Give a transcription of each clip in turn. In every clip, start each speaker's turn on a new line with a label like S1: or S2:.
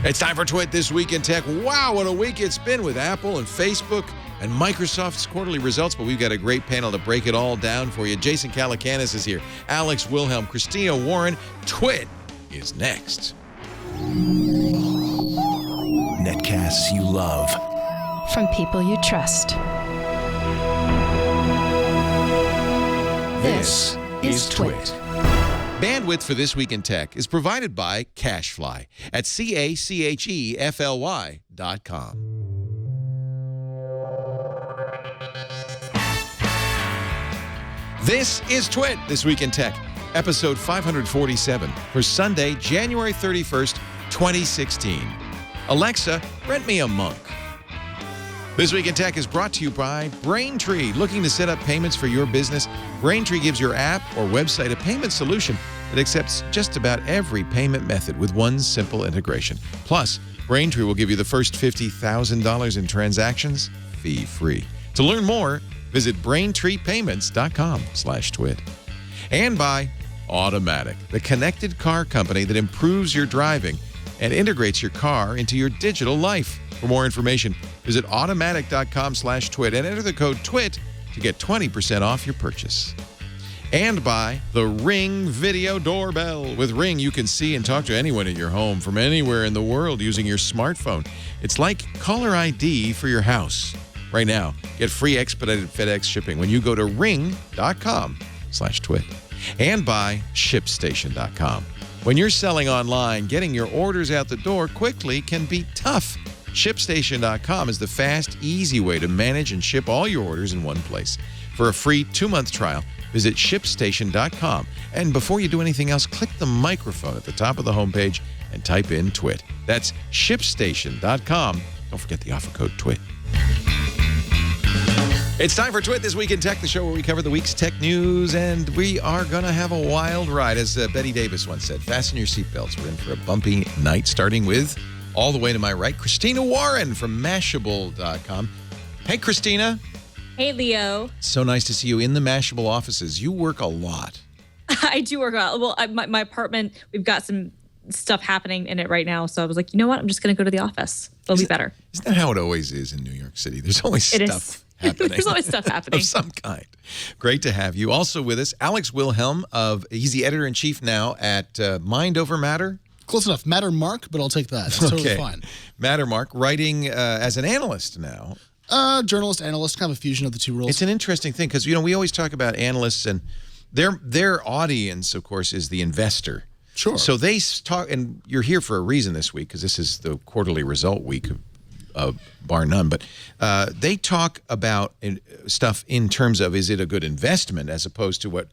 S1: It's time for Twit This Week in Tech. Wow, what a week it's been with Apple and Facebook and Microsoft's quarterly results, but we've got a great panel to break it all down for you. Jason Calacanis is here. Alex Wilhelm, Christina Warren. Twit is next.
S2: Netcasts you love.
S3: From people you trust.
S2: This is Twit.
S1: Bandwidth for This Week in Tech is provided by CacheFly at CacheFly.com. This is Twit This Week in Tech, episode 547 for Sunday, January 31st, 2016. Alexa, rent me a monk. This Week in Tech is brought to you by Braintree. Looking to set up payments for your business? Braintree gives your app or website a payment solution that accepts just about every payment method with one simple integration. Plus, Braintree will give you the first $50,000 in transactions fee-free. To learn more, visit BraintreePayments.com/twit. And by Automatic, the connected car company that improves your driving and integrates your car into your digital life. For more information, visit automatic.com/twit and enter the code TWIT to get 20% off your purchase. And by the Ring Video Doorbell. With Ring, you can see and talk to anyone in your home from anywhere in the world using your smartphone. It's like caller ID for your house. Right now, get free expedited FedEx shipping when you go to ring.com/twit. And by ShipStation.com. When you're selling online, getting your orders out the door quickly can be tough. ShipStation.com is the fast, easy way to manage and ship all your orders in one place. For a free 2-month trial, visit ShipStation.com. And before you do anything else, click the microphone at the top of the homepage and type in TWIT. That's ShipStation.com. Don't forget the offer code TWIT. It's time for Twit This Week in Tech, the show where we cover the week's tech news, and we are going to have a wild ride. As Betty Davis once said, fasten your seatbelts. We're in for a bumpy night, starting with, all the way to my right, Christina Warren from Mashable.com. Hey, Christina.
S4: Hey, Leo.
S1: So nice to see you in the Mashable offices. You work a lot.
S4: I do work a lot. Well, my apartment, we've got some stuff happening in it right now, so I was like, you know what? I'm just going to go to the office. It'll be better.
S1: Isn't that how it always is in New York City? There's always stuff happening.
S4: There's always stuff happening.
S1: Of some kind. Great to have you. Also with us, Alex Wilhelm he's the editor-in-chief now at Mind Over Matter.
S5: Close enough. Matter Mark, but I'll take that. That's totally fine.
S1: Matter Mark, writing as an analyst now.
S5: Journalist, analyst, kind of a fusion of the two roles.
S1: It's an interesting thing because, we always talk about analysts and their audience, of course, is the investor.
S5: Sure.
S1: So they talk, and you're here for a reason this week because this is the quarterly result week bar none, but they talk about stuff in terms of, is it a good investment as opposed to what,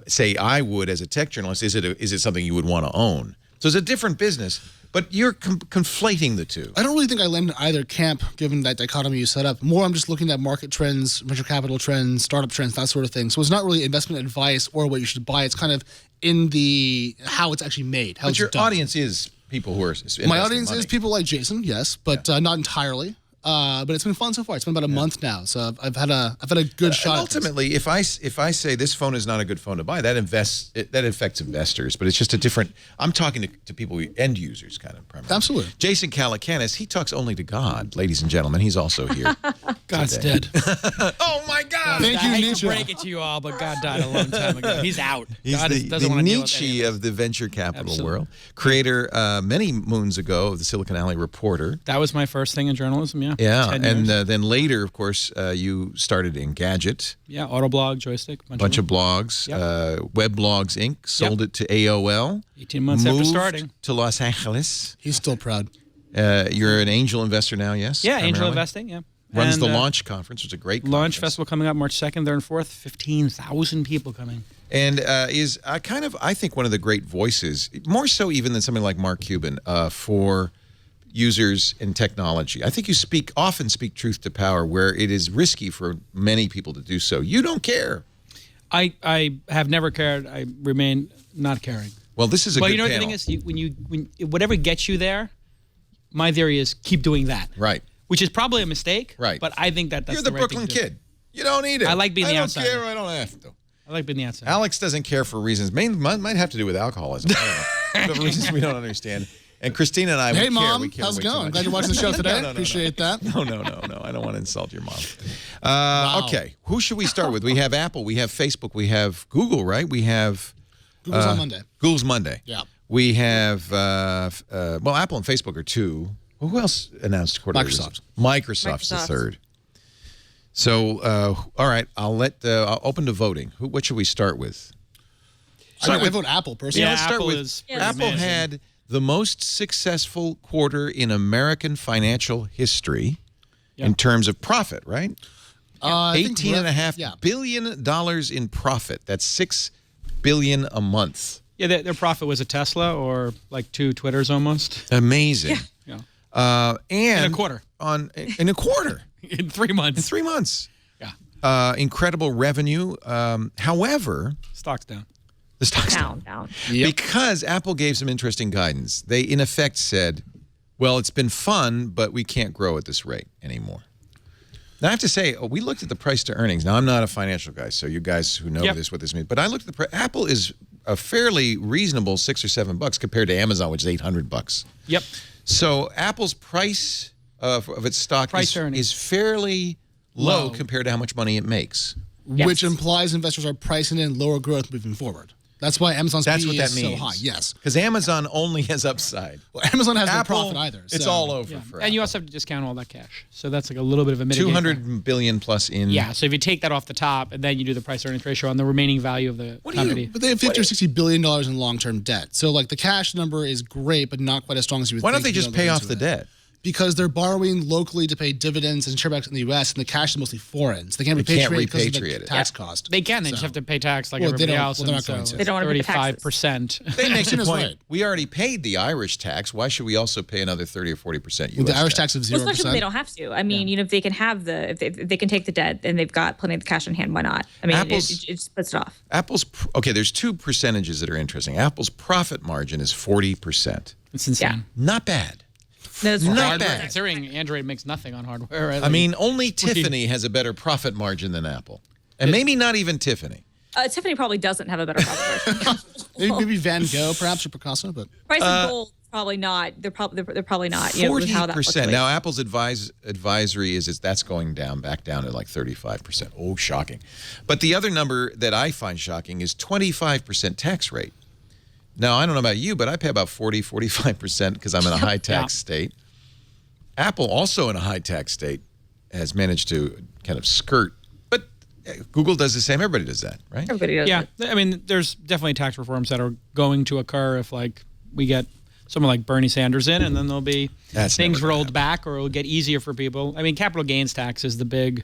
S1: say, I would as a tech journalist, is it something you would want to own? So it's a different business, but you're conflating the two.
S5: I don't really think I land in either camp, given that dichotomy you set up. More, I'm just looking at market trends, venture capital trends, startup trends, that sort of thing. So it's not really investment advice or what you should buy. It's kind of in the how it's actually made, how
S1: but
S5: it's
S1: your
S5: done.
S1: audience is people who are investing
S5: My audience
S1: money.
S5: is people like Jason, yes, but not entirely. But it's been fun so far. It's been about a month now, so I've had a good shot.
S1: Ultimately, if I say this phone is not a good phone to buy, that affects investors. But it's just a different. I'm talking to people, end users, kind of primarily.
S5: Absolutely.
S1: Jason Calacanis, he talks only to God, ladies and gentlemen. He's also here.
S5: God's
S1: today.
S5: dead.
S1: Oh my God!
S5: Thank you,
S6: I hate
S5: Nietzsche.
S6: to break it to you all, but God died a long time ago. He's out.
S1: He's
S6: God
S1: the
S6: doesn't want to deal with any
S1: Nietzsche
S6: of
S1: of the venture capital
S6: Absolutely.
S1: world. Creator many moons ago of the Silicon Valley Reporter.
S6: That was my first thing in journalism, yeah.
S1: Yeah,
S6: 10
S1: and
S6: years.
S1: then later, of course, you started Engadget.
S6: Yeah, Autoblog, Joystick.
S1: Bunch of blogs.
S6: Yep.
S1: Weblogs Inc. Sold it to AOL.
S6: 18 months after
S1: moved
S6: starting.
S1: to Los Angeles.
S5: He's still proud.
S1: You're an angel investor now, yes?
S6: Yeah, angel
S1: primarily?
S6: investing, yeah.
S1: Runs
S6: And,
S1: the Launch Conference, which is a great
S6: Launch
S1: conference.
S6: Festival coming up March 2nd, 3rd, and 4th. 15,000 people coming.
S1: And is kind of, I think, one of the great voices, more so even than something like Mark Cuban, for users in technology. I think you often speak truth to power where it is risky for many people to do so. You don't care.
S6: I have never cared. I remain not caring.
S1: Well, this is a
S6: But
S1: good
S6: you know what the
S1: panel.
S6: thing is? When whatever gets you there, my theory is keep doing that.
S1: Right.
S6: Which is probably a mistake.
S1: Right.
S6: But I think that's
S1: You're the
S6: right
S1: Brooklyn
S6: thing to do.
S1: kid. You don't need it.
S6: I like being the outsider.
S1: I don't care. I don't have to.
S6: I like being the outsider.
S1: Alex doesn't care for reasons. Might have to do with alcoholism. I don't know. For reasons we don't understand. And Christina and I,
S5: Hey,
S1: we care.
S5: Mom.
S1: We care
S5: How's it
S1: way too
S5: going?
S1: much.
S5: Glad you're watching the show today.
S1: No.
S5: Appreciate that.
S1: No. I don't want to insult your mom.
S5: Wow.
S1: Okay. Who should we start with? We have Apple. We have Facebook. We have Google, right? We have...
S5: Google's on Monday.
S1: Google's Monday.
S5: Yeah.
S1: We have... well, Apple and Facebook are two. Well, who else announced quarterly
S5: Microsoft.
S1: results? Microsoft's the third. So, all right. I'll open to voting. What should we start with?
S5: I vote Apple, personally.
S6: Yeah,
S1: Let's start
S6: Apple
S1: with
S6: is
S1: Apple
S6: amazing.
S1: had the most successful quarter in American financial history in terms of profit, right?
S5: I think
S1: $18.5 billion in profit. That's $6 billion a month.
S6: Yeah, their profit was a Tesla or like 2 Twitters almost.
S1: Amazing.
S6: Yeah.
S1: And
S6: In a quarter.
S1: In a quarter.
S6: In 3 months.
S1: In 3 months.
S6: Yeah.
S1: Incredible revenue. However,
S6: Stock's down.
S1: the stock's
S4: Down.
S1: because Apple gave some interesting guidance. They, in effect, said, well, it's been fun, but we can't grow at this rate anymore. Now, I have to say, we looked at the price to earnings. Now, I'm not a financial guy, so you guys who know what this means. But I looked at the Apple is a fairly reasonable $6 or $7 compared to Amazon, which is $800.
S6: Yep.
S1: So Apple's price of its stock is fairly low compared to how much money it makes.
S5: Which implies investors are pricing in lower growth moving forward. That's why Amazon's PE is so high. Yes.
S1: Because Amazon only has upside.
S5: Well, Amazon has no
S1: Apple,
S5: profit either.
S1: It's
S5: so.
S1: all over for
S6: And
S1: Apple.
S6: you also have to discount all that cash. So that's like a little bit of a mitigation.
S1: 200 billion plus in.
S6: Yeah, so if you take that off the top and then you do the price earnings ratio on the remaining value of the company.
S5: But they have $50 or $60 billion in long-term debt. So like the cash number is great, but not quite as strong as you would
S1: Why
S5: think.
S1: don't they just pay off the debt?
S5: Because they're borrowing locally to pay dividends and sharebacks in the U.S., and the cash is mostly foreign. So they can't repatriate because of the tax cost.
S6: They can. They just have to pay tax like
S5: Well,
S6: everybody
S5: they don't-
S6: else.
S5: well, they're
S6: and
S5: not going
S6: so
S5: to.
S4: They don't want to pay the taxes.
S6: 35%.
S1: They make the
S5: Christina's
S1: point.
S5: right.
S1: We already paid the Irish tax. Why should we also pay another 30 or 40% US
S5: With the Irish tax of 0%.
S4: Well, especially if they don't have to. I mean, if they can have if they can take the debt and they've got plenty of the cash in hand, why not? I mean, it just puts it off.
S1: Okay, there's two percentages that are interesting. Apple's profit margin is 40%.
S6: It's insane.
S4: Yeah.
S1: Not bad.
S4: No, it's
S1: Not
S4: fine.
S6: Hardware,
S1: bad.
S6: considering Android makes nothing on hardware.
S1: I mean, only Tiffany has a better profit margin than Apple. And maybe not even Tiffany.
S4: Tiffany probably doesn't have a better profit margin.
S5: Maybe Van Gogh, perhaps, or Picasso, but
S4: Price of gold, probably not. They're probably not. You know, with how that
S1: 40%.
S4: fluctuates.
S1: Now, Apple's advisory is that's going back down to like 35%. Oh, shocking. But the other number that I find shocking is 25% tax rate. Now, I don't know about you, but I pay about 45% because I'm in a high tax state. Apple, also in a high tax state, has managed to kind of skirt. But Google does the same. Everybody does that, right?
S4: Everybody does.
S6: yeah,
S4: it.
S6: I mean, there's definitely tax reforms that are going to occur if, like, we get someone like Bernie Sanders in, and then there'll be
S1: That's
S6: things
S1: never gonna
S6: rolled back, or it'll get easier for people. I mean, capital gains tax is the big,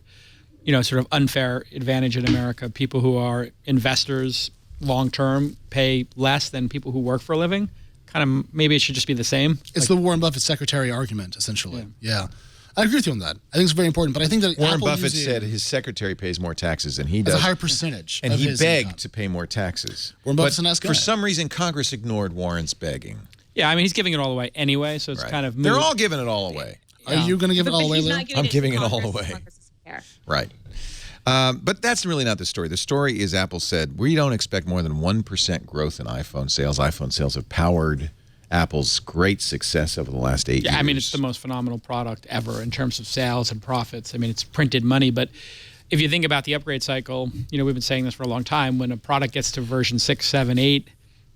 S6: sort of unfair advantage in America. People who are investors long-term pay less than people who work for a living. Kind of, maybe it should just be the same.
S5: it's the Warren Buffett secretary argument, essentially. Yeah. I agree with you on that. I think it's very important, but I think that
S1: Warren
S5: Apple
S1: Buffett
S5: using
S1: said his secretary pays more taxes than he
S5: as
S1: does.
S5: a higher percentage.
S1: And
S5: of
S1: he
S5: his
S1: begged
S5: income.
S1: to pay more taxes.
S5: Warren Buffett's a nice guy.
S1: For some reason, Congress ignored Warren's begging.
S6: Yeah, I mean, he's giving it all away anyway, so it's kind of moot.
S1: They're all giving it all away.
S5: Are you going to give it all away,
S4: he's
S5: Lou?
S4: not
S1: I'm giving it all
S4: Congress,
S1: away.
S4: Congress doesn't care.
S1: Right. But that's really not the story. The story is Apple said, we don't expect more than 1% growth in iPhone sales. iPhone sales have powered Apple's great success over the last 8 years.
S6: Yeah, I mean, it's the most phenomenal product ever in terms of sales and profits. I mean, it's printed money, but if you think about the upgrade cycle, we've been saying this for a long time, when a product gets to version 6, 7, 8,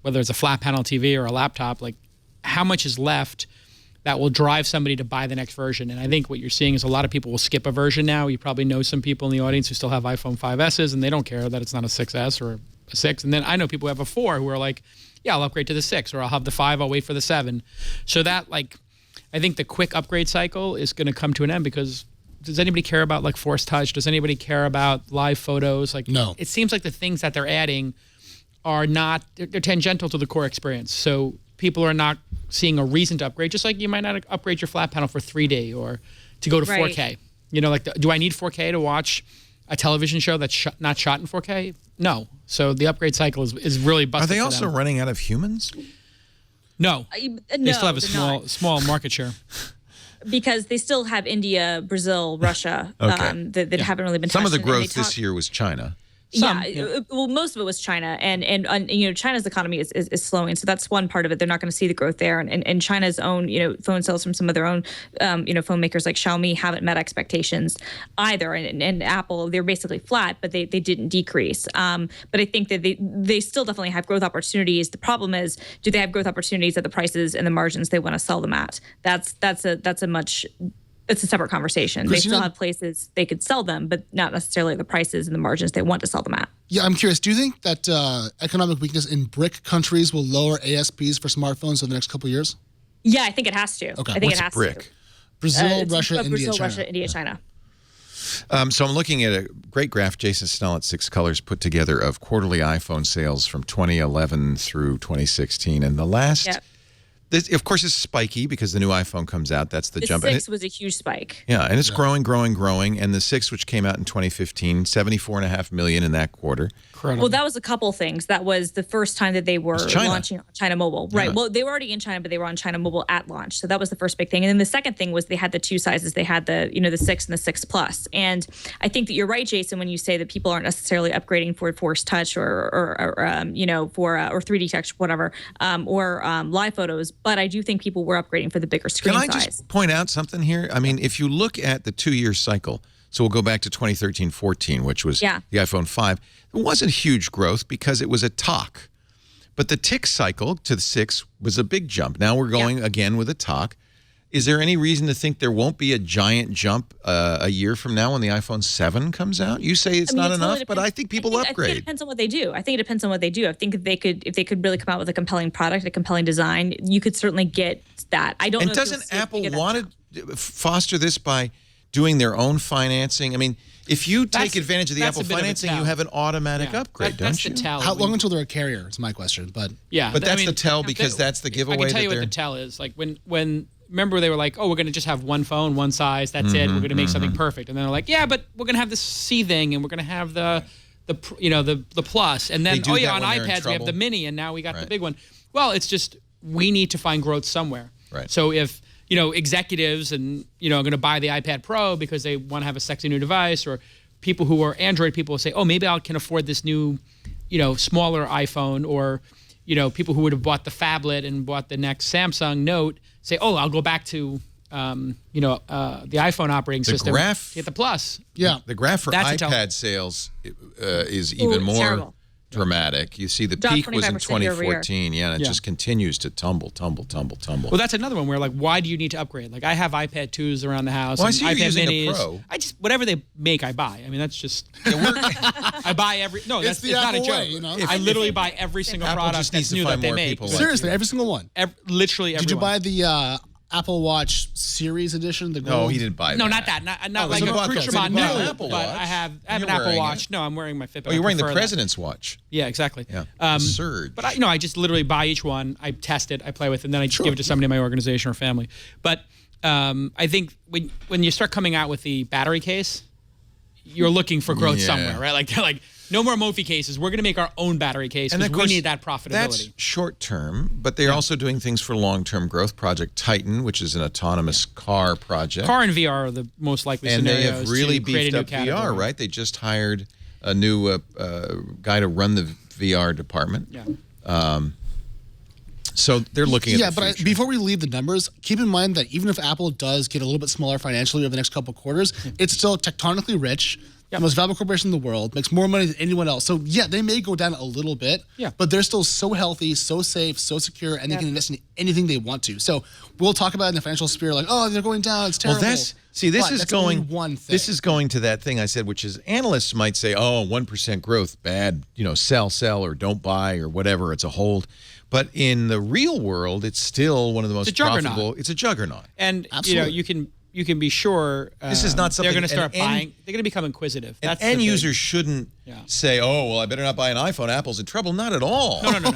S6: whether it's a flat panel TV or a laptop, like how much is left that will drive somebody to buy the next version? And I think what you're seeing is a lot of people will skip a version now. You probably know some people in the audience who still have iPhone 5Ss, and they don't care that it's not a 6S or a 6. And then I know people who have a 4 who are like, yeah, I'll upgrade to the 6, or I'll have the 5, I'll wait for the 7. So that, like, I think the quick upgrade cycle is going to come to an end, because does anybody care about, like, Force Touch? Does anybody care about live photos? Like,
S5: No.
S6: It seems like the things that they're adding are not, they're tangential to the core experience. So people are not seeing a reason to upgrade, just like you might not upgrade your flat panel for 3D or to go to
S4: Right.
S6: 4K. Like, do I need 4K to watch a television show that's not shot in 4K? No. So the upgrade cycle is really busted.
S1: Are they
S6: for
S1: also
S6: them.
S1: running out of humans?
S6: No.
S4: No,
S6: They still have a
S4: they're not.
S6: small market share.
S4: Because they still have India, Brazil, Russia
S1: Okay.
S4: that haven't really been
S1: Some of the
S4: touched. And they
S1: growth this year was China.
S4: Well, most of it was China, and China's economy is slowing, so that's one part of it. They're not going to see the growth there, and China's own phone sales from some of their own phone makers like Xiaomi haven't met expectations either, and Apple, they're basically flat, but they didn't decrease. But I think that they still definitely have growth opportunities. The problem is, do they have growth opportunities at the prices and the margins they want to sell them at? It's a separate conversation. Christina, they still have places they could sell them, but not necessarily the prices and the margins they want to sell them at.
S5: Yeah, I'm curious. Do you think that economic weakness in BRIC countries will lower ASPs for smartphones over the next couple of years?
S4: Yeah, I think it has to.
S5: Okay.
S4: I think
S1: What's
S4: it has
S1: BRIC?
S4: to.
S5: Brazil, Russia,
S4: India, China.
S1: So I'm looking at a great graph Jason Snell at Six Colors put together of quarterly iPhone sales from 2011 through 2016. And the last... Yep. Of course, it's spiky because the new iPhone comes out. That's the jump.
S4: The 6 was a huge spike.
S1: Yeah, and it's growing. And the 6, which came out in 2015, 74.5 million in that quarter.
S6: Incredible.
S4: Well, that was a couple things. That was the first time that they were launching on China Mobile. Right. Yeah. Well, they were already in China, but they were on China Mobile at launch. So that was the first big thing. And then the second thing was they had the two sizes. They had the 6 and the 6 Plus. And I think that you're right, Jason, when you say that people aren't necessarily upgrading for Force Touch or 3D Touch, whatever, or live photos. But I do think people were upgrading for the bigger screen size.
S1: Can I just point out something here? I mean, if you look at the 2-year cycle, so we'll go back to 2013-14, which was the iPhone 5. It wasn't huge growth because it was a talk. But the tick cycle to the 6 was a big jump. Now we're going again with a talk. Is there any reason to think there won't be a giant jump a year from now when the iPhone 7 comes out? You say it's not enough, but I think people upgrade.
S4: I think it depends on what they do. I think if they could really come out with a compelling product, a compelling design, you could certainly get that. I don't know.
S1: And doesn't Apple want to foster this by doing their own financing? I mean, if you take advantage of the Apple financing, you have an automatic upgrade, don't you?
S5: How long until they're a carrier? Is my question. But
S1: that's the tell because that's the giveaway.
S6: I can tell you what the tell is. Like when remember they were like, oh, we're going to just have one phone, one size. That's it. We're going to make something perfect. And then they're like, yeah, but we're going to have this C thing, and we're going to have the Plus, and then on iPads we have the Mini, and now we got the big one. Well, it's just we need to find growth somewhere.
S1: Right.
S6: So if executives and are going to buy the iPad Pro because they want to have a sexy new device, or people who are Android people will say, oh, maybe I can afford this new, smaller iPhone, or people who would have bought the phablet and bought the next Samsung Note say, oh, I'll go back to the iPhone operating system. Get the Plus.
S5: Yeah.
S1: The graph for iPad sales is even more dramatic. You see the peak was in 2014, and it just continues to tumble.
S6: Well, that's another one where, like, why do you need to upgrade? Like, I have iPad 2s around the house.
S1: Well,
S6: and
S1: I see you're
S6: iPad
S1: using
S6: Minis.
S1: a Pro.
S6: Whatever they make, I buy. I mean, that's just I buy every. No, it's not a joke. I literally buy every single product that's new that they make.
S5: Seriously, every single one.
S6: Literally every.
S5: Did you buy the Apple Watch Series Edition?
S1: No, he didn't buy that.
S6: No, not that. Not like a Shimon. No, but I have an Apple Watch. No, I'm wearing my Fitbit.
S1: Oh, you're wearing the President's watch.
S6: Yeah, exactly.
S1: Yeah, absurd.
S6: But I just literally buy each one. I test it. I play with it, and then I just give it to somebody in my organization or family. But I think when you start coming out with the battery case, you're looking for growth somewhere, right? Like they're like, no more Mophie cases. We're going to make our own battery case because we need that profitability.
S1: That's short term, but they're also doing things for long-term growth. Project Titan, which is an autonomous car project.
S6: Car and VR are the most likely scenarios.
S1: And they have really beefed up VR, right? They just hired a new guy to run the VR department.
S6: Yeah.
S1: So they're looking at the future.
S5: But before we leave the numbers, keep in mind that even if Apple does get a little bit smaller financially over the next couple of quarters, it's still tectonically rich. The most valuable corporation in the world, makes more money than anyone else. So, they may go down a little bit, but they're still so healthy, so safe, so secure, and they can invest in anything they want to. So, we'll talk about it in the financial sphere, like, oh, they're going down, it's terrible.
S1: Well, this is going to that thing I said, which is analysts might say, oh, 1% growth, bad, sell, or don't buy, or whatever, it's a hold. But in the real world, it's still one of the most profitable. It's a juggernaut.
S6: And, you can be sure
S1: this is not something
S6: they're going to start buying. They're going to become inquisitive.
S1: That's end users shouldn't say, "Oh, well, I better not buy an iPhone. Apple's in trouble." Not at all.
S6: No.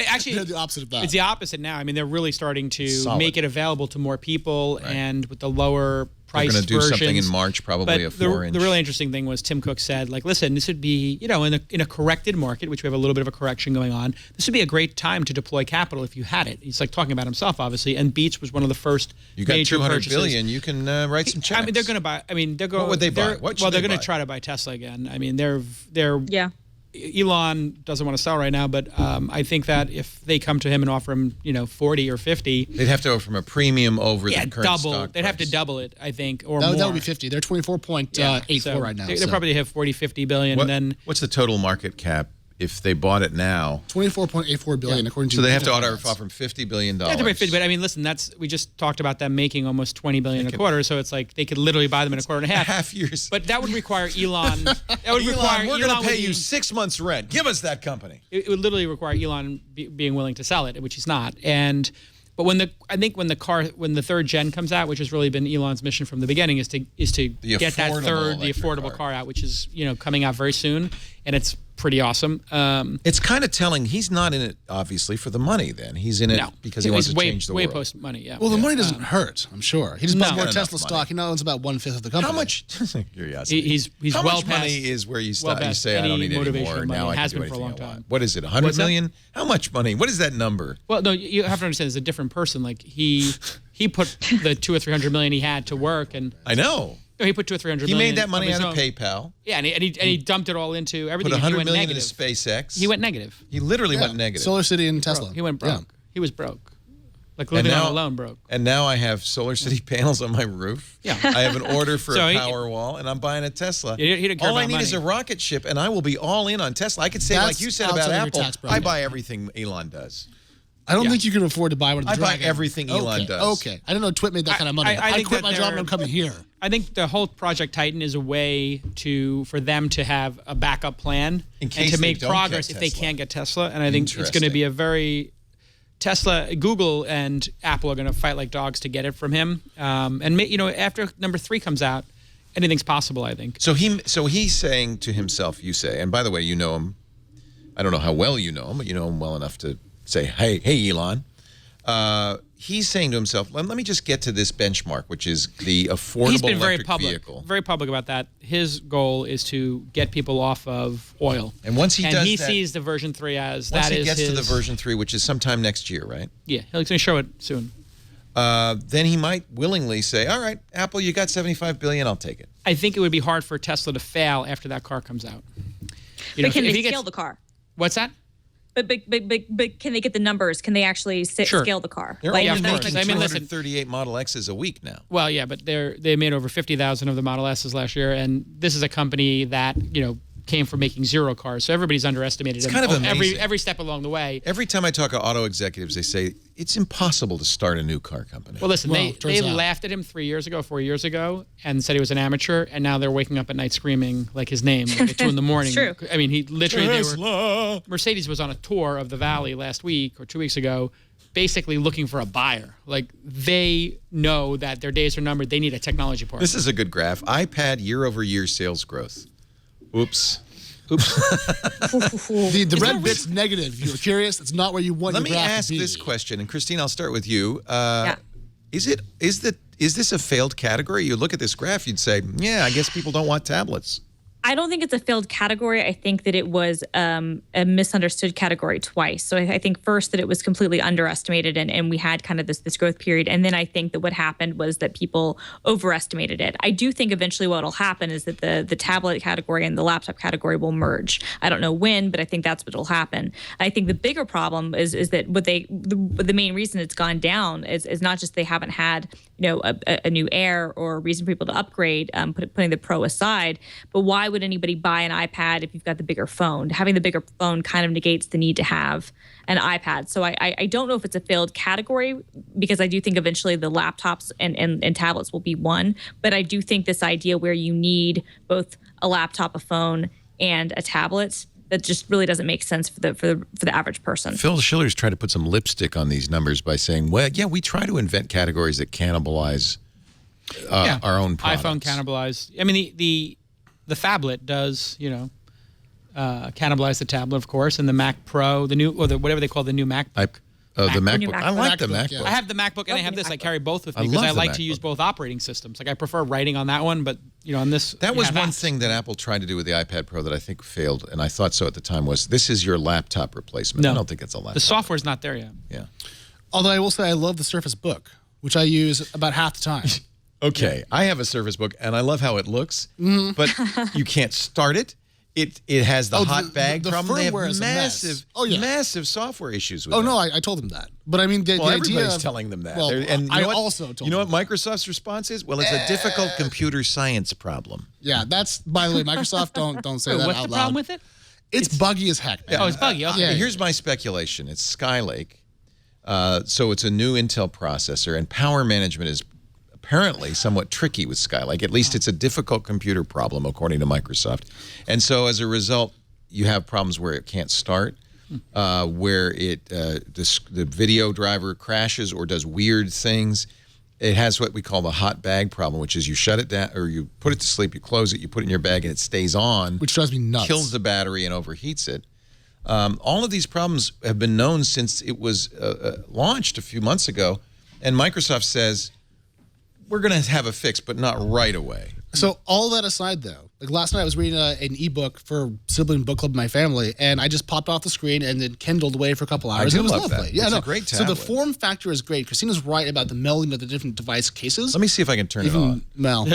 S6: Actually,
S5: the opposite of that.
S6: It's the opposite now. I mean, they're really starting to make it available to more people, and with the lower price versions.
S1: They're going to do something in March, probably a 4-inch.
S6: The really interesting thing was Tim Cook said, like, listen, this would be, in a corrected market, which we have a little bit of a correction going on, this would be a great time to deploy capital if you had it. He's like talking about himself, obviously, and Beats was one of the first major
S1: $200
S6: purchases.
S1: billion. You can write some checks.
S6: I mean, they're going to buy. I mean, they're going.
S1: What would they buy?
S6: They're going to try to buy Tesla again. I mean, they're Elon doesn't want to sell right now, but I think that if they come to him and offer him, 40 or 50,
S1: they'd have to go from a premium over the current
S6: double.
S1: stock
S6: They'd have to
S1: price.
S6: double it, I think, or
S5: That
S6: more.
S5: would be 50. They're 24.84 right now.
S6: They
S5: so.
S6: probably have 40, 50 billion,
S1: What-
S6: and then
S1: what's the total market cap if they bought it now?
S5: 24.84 billion according to.
S1: So they have to offer $50 billion.
S6: they have to pay 50. But I mean, listen, we just talked about them making almost 20 billion a quarter, so it's like they could literally buy them in a quarter and a half.
S1: Half years.
S6: But that would require Elon. That would require
S1: we're
S6: Elon
S1: going to pay
S6: would
S1: you
S6: be-
S1: 6 months rent. Give us that company.
S6: It would literally require Elon being willing to sell it, which he's not. But I think when the third gen comes out, which has really been Elon's mission from the beginning, is to get that affordable car out, which is coming out very soon, and it's pretty awesome.
S1: It's kind of telling he's not in it, obviously, for the money then. He's in it because he wants to change the
S6: way
S1: world.
S6: post money, yeah.
S5: Well, the money doesn't hurt, I'm sure. He just bought more
S1: Not
S5: Tesla
S1: enough
S5: stock. He now owns about 1/5 of the company.
S1: How much? Curiosity.
S6: He's
S1: How
S6: well
S1: much
S6: past,
S1: money is where you stop?
S6: well
S1: You
S6: past
S1: say I don't
S6: any
S1: need any
S6: motivational
S1: more.
S6: money.
S1: Now I
S6: It
S1: can
S6: has
S1: do
S6: been for a
S1: anything
S6: long
S1: I want.
S6: time.
S1: What is it? 100
S6: What's that?
S1: million? How much money? What is that number?
S6: Well, no, you have to understand. There's a different person. Like he put the 200 or 300 million he had to work, and
S1: I know.
S6: he put 200 or 300
S1: He
S6: million
S1: made that money
S6: his
S1: out of
S6: own.
S1: PayPal.
S6: Yeah, and he dumped it all into everything.
S1: Put
S6: and he
S1: 100
S6: went
S1: million
S6: negative.
S1: into SpaceX.
S6: He went negative.
S1: He literally went negative.
S5: Solar City and Tesla.
S6: He went broke.
S5: Yeah.
S6: He was broke. Like living on a loan broke.
S1: And now I have Solar City panels on my roof.
S6: Yeah.
S1: I have an order for
S6: So
S1: a
S6: he-
S1: Power Wall, and I'm buying a Tesla.
S6: He didn't care
S1: all I
S6: about
S1: need is a
S6: money.
S1: rocket ship, and I will be all in on Tesla. I could say,
S5: That's
S1: like you said about
S5: outside of your
S1: Apple,
S5: tax bracket.
S1: I buy everything Elon does.
S5: I don't think you can afford to buy one of the
S1: I buy
S5: Dragon.
S1: everything Elon does.
S5: Okay. I didn't know Twit made that kind of money.
S6: I
S5: I
S6: think
S5: quit
S6: that
S5: my job and
S6: they're-
S5: I'm coming here.
S6: I think the whole Project Titan is a way for them to have a backup plan
S1: In case
S6: and to
S1: they
S6: make
S1: don't
S6: progress
S1: get
S6: if they
S1: Tesla.
S6: can't get Tesla. And I think it's going to be a very Tesla, Google, and Apple are going to fight like dogs to get it from him. After number 3 comes out, anything's possible. I think.
S1: So he's saying to himself, you say, and by the way, you know him. I don't know how well you know him, but you know him well enough to say, hey, Elon. He's saying to himself, let me just get to this benchmark, which is the affordable
S6: He's been very
S1: electric vehicle.
S6: very public about that. His goal is to get people off of oil.
S1: And once he does
S6: he
S1: that,
S6: sees the version 3 as
S1: once
S6: that
S1: he
S6: is
S1: gets
S6: his,
S1: to the version 3, which is sometime next year, right?
S6: Yeah, he's going to show it soon.
S1: Then he might willingly say, all right, Apple, you got $75 billion, I'll take it.
S6: I think it would be hard for Tesla to fail after that car comes out.
S4: But can they scale the car?
S6: What's that?
S4: But can they get the numbers? Can they actually
S6: Sure.
S4: scale the car?
S1: They're
S4: Like,
S1: only
S6: of course.
S1: making
S6: I mean, listen-
S1: 238 Model X's a week now.
S6: Well, yeah, but they made over 50,000 of the Model S's last year, and this is a company that came from making 0 cars, so everybody's underestimated
S1: It's
S6: them
S1: kind of amazing.
S6: every step along the way.
S1: Every time I talk to auto executives, they say, it's impossible to start a new car company.
S6: Well, listen,
S5: Well,
S6: they
S5: turns out.
S6: laughed at him 4 years ago, and said he was an amateur, and now they're waking up at night screaming like his name like at 2 in the morning.
S4: True.
S6: I mean, he literally
S1: Tesla!
S6: Mercedes was on a tour of the Valley last week or 2 weeks ago, basically looking for a buyer. Like they know that their days are numbered. They need a technology partner.
S1: This is a good graph. iPad year-over-year sales growth. Oops.
S5: The red bit's negative. If you're curious, it's not where you want
S1: Let
S5: your
S1: me
S5: graph
S1: ask
S5: to be.
S1: this question, and Christine, I'll start with you.
S4: Yeah.
S1: Is this a failed category? You look at this graph, you'd say, yeah, I guess people don't want tablets.
S4: I don't think it's a failed category. I think that it was a misunderstood category twice. So I think first that it was completely underestimated and we had kind of this growth period. And then I think that what happened was that people overestimated it. I do think eventually what will happen is that the tablet category and the laptop category will merge. I don't know when, but I think that's what will happen. I think the bigger problem is that the main reason it's gone down is not just they haven't had a new Air or a reason for people to upgrade, putting the Pro aside, but why would anybody buy an iPad if you've got the bigger phone? Having the bigger phone kind of negates the need to have an iPad. So I don't know if it's a failed category because I do think eventually the laptops and tablets will be one, but I do think this idea where you need both a laptop, a phone, and a tablet, that just really doesn't make sense for the average person.
S1: Phil Schiller's tried to put some lipstick on these numbers by saying, well, yeah, we try to invent categories that cannibalize our own products.
S6: iPhone cannibalized. I mean, the phablet does, cannibalize the tablet, of course, and the Mac Pro, whatever they call the new MacBook.
S1: The
S4: New
S1: MacBook. I like the
S5: MacBook,
S1: MacBook.
S5: yeah.
S6: I have the MacBook and I have this. I carry both with me
S1: I
S6: because
S1: love
S6: I
S1: the
S6: like to
S1: MacBook.
S6: use both operating systems. Like I prefer writing on that one, but on this.
S1: That
S6: you
S1: was
S6: have
S1: one
S6: apps.
S1: thing that Apple tried to do with the iPad Pro that I think failed, and I thought so at the time, was this is your laptop replacement.
S6: No.
S1: I don't think it's a laptop.
S6: The software's not there yet.
S1: Yeah.
S5: Although I will say I love the Surface Book, which I use about half the time.
S1: Okay, I have a Surface Book, and I love how it looks, but you can't start it. It has the hot
S5: the
S1: bag problem. They have
S5: firmware is a mess.
S1: massive,
S5: Oh, yeah.
S1: massive software issues with
S5: Oh
S1: it.
S5: no, I told them that. But I mean, the idea
S1: everybody's
S5: of,
S1: telling them that.
S5: Well,
S1: And you know
S5: I
S1: what?
S5: also told
S1: You know
S5: them
S1: what Microsoft's response is? Well, it's a difficult computer science problem.
S5: Yeah, that's, by the way, Microsoft, don't say that
S6: What's
S5: out
S6: the
S5: loud.
S6: problem with it?
S5: It's buggy as heck, man.
S6: Oh, it's buggy. Okay.
S5: Yeah.
S1: Here's my speculation. It's Skylake. So it's a new Intel processor, and power management is apparently somewhat tricky with Skylake. At least it's a difficult computer problem, according to Microsoft. And so as a result, you have problems where it can't start, where the video driver crashes or does weird things. It has what we call the hot bag problem, which is you shut it down or you put it to sleep, you close it, you put it in your bag, and it stays on.
S5: Which drives me nuts.
S1: Kills the battery and overheats it. All of these problems have been known since it was launched a few months ago, and Microsoft says, we're going to have a fix, but not right away.
S5: So all that aside, though, like last night I was reading an ebook for sibling book club in my family, and I just popped off the screen and then kindled away for a couple hours.
S1: do
S5: It was
S1: love
S5: lovely.
S1: that.
S5: Yeah,
S1: It's
S5: no.
S1: a great
S5: So the
S1: tablet.
S5: form factor is great. Christina's right about the melding of the different device cases.
S1: Let me see if I can turn it on.
S5: Mel.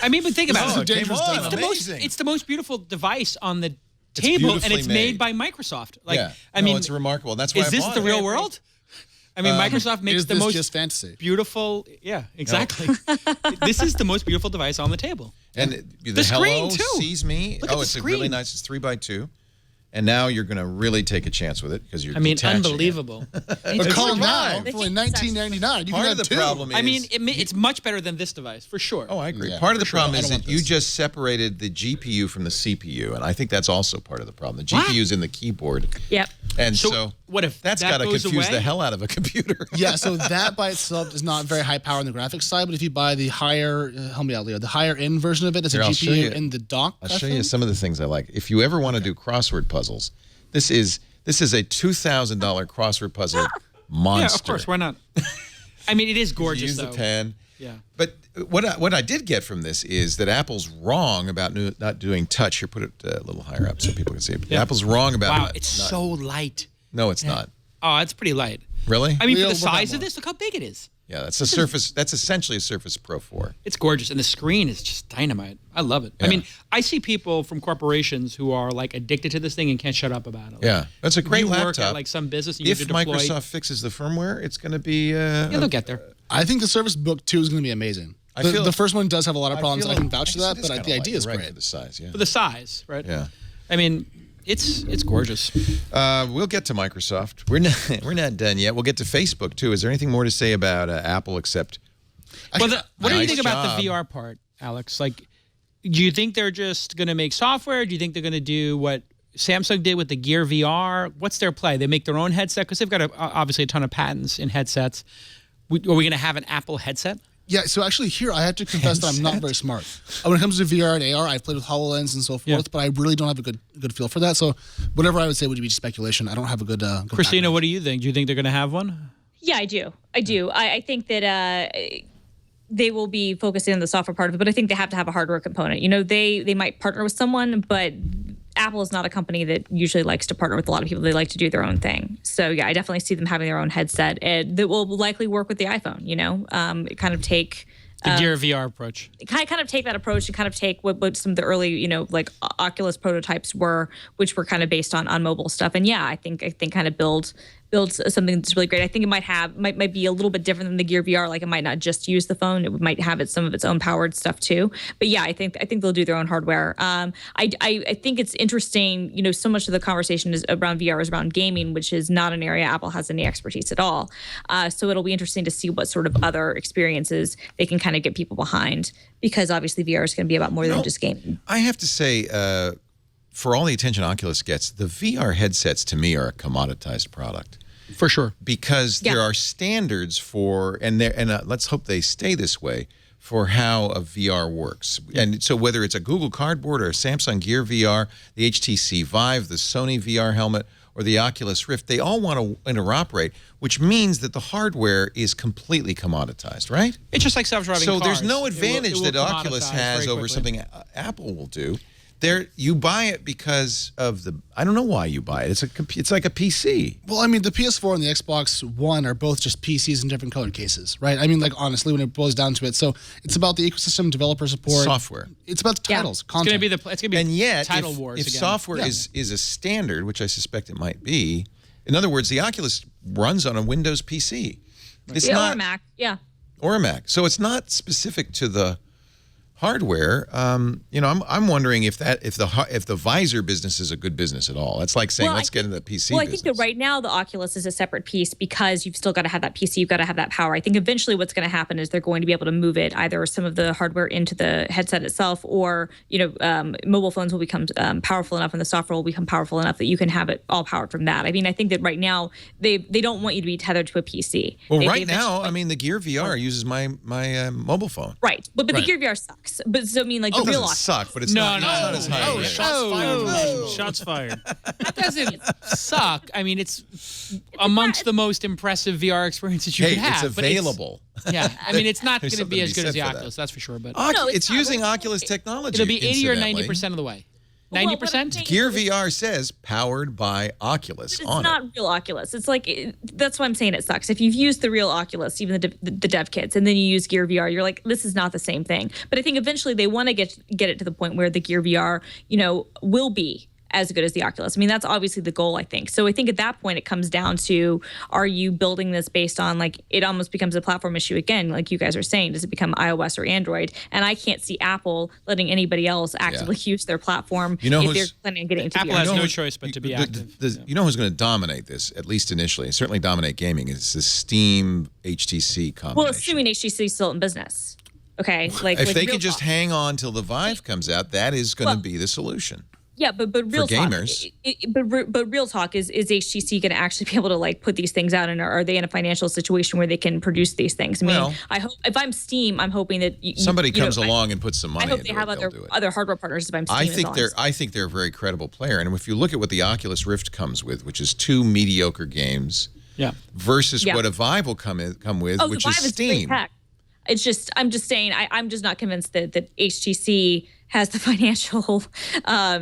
S6: I mean, but think about
S5: is
S6: it.
S5: a dangerous
S1: came on.
S5: dilemma.
S6: It's the most beautiful device on the table, and
S1: beautifully
S6: it's made by Microsoft. Like,
S1: Yeah.
S6: I mean,
S1: it's remarkable. That's why
S6: is
S1: I
S6: this
S1: bought
S6: the
S1: it.
S6: real world? I mean, Microsoft makes
S5: Is
S6: the
S5: this
S6: most
S5: just fantasy?
S6: beautiful. Yeah, exactly. This is the most beautiful device on the table.
S1: And the
S6: The screen,
S1: Hello
S6: too.
S1: sees me.
S6: Look at the
S1: It's a really
S6: screen.
S1: nice. It's 3x2. And now you're going to really take a chance with it because you're
S6: I mean,
S1: detaching it.
S6: unbelievable.
S5: But call now
S1: survived.
S5: for only $19.99. You
S1: Part
S5: can
S1: of
S5: have
S1: the
S5: two.
S1: problem is...
S6: I mean, it's much better than this device, for sure.
S1: Oh, I agree.
S5: Yeah,
S1: part of the
S5: for sure.
S1: problem
S5: I
S1: is
S5: don't
S1: that
S5: want
S1: you
S5: this.
S1: just separated the GPU from the CPU, and I think that's also part of the problem. The GPU is in the keyboard,
S4: Yep.
S1: and
S6: So
S1: so
S6: what if
S1: that's
S6: that
S1: got to
S6: goes
S1: confuse
S6: away?
S1: the hell out of a computer.
S5: Yeah, so that by itself is not very high power on the graphics side, but if you buy the higher, help me out, Leo, the higher end version of it, it's
S1: Here,
S5: a
S1: I'll show
S5: GPU
S1: you.
S5: in the dock.
S1: I'll show you some of the things I like. If you ever want to do crossword puzzles, this is a $2,000 crossword puzzle monster.
S6: Yeah, of course. Why not? I mean, it is
S1: You
S6: gorgeous,
S1: use
S6: though.
S1: the pen.
S6: Yeah.
S1: But what I did get from this is that Apple's wrong about not doing touch. Here, put it a little higher up so people can see it.
S6: Yeah.
S1: Apple's wrong about
S6: Wow,
S1: not-
S6: it's
S1: not-
S6: so light.
S1: No, it's not.
S6: Oh, it's pretty light.
S1: Really?
S6: I mean,
S5: Leo,
S6: for the
S5: what about
S6: size of
S5: more?
S6: this, look how big it is.
S1: Yeah, that's a Surface. That's essentially a Surface Pro 4.
S6: It's gorgeous, and the screen is just dynamite. I love it. I
S1: Yeah.
S6: mean, I see people from corporations who are like addicted to this thing and can't shut up about it. Like,
S1: Yeah, that's a great
S6: you
S1: laptop.
S6: work at like some business, and you
S1: If
S6: have to deploy.
S1: Microsoft fixes the firmware, it's going to be.
S6: Yeah, they'll get there.
S5: I think the Surface Book 2 is going to be amazing.
S1: I feel-
S5: The first one does have a lot of problems. I can vouch for
S1: guess
S5: that,
S1: it is
S5: but
S1: kinda
S5: the
S1: light.
S5: idea is
S1: You're right
S5: great.
S1: for the size. Yeah.
S6: For the size, right?
S1: Yeah.
S6: I mean, it's gorgeous.
S1: We'll get to Microsoft. We're not done yet. We'll get to Facebook too. Is there anything more to say about Apple except?
S6: Well, what do you
S1: Nice
S6: think about
S1: job.
S6: the VR part, Alex? Like, do you think they're just going to make software? Do you think they're going to do what Samsung did with the Gear VR? What's their play? They make their own headset because they've got obviously a ton of patents in headsets. Are we going to have an Apple headset?
S5: Yeah, so actually here I have to confess that I'm not very smart. When it comes to VR and AR, I've played with HoloLens and so forth,
S6: Yeah.
S5: but I really don't have a good feel for that. So whatever I would say would be speculation. I don't have a good
S6: Christina,
S5: background.
S6: what do you think? Do you think they're going to have one?
S4: Yeah, I do. I think that they will be focusing on the software part of it, but I think they have to have a hardware component. You know, they might partner with someone, but Apple is not a company that usually likes to partner with a lot of people. They like to do their own thing. So yeah, I definitely see them having their own headset that will likely work with the iPhone. You know, kind of take.
S6: The Gear VR approach.
S4: Kind of take that approach and kind of take what some of the early, you know, like Oculus prototypes were, which were kind of based on mobile stuff. And yeah, I think kind of build something that's really great. I think it might be a little bit different than the Gear VR. Like it might not just use the phone; it might have some of its own powered stuff too. But yeah, I think they'll do their own hardware. I think it's interesting. You know, so much of the conversation is around VR is around gaming, which is not an area Apple has any expertise at all. So it'll be interesting to see what sort of other experiences they can kind of get people behind, because obviously VR is going to be about more than just gaming.
S1: I have to say, for all the attention Oculus gets, the VR headsets to me are a commoditized product.
S6: For sure.
S1: Because there are standards for, and let's hope they stay this way, for how a VR works. And so whether it's a Google Cardboard or a Samsung Gear VR, the HTC Vive, the Sony VR helmet, or the Oculus Rift, they all want to interoperate, which means that the hardware is completely commoditized, right?
S6: It's just like self-driving
S1: So
S6: cars.
S1: there's no
S6: It will
S1: advantage that Oculus
S6: commoditize
S1: has
S6: very
S1: over
S6: quickly.
S1: something Apple will do. You buy it because of I don't know why you buy it. It's like a PC.
S5: Well, I mean, the PS4 and the Xbox One are both just PCs in different code cases, right? I mean, like, honestly, when it boils down to it. So it's about the ecosystem, developer support.
S1: Software.
S5: It's about the titles, content.
S6: It's going to be
S1: And yet,
S6: title
S1: if,
S6: wars
S1: if
S6: again.
S1: software is a standard, which I suspect it might be, in other words, the Oculus runs on a Windows PC. It's
S4: or
S1: not
S4: a Mac. Yeah.
S1: or a Mac. So it's not specific to the hardware. I'm wondering if the visor business is a good business at all. That's like saying let's get into the PC
S4: Well, I
S1: business.
S4: think that right now the Oculus is a separate piece because you've still got to have that PC, you've got to have that power. I think eventually what's going to happen is they're going to be able to move it, either some of the hardware into the headset itself, or mobile phones will become powerful enough and the software will become powerful enough that you can have it all powered from that. I mean, I think that right now they don't want you to be tethered to a PC.
S1: Well, right now, I mean, the Gear VR uses my mobile phone.
S4: Right, but the Gear VR sucks. But so I mean, like the
S1: It
S4: real
S1: doesn't suck, but it's
S6: No,
S1: not
S6: no.
S1: as high.
S7: Shots fired.
S6: That doesn't suck. I mean, it's amongst the most impressive VR experiences you
S1: Hey,
S6: could have.
S1: it's
S6: but
S1: available.
S6: Yeah, I mean, it's not going
S1: There's
S6: to be
S1: something
S6: as
S1: to be
S6: good as
S1: said
S6: the
S1: for that.
S6: Oculus, that's for sure. But
S4: No,
S1: It's
S4: not.
S1: using Oculus technology.
S6: it'll be 80 or
S1: incidentally.
S6: 90% of the way.
S4: Well, what I'm
S6: 90%?
S4: saying
S1: Gear VR says powered by Oculus
S4: It's
S1: on
S4: not
S1: it.
S4: real Oculus. It's like that's why I'm saying it sucks. If you've used the real Oculus, even the dev kits, and then you use Gear VR, you're like, this is not the same thing. But I think eventually they want to get it to the point where the Gear VR, will be as good as the Oculus. I mean, that's obviously the goal, I think. So I think at that point it comes down to, are you building this based on, like, it almost becomes a platform issue again, like you guys are saying. Does it become iOS or Android? And I can't see Apple letting anybody else actively use their platform if they're planning on getting into
S6: Apple
S4: VR.
S6: has no choice but to be active.
S1: You know who's going to dominate this, at least initially, certainly dominate gaming, is the Steam HTC combination.
S4: Well, assuming HTC is still in business. Okay,
S1: if they
S4: real
S1: can just
S4: talk.
S1: hang on till the Vive comes out, that is going to be the solution.
S4: Yeah, but real
S1: For
S4: talk,
S1: gamers.
S4: but real talk is HTC going to actually be able to, like, put these things out, and are they in a financial situation where they can produce these things? I mean, I hope, if I'm Steam, I'm hoping that
S1: somebody comes along and puts some money.
S4: I hope
S1: into
S4: they have
S1: it, they'll do it.
S4: other hardware partners. If I'm Steam,
S1: I think they're a very credible player, and if you look at what the Oculus Rift comes with, which is 2 mediocre games, versus what a Vive will come with, which
S4: the
S1: is
S4: Vive
S1: Steam.
S4: Great tech. It's just, I'm just saying, I'm just not convinced that HTC has the financial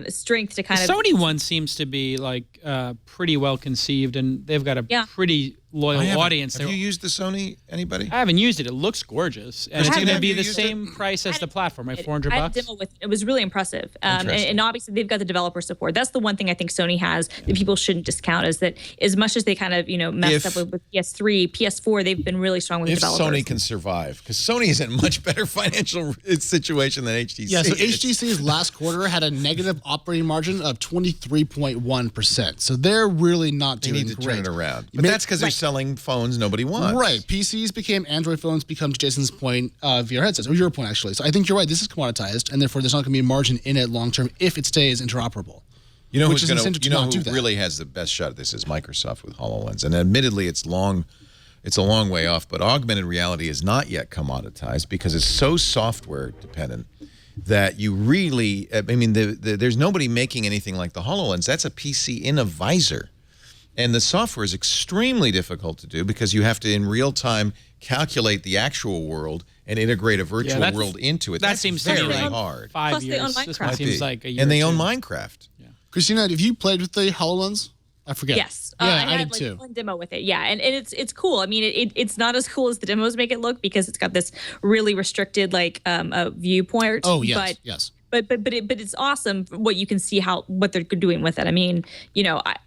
S4: strength to kind of.
S6: The Sony one seems to be like pretty well conceived, and they've got a pretty loyal audience.
S1: Have you used the Sony? Anybody?
S6: I haven't used it. It looks gorgeous, and it's
S1: Christina,
S6: going to
S1: have
S6: be
S1: you
S6: the
S1: used
S6: same price as the platform, like $400.
S4: I had a demo with it. Was really impressive, and obviously they've got the developer support. That's the one thing I think Sony has that people shouldn't discount, is that as much as they kind of messed up with PS3, PS4, they've been really strong with
S1: If
S4: developers.
S1: Sony can survive, because Sony is in a much better financial situation than HTC.
S5: Yeah, so HTC's last quarter had a negative operating margin of 23.1%. So they're really not
S1: They
S5: doing
S1: need to
S5: great.
S1: turn it around. But that's because they're selling phones nobody wants.
S5: Right. PCs became Android phones, become, to Jason's point, VR headsets, or your point, actually. So I think you're right. This is commoditized, and therefore there's not going to be a margin in it long term if it stays interoperable.
S1: You know
S5: Which
S1: who's
S5: is an
S1: going
S5: incentive
S1: to?
S5: to
S1: You know
S5: not do
S1: who
S5: that.
S1: really has the best shot at this is Microsoft with HoloLens, and admittedly, it's a long way off. But augmented reality is not yet commoditized because it's so software dependent that you really. I mean, there's nobody making anything like the HoloLens. That's a PC in a visor. And the software is extremely difficult to do because you have to, in real time, calculate the actual world and integrate a virtual world into it.
S6: That
S1: That's
S6: seems
S1: very
S6: to be like
S1: hard.
S6: 5
S4: Plus they
S6: years.
S4: own
S6: This
S4: Minecraft.
S6: one seems like a year.
S1: And they
S6: or
S1: own
S6: two.
S1: Minecraft.
S5: Christina, have you played with the HoloLens? I forget.
S4: Yes,
S5: Yeah,
S4: I
S5: I
S4: had
S5: did too.
S4: one demo with it. Yeah, and it's cool. I mean, it's not as cool as the demos make it look because it's got this really restricted viewpoint.
S5: Oh, yes, yes.
S4: But it's awesome what you can see what they're doing with it. I mean,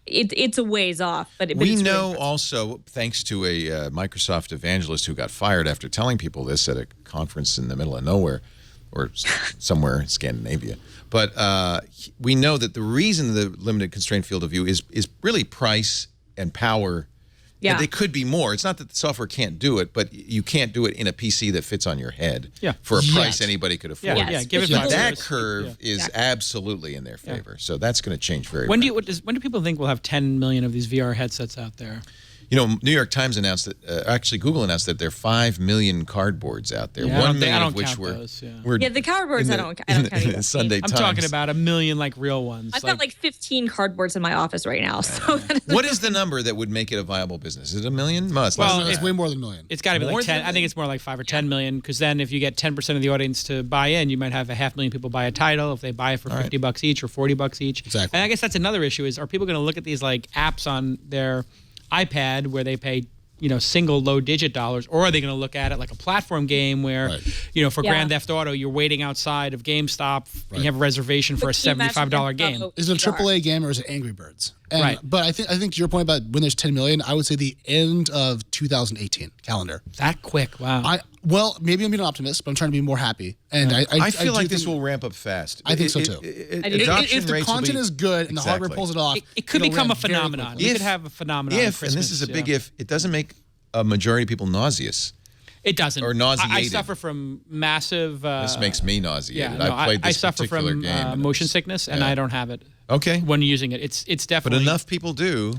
S4: it's a ways off, but
S1: We
S4: it's
S1: know
S4: really
S1: also, thanks to a Microsoft evangelist who got fired after telling people this at a conference in the middle of nowhere or somewhere in Scandinavia. But we know that the reason the limited constraint field of view is really price and power.
S4: Yeah.
S1: And they could be more. It's not that the software can't do it, but you can't do it in a PC that fits on your head for a price anybody could afford.
S6: Yeah, give it
S4: Yes.
S6: 5
S1: That
S6: years.
S1: curve is absolutely in their favor. So that's going to change very
S6: When
S1: rapidly.
S6: do people think we'll have 10 million of these VR headsets out there?
S1: You know, New York Times announced that, actually Google announced that there are 5 million cardboards out there.
S6: Yeah,
S1: 1
S6: I
S1: million
S6: don't
S1: of which
S6: count
S1: were,
S6: those, yeah.
S1: were
S4: Yeah, the cardboards I don't count either.
S1: Sunday
S6: I'm
S1: Times.
S6: talking about a million like real ones.
S4: I've got like 15 cardboards in my office right now. So
S1: What is the number that would make it a viable business? Is it 1 million? Must.
S6: Well,
S5: It's way more than a million.
S6: It's got to be
S1: More
S6: like 10.
S1: than
S6: I think it's more like 5 or 10 million, because then if you get 10% of the audience to buy in, you might have 500,000 people buy a title. If they buy it for $50 each or $40 each.
S5: Exactly.
S6: And I guess that's another issue is, are people going to look at these like apps on their iPad where they pay, you know, single low digit dollars, or are they going to look at it like a platform game where, you know, for Grand Theft Auto, you're waiting outside of GameStop and you have a reservation for a $75 game.
S5: Is it a AAA game or is it Angry Birds? And, but I think to your point about when there's 10 million, I would say the end of 2018 calendar.
S6: That quick? Wow.
S5: Well, maybe I'm being an optimist, but I'm trying to be more happy. And
S1: I feel like this will ramp up fast.
S5: I think so too.
S1: Adoption
S5: if the
S1: rates will
S5: content
S1: be-
S5: is good and the hardware pulls it off,
S6: It could
S5: it'll
S6: become a
S5: ramp very
S6: phenomenon.
S5: quickly.
S6: You could have a phenomenon.
S1: If,
S6: at
S1: and
S6: Christmas,
S1: this is a big if, it doesn't make a majority of people nauseous.
S6: It doesn't.
S1: Or
S6: I
S1: nauseated.
S6: suffer from massive.
S1: This makes me nauseated.
S6: Yeah, no,
S1: I played this
S6: I suffer
S1: particular
S6: from
S1: game. and it
S6: motion
S1: was-
S6: sickness, and I don't have it.
S1: Okay.
S6: When using it, it's
S1: But
S6: definitely.
S1: enough people do.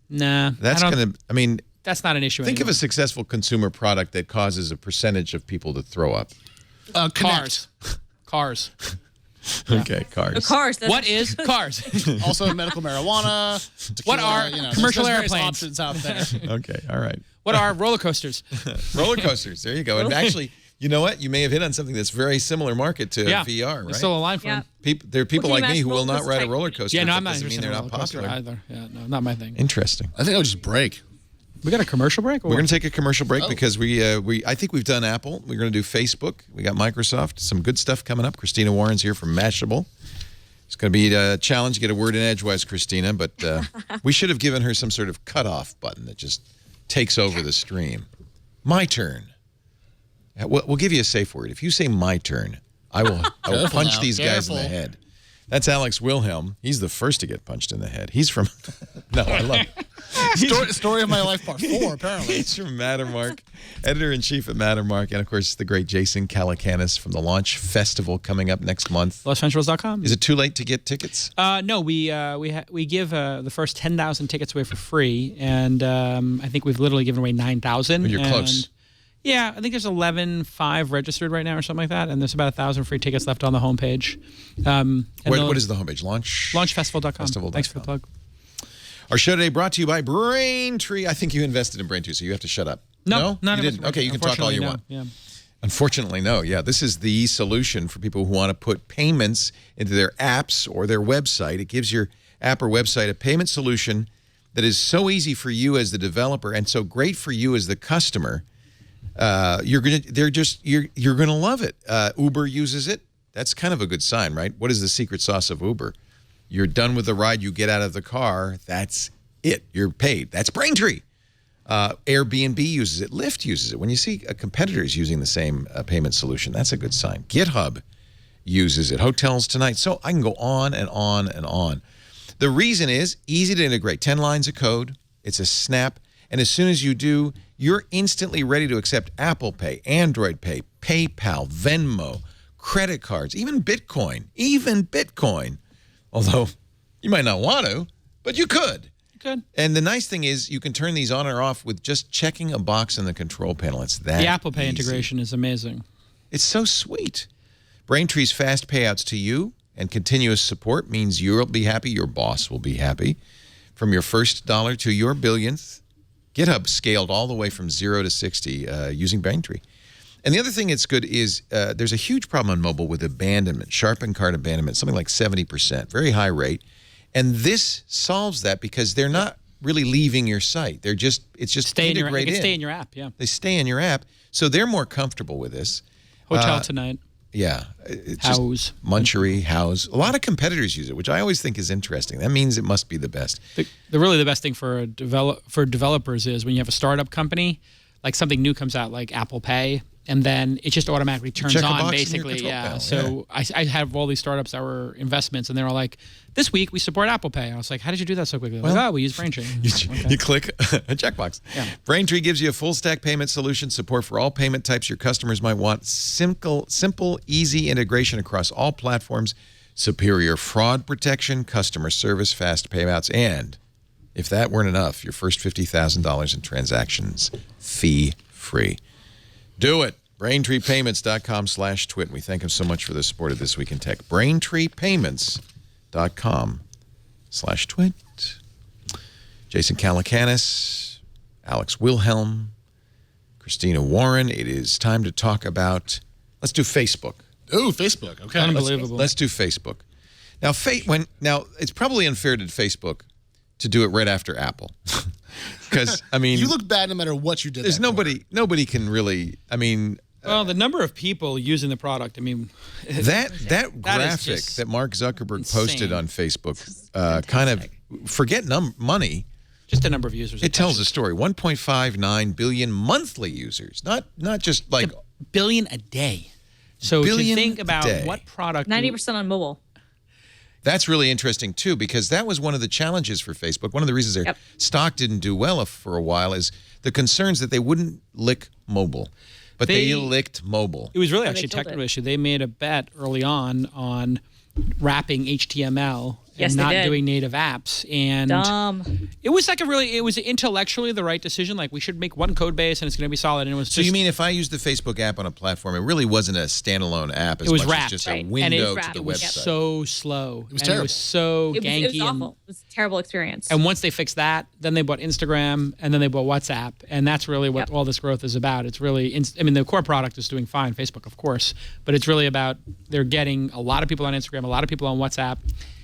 S6: Nah,
S1: That's going to, I mean,
S6: that's not an issue.
S1: think of
S6: anymore.
S1: a successful consumer product that causes a percentage of people to throw up.
S6: Cars. Cars.
S1: Okay, cars.
S4: cars.
S6: What is cars?
S5: Also medical marijuana. Tequila,
S6: What are commercial
S5: there's various
S6: airplanes?
S5: options out there.
S1: Okay, all right.
S6: What are roller coasters?
S1: Roller coasters. There you go. And actually, you know what? You may have hit on something that's very similar market to
S6: Yeah.
S1: VR, right?
S6: There's still a line for
S4: Yeah.
S6: them.
S1: There are people
S4: Well, can
S1: like
S4: you
S1: me who
S4: imagine
S1: will not
S4: roller
S1: ride a
S4: coaster
S1: roller
S4: type?
S1: coaster.
S6: Yeah, no,
S1: but
S6: I'm not
S1: doesn't mean
S6: interested
S1: they're
S6: in
S1: not
S6: roller coaster
S1: popular.
S6: either. Yeah, no, not my thing.
S1: Interesting.
S5: I think I would just break.
S6: We got a commercial break? Or
S1: We're
S6: what?
S1: going to take a commercial break because I think we've done Apple. We're going to do Facebook. We got Microsoft. Some good stuff coming up. Christina Warren's here from Mashable. It's going to be a challenge to get a word in edgewise, Christina, but we should have given her some sort of cutoff button that just takes over the stream. My turn. We'll give you a safe word. If you say my turn, I will punch
S5: now.
S1: these guys in the
S5: Careful.
S1: head. That's Alex Wilhelm. He's the first to get punched in the head. He's from... No, I love it.
S5: Story of my life part 4, apparently.
S1: He's from Mattermark, editor-in-chief at Mattermark, and of course the great Jason Calacanis from the Launch Festival coming up next month.
S6: LosVenturals.com.
S1: Is it too late to get tickets?
S6: No, we give the first 10,000 tickets away for free, and I think we've literally given away 9,000.
S1: You're close.
S6: Yeah, I think there's 11,500 registered right now or something like that, and there's about 1,000 free tickets left on the homepage.
S1: What is the homepage?
S6: Launchfestival.com.
S1: Festival.com.
S6: Thanks for the plug.
S1: Our show today brought to you by Braintree. I think you invested in Braintree, so you have to shut up.
S6: No,
S1: you didn't. Okay, you can talk all you want.
S6: Yeah.
S1: Unfortunately, no. Yeah, this is the solution for people who want to put payments into their apps or their website. It gives your app or website a payment solution that is so easy for you as the developer and so great for you as the customer. You're gonna love it. Uber uses it. That's kind of a good sign, right? What is the secret sauce of Uber? You're done with the ride, you get out of the car, that's it. You're paid. That's Braintree. Airbnb uses it. Lyft uses it. When you see competitors using the same payment solution, that's a good sign. GitHub uses it. Hotels Tonight. So I can go on and on and on. The reason is easy to integrate. 10 lines of code. It's a snap. And as soon as you do, you're instantly ready to accept Apple Pay, Android Pay, PayPal, Venmo, credit cards, even Bitcoin. Although you might not want to, but you could.
S6: Good.
S1: And the nice thing is you can turn these on or off with just checking a box in the control panel. It's that
S6: The Apple Pay
S1: easy.
S6: integration is amazing.
S1: It's so sweet. Braintree's fast payouts to you and continuous support means you'll be happy, your boss will be happy. From your first dollar to your billionth, GitHub scaled all the way from 0 to 60 using Braintree. And the other thing that's good is there's a huge problem on mobile with abandonment, sharpened cart abandonment, something like 70%, very high rate. And this solves that because they're not really leaving your site. It's just integrated in.
S6: Stay in your app, yeah.
S1: They stay in your app, so they're more comfortable with this.
S6: Hotel Tonight.
S1: Yeah. It's
S6: House.
S1: just Munchery, House. A lot of competitors use it, which I always think is interesting. That means it must be the best.
S6: Really the best thing for developers is when you have a startup company, like something new comes out like Apple Pay, and then it just automatically turns
S1: check a
S6: on,
S1: box in your
S6: basically.
S1: control
S6: Yeah.
S1: panel,
S6: So I have all these startups that were investments, and they're all like, "This week we support Apple Pay." I was like, "How did you do that so quickly?" They're like, we use Braintree.
S1: You click a checkbox.
S6: Yeah.
S1: Braintree gives you a full stack payment solution, support for all payment types your customers might want, simple, easy integration across all platforms, superior fraud protection, customer service, fast payouts, and If that weren't enough, your first $50,000 in transactions, fee-free. Do it. BraintreePayments.com/twit. We thank him so much for the support of This Week in Tech. BraintreePayments.com/twit. Jason Calacanis, Alex Wilhelm, Christina Warren. It is time to talk about, let's do Facebook.
S5: Oh, Facebook. Okay.
S6: Unbelievable.
S1: Let's do Facebook. Now, it's probably unfair to Facebook to do it right after Apple. Because, I mean...
S5: You look bad no matter what you did.
S1: There's nobody can really, I mean...
S6: Well, the number of people using the product, I mean...
S1: That graphic that Mark Zuckerberg posted on Facebook, kind of, forget money...
S6: Just the number of users.
S1: It tells a story. 1.59 billion monthly users, not just like...
S6: A billion a day. So to think about what product...
S4: 90% on mobile.
S1: That's really interesting, too, because that was one of the challenges for Facebook. One of the reasons their stock didn't do well for a while is the concerns that they wouldn't lick mobile. But they licked mobile.
S6: It was really actually a technical issue. They made a bet early on wrapping HTML and not doing native apps. And it was like it was intellectually the right decision. Like, we should make one code base and it's going to be solid. And it was
S1: so you mean if I used the Facebook app on a platform, it really wasn't a standalone app as
S6: it was
S1: much
S6: wrapped,
S1: as just a window to the website.
S6: It was so slow.
S5: It was terrible.
S6: It was so ganky.
S4: It was awful. It was a terrible experience.
S6: And once they fixed that, then they bought Instagram and then they bought WhatsApp. And that's really what all this growth is about. It's really, I mean, the core product is doing fine, Facebook, of course. But it's really about they're getting a lot of people on Instagram, a lot of people on WhatsApp.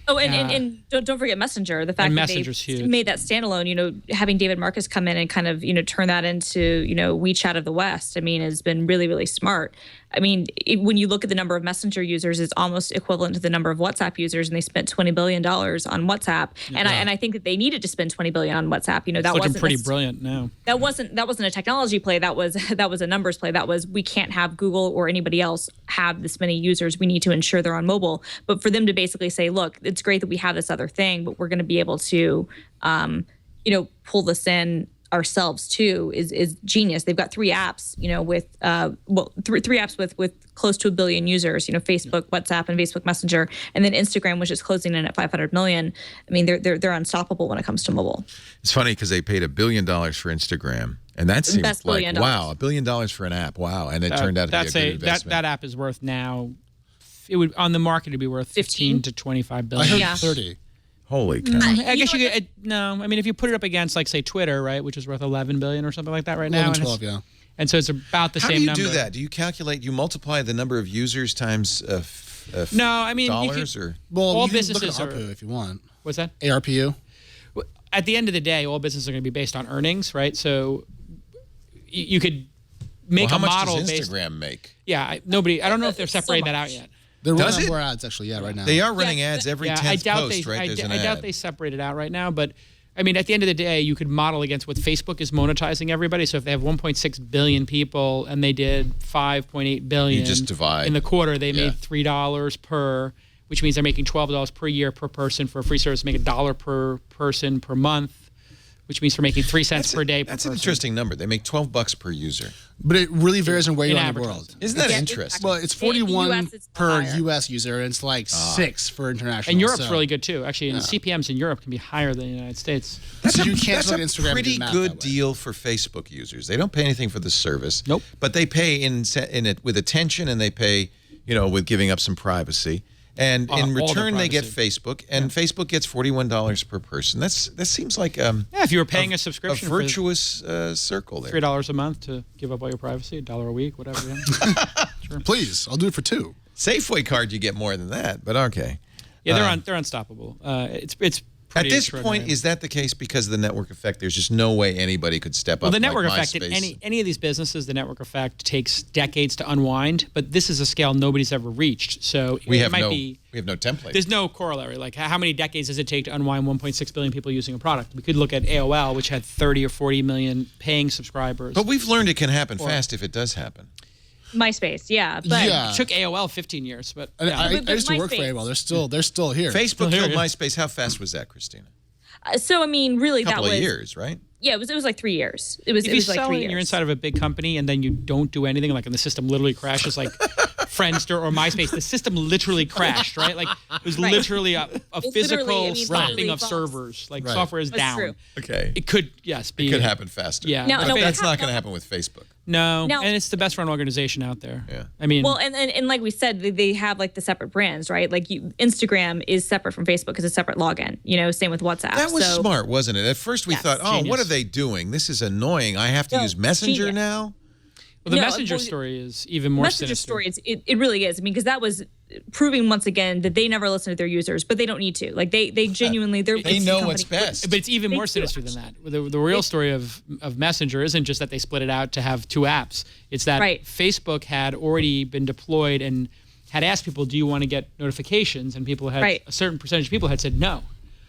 S4: Oh, and don't forget Messenger. The fact that they made that standalone, having David Marcus come in and kind of, turn that into, WeChat of the West, I mean, has been really, really smart. I mean, when you look at the number of Messenger users, it's almost equivalent to the number of WhatsApp users, and they spent $20 billion on WhatsApp. And I think that they needed to spend $20 billion on WhatsApp. That
S6: wasn't pretty brilliant now.
S4: That wasn't a technology play. That was a numbers play. That was, we can't have Google or anybody else have this many users. We need to ensure they're on mobile. But for them to basically say, look, it's great that we have this other thing, but we're going to be able to, pull this in ourselves too is genius. They've got three apps, with three apps with close to 1 billion users, Facebook, WhatsApp, and Facebook Messenger, and then Instagram, which is closing in at 500 million. I mean, they're unstoppable when it comes to mobile.
S1: It's funny because they paid $1 billion for Instagram, and that seems like wow, $1 billion for an app, wow, and it turned out to be a good investment.
S6: That app is worth now. It would on the market it'd be worth 15 to 25 billion.
S5: I heard 30.
S1: Holy cow!
S6: I guess you could no. I mean, if you put it up against, like, say, Twitter, right, which is worth 11 billion or something like that right now,
S5: 12, yeah.
S6: And so it's about the same number.
S1: How do you do that? Do you calculate? You multiply the number of users times
S6: no, I mean,
S1: dollars or
S6: all
S5: you
S6: businesses
S5: can look at ARPU if you want.
S6: What's that?
S5: ARPU.
S6: At the end of the day, all businesses are going to be based on earnings, right? So you could make a model
S1: based. How much does
S6: based.
S1: Instagram make?
S6: Yeah, I don't know if they're separating that out yet.
S5: They're running more ads, actually, right now.
S1: They are running ads every 10th post, right?
S6: I doubt they separate it out right now, but I mean, at the end of the day, you could model against what Facebook is monetizing everybody. So if they have 1.6 billion people and they did 5.8 billion,
S1: you just divide.
S6: In the quarter, they made $3 per, which means they're making $12 per year per person for a free service, make $1 per person per month, which means they're making 3 cents per day per person.
S1: That's an interesting number. They make $12 per user.
S5: But it really varies on where you're in the world.
S1: Isn't that interesting?
S5: Well, it's 41 per U.S. user, and it's like 6 for international.
S6: And Europe's really good, too. Actually, CPMs in Europe can be higher than the United States.
S5: So you can't look at Instagram.
S1: That's a pretty good deal for Facebook users. They don't pay anything for the service.
S6: Nope.
S1: But they pay in it with attention, and they pay, with giving up some privacy. And in return, they get Facebook, and Facebook gets $41 per person. That seems like
S6: if you were paying a subscription,
S1: a virtuous circle there.
S6: $3 a month to give up all your privacy, $1 a week, whatever. Yeah.
S5: Sure. Please, I'll do it for $2.
S1: Safeway card, you get more than that, but okay.
S6: Yeah, they're unstoppable. It's
S1: at this point, is that the case because of the network effect? There's just no way anybody could step up.
S6: Well, the network
S1: like
S6: effect in any of these businesses, the network effect takes decades to unwind. But this is a scale nobody's ever reached. So
S1: we have no template.
S6: There's no corollary. Like, how many decades does it take to unwind 1.6 billion people using a product? We could look at AOL, which had 30 or 40 million paying subscribers.
S1: But we've learned it can happen fast if it does happen.
S4: MySpace, but
S6: it took AOL 15 years. But
S5: I used to work for AOL. They're still here.
S1: Facebook killed MySpace. How fast was that, Christina?
S4: So I mean, really,
S1: that was a couple of years, right?
S4: Yeah, it was like 3 years. It was
S6: like 3 years.
S4: If
S6: You're inside of a big company and then you don't do anything, like, and the system literally crashes like Friendster or MySpace, the system literally crashed, right? Like it was literally a physical stopping of servers. Like software is down.
S4: True.
S1: Okay.
S6: It could, yes, be.
S1: It could happen faster.
S6: Yeah.
S1: But that's not going to happen with Facebook.
S6: No,
S4: Now-
S6: and it's the best run organization out there.
S1: Yeah.
S6: I mean,
S4: Well, and like we said, they have like the separate brands, right? Like Instagram is separate from Facebook because it's a separate login. Same with WhatsApp.
S1: That was smart, wasn't it? At first we thought, oh,
S6: Genius.
S1: what are they doing? This is annoying. I have to use Messenger
S4: genius.
S1: now?
S6: the
S4: No,
S6: Messenger
S4: well,
S6: story is even more
S4: Messenger
S6: sinister.
S4: story, it really is. I mean, because that was proving once again that they never listen to their users, but they don't need to. Like they genuinely,
S1: They
S4: it's
S1: know
S4: the
S1: what's
S4: company.
S1: best.
S6: But it's even
S4: They
S6: more
S4: do,
S6: sinister than that. The real story of Messenger isn't just that they split it out to have 2 apps. It's that
S4: Right.
S6: Facebook had already been deployed and had asked people, do you want to get notifications? And people had,
S4: Right.
S6: a certain percentage of people had said no.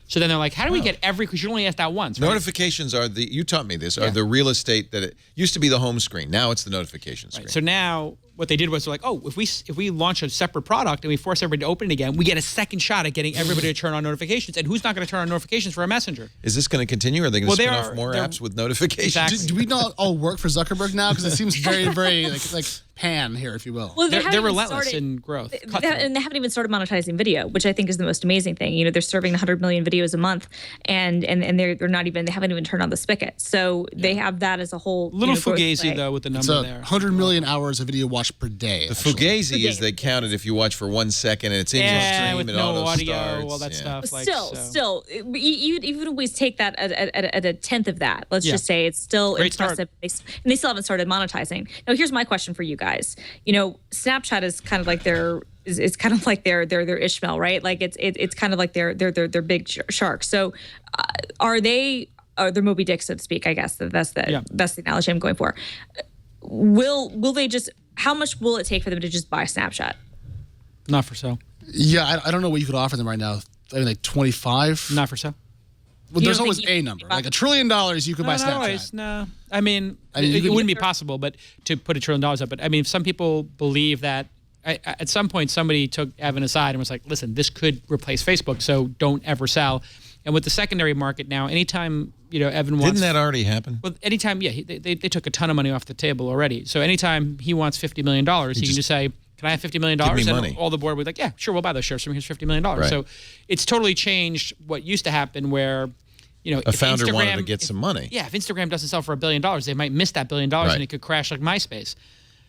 S6: So then they're like, how do we get because you only asked that once, right?
S1: Notifications are you taught me this, are the real estate that it used to be the home screen. Now it's the notification screen.
S6: So now what they did was they're like, oh, if we launch a separate product and we force everybody to open it again, we get a second shot at getting everybody to turn on notifications. And who's not going to turn on notifications for a messenger?
S1: Is this going to continue? Or are they going to
S6: Well,
S1: spin off more
S6: they're-
S1: apps with notifications?
S6: Exactly.
S5: Do we not all work for Zuckerberg now? Because it seems very, very like pan here, if you will.
S4: Well,
S6: They're
S4: haven't even
S6: relentless
S4: started-
S6: in growth.
S4: and they haven't even started monetizing video, which I think is the most amazing thing. They're serving 100 million videos a month, and they're not even, they haven't even turned on the spigot. So they have that as a whole
S6: Little
S4: growth
S6: fugazi
S4: play.
S6: though with the
S5: It's
S6: number
S5: a
S6: there.
S5: 100 million hours of video watched per day.
S1: The Fugazi is they count it if you watch for 1 second and it's in your stream
S6: with
S1: and
S6: no
S1: auto
S6: audio,
S1: starts.
S6: all that
S1: Yeah.
S6: stuff.
S4: Still, you would always take that at a tenth of that. Let's
S6: Yeah.
S4: just say it's still
S6: Great start.
S4: impressive. And they still haven't started monetizing. Now, here's my question for you guys. Snapchat is kind of like it's kind of like their Ishmael, right? Like it's kind of like their big shark. So, are their Moby Dick, so to speak? I guess that's the analogy I'm going for. Will they just? How much will it take for them to just buy Snapchat?
S6: Not for sale.
S5: Yeah, I don't know what you could offer them right now. I mean, like 25.
S6: Not for sale.
S5: Well,
S4: You
S5: there's
S4: don't
S5: always
S4: think
S5: a
S4: you-
S5: number, like $1 trillion. You could buy
S6: Not
S5: Snapchat.
S6: always, no. I mean,
S5: you
S6: it
S5: could-
S6: wouldn't be possible, but to put $1 trillion up. But I mean, some people believe that at some point somebody took Evan aside and was like, "Listen, this could replace Facebook, so don't ever sell." And with the secondary market now, anytime Evan wants,
S1: Didn't that already happen?
S6: well, anytime, they took a ton of money off the table already. So anytime he wants $50 million, he can just say, "Can I have $50 million?"
S1: Give me
S6: And
S1: money.
S6: all the board would be like, "Yeah, sure, we'll buy those shares from here's $50 million."
S1: Right.
S6: So it's totally changed what used to happen where,
S1: A
S6: if
S1: founder wanted to
S6: Instagram-
S1: get some money.
S6: Yeah, if Instagram doesn't sell for $1 billion, they might miss that $1 billion
S1: Right.
S6: and it could crash like MySpace.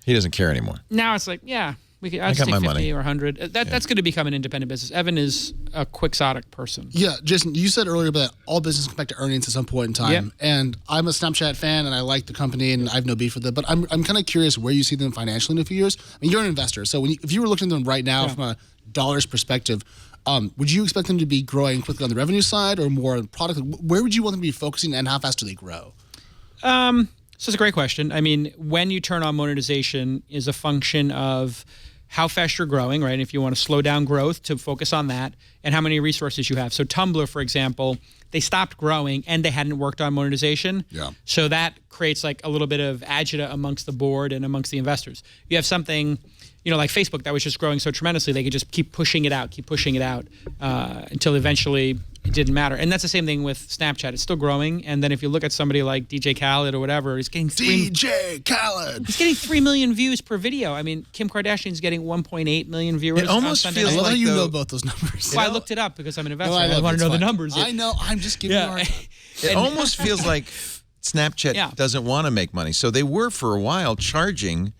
S1: He doesn't care anymore.
S6: Now it's like, yeah, I'll
S1: got
S6: just take
S1: my
S6: 50
S1: money.
S6: or 100. That's going to become an independent business. Evan is a quixotic person.
S5: Yeah, Jason, you said earlier that all business come back to earnings at some point in time.
S6: Yep.
S5: And I'm a Snapchat fan and I like the company and I have no beef with it. But I'm kind of curious where you see them financially in a few years. I mean, you're an investor. So if you were looking at them right now from a dollars perspective, would you expect them to be growing quickly on the revenue side or more on the product? Where would you want them to be focusing and how fast do they grow?
S6: So it's a great question. I mean, when you turn on monetization is a function of how fast you're growing, right? If you want to slow down growth, to focus on that, and how many resources you have. So Tumblr, for example, they stopped growing and they hadn't worked on monetization.
S5: Yeah.
S6: So that creates like a little bit of agita amongst the board and amongst the investors. You have something, like Facebook that was just growing so tremendously, they could just keep pushing it out until eventually it didn't matter. And that's the same thing with Snapchat. It's still growing. And then if you look at somebody like DJ Khaled or whatever, he's getting
S5: DJ Khaled.
S6: He's getting 3 million views per video. I mean, Kim Kardashian's getting 1.8 million viewers.
S1: It almost
S6: on Sunday
S1: feels
S5: I
S6: night.
S5: love how
S1: like
S5: you
S1: though-
S5: know both those numbers.
S6: Well, I looked it up because I'm an investor.
S5: No,
S6: I
S5: love
S6: want
S5: it.
S6: to know
S5: It's
S6: the
S5: fine.
S6: numbers.
S5: I know. I'm just giving you a hard time.
S1: It almost feels like Snapchat
S6: Yeah.
S1: doesn't want to make money. So they were for a while charging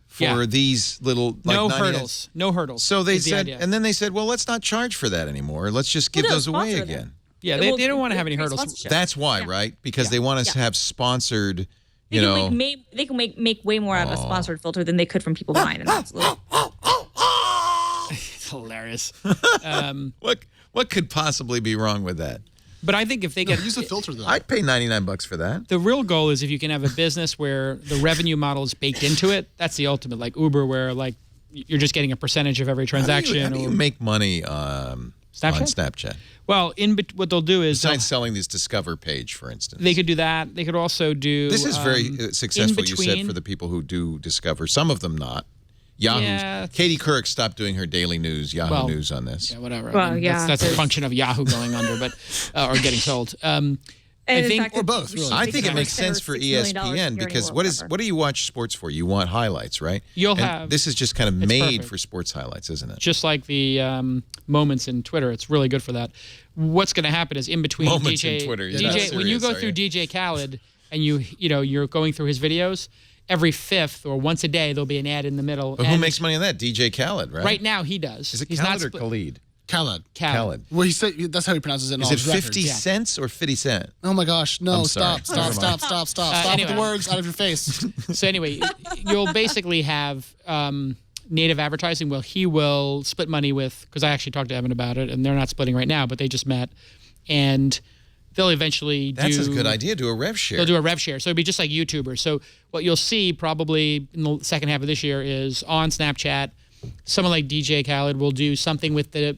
S1: for
S6: Yeah.
S1: these little like
S6: No
S1: 99
S6: hurdles. No hurdles.
S1: So they
S6: is the
S1: said,
S6: idea.
S1: and then they said, well, let's not charge for that anymore. Let's just give
S4: Well, no,
S1: those away
S4: sponsor them.
S1: again.
S6: Yeah,
S4: Well,
S6: they don't want to have any
S4: increase
S6: hurdles.
S4: sponsorship.
S1: That's why, right? Because they want us to have sponsored,
S4: They
S1: you
S4: can
S1: know.
S4: they can make way more out of a sponsored filter than they could from people buying, and that's a little.
S6: It's hilarious.
S1: What could possibly be wrong with that?
S6: But I think if they get
S5: Use the filter though.
S1: I'd pay $99 for that.
S6: the real goal is if you can have a business where the revenue model is baked into it. That's the ultimate, like Uber, where like you're just getting a percentage of every transaction.
S1: How do you
S6: or
S1: make money on Snapchat?
S6: Well, what they'll do is
S1: Besides selling this Discover page, for instance.
S6: they could do that. They could also do.
S1: This is very successful, you said,
S6: between-
S1: for the people who do Discover. Some of them not. Yahoo's.
S6: Yeah.
S1: Katie Couric stopped doing her daily news, Yahoo News on this.
S6: Yeah, whatever.
S4: Well, yeah,
S6: that's a function of Yahoo going under, but or getting sold.
S4: And
S6: I
S4: in
S6: think-
S4: fact,
S5: Or both, really.
S1: I think it
S4: $6
S1: makes sense for
S4: million
S1: ESPN
S4: hearing
S1: because
S4: or
S1: what
S4: whatever.
S1: do you watch sports for? You want highlights, right?
S6: You'll
S1: And
S6: have-
S1: this is just kind of
S6: It's
S1: made
S6: perfect.
S1: for sports highlights, isn't it?
S6: Just like the moments in Twitter, it's really good for that. What's going to happen is in between
S1: Moments in
S6: DJ,
S1: Twitter, you're not
S6: DJ when you
S1: serious,
S6: go
S1: are
S6: through
S1: you?
S6: DJ Khaled and you're going through his videos, every fifth or once a day there'll be an ad in the middle.
S1: But who
S6: and
S1: makes money on that? DJ Khaled, right?
S6: Right now he does.
S1: Is it
S6: He's
S1: Khaled
S6: not
S1: or Khalid?
S5: Khaled.
S1: Khaled.
S5: Well, he said that's how he pronounces it. In
S1: Is
S5: all
S1: it
S5: his records.
S1: 50 cents or 50 cent?
S5: Oh my gosh! No,
S1: I'm sorry.
S5: stop!
S1: Never
S5: Stop!
S1: mind.
S5: Stop! Stop with
S6: anyway.
S5: the words out of your face.
S6: So anyway, you'll basically have native advertising. Well, he will split money with, because I actually talked to Evan about it, and they're not splitting right now, but they just met, and they'll eventually
S1: That's
S6: do.
S1: a good idea. Do a rev share.
S6: They'll do a rev share. So it'll be just like YouTubers. So what you'll see probably in the second half of this year is on Snapchat, someone like DJ Khaled will do something with the,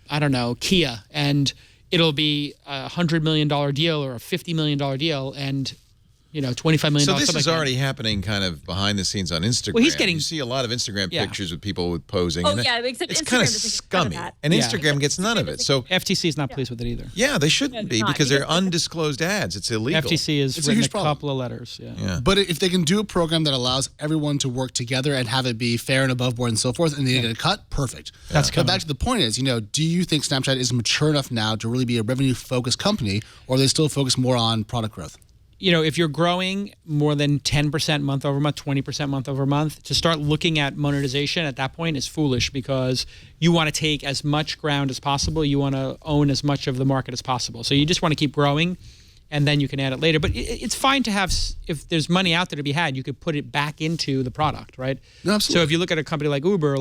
S6: I don't know, Kia, and it'll be a $100 million deal or a $50 million deal, and $25 million.
S1: So this
S6: something
S1: is
S6: like that.
S1: already happening kind of behind the scenes on Instagram.
S6: Well, he's getting-
S1: You see a lot of Instagram
S6: Yeah.
S1: pictures with people with posing.
S4: Oh,
S1: and
S4: yeah, except
S1: it's
S4: Instagram
S1: kind of
S4: doesn't get none of
S1: scummy.
S4: that.
S1: And
S6: Yeah.
S1: Instagram gets none of it. So,
S6: FTC is not pleased with it either.
S1: yeah, they shouldn't be
S4: not,
S1: because they're
S4: because-
S1: undisclosed ads. It's illegal.
S6: FTC has
S5: It's a
S6: written
S5: huge
S6: a
S5: problem.
S6: couple of letters. Yeah.
S1: Yeah.
S5: But if they can do a program that allows everyone to work together and have it be fair and above board and so forth, and they get a cut, perfect.
S6: That's
S5: But
S6: coming.
S5: back to the point is, do you think Snapchat is mature enough now to really be a revenue-focused company, or are they still focused more on product growth?
S6: If you're growing more than 10% month over month, 20% month over month, to start looking at monetization at that point is foolish because you want to take as much ground as possible. You want to own as much of the market as possible. So you just want to keep growing, and then you can add it later. But it's fine to have, if there's money out there to be had, you could put it back into the product, right?
S5: No, absolutely.
S6: So if you look at a company like Uber,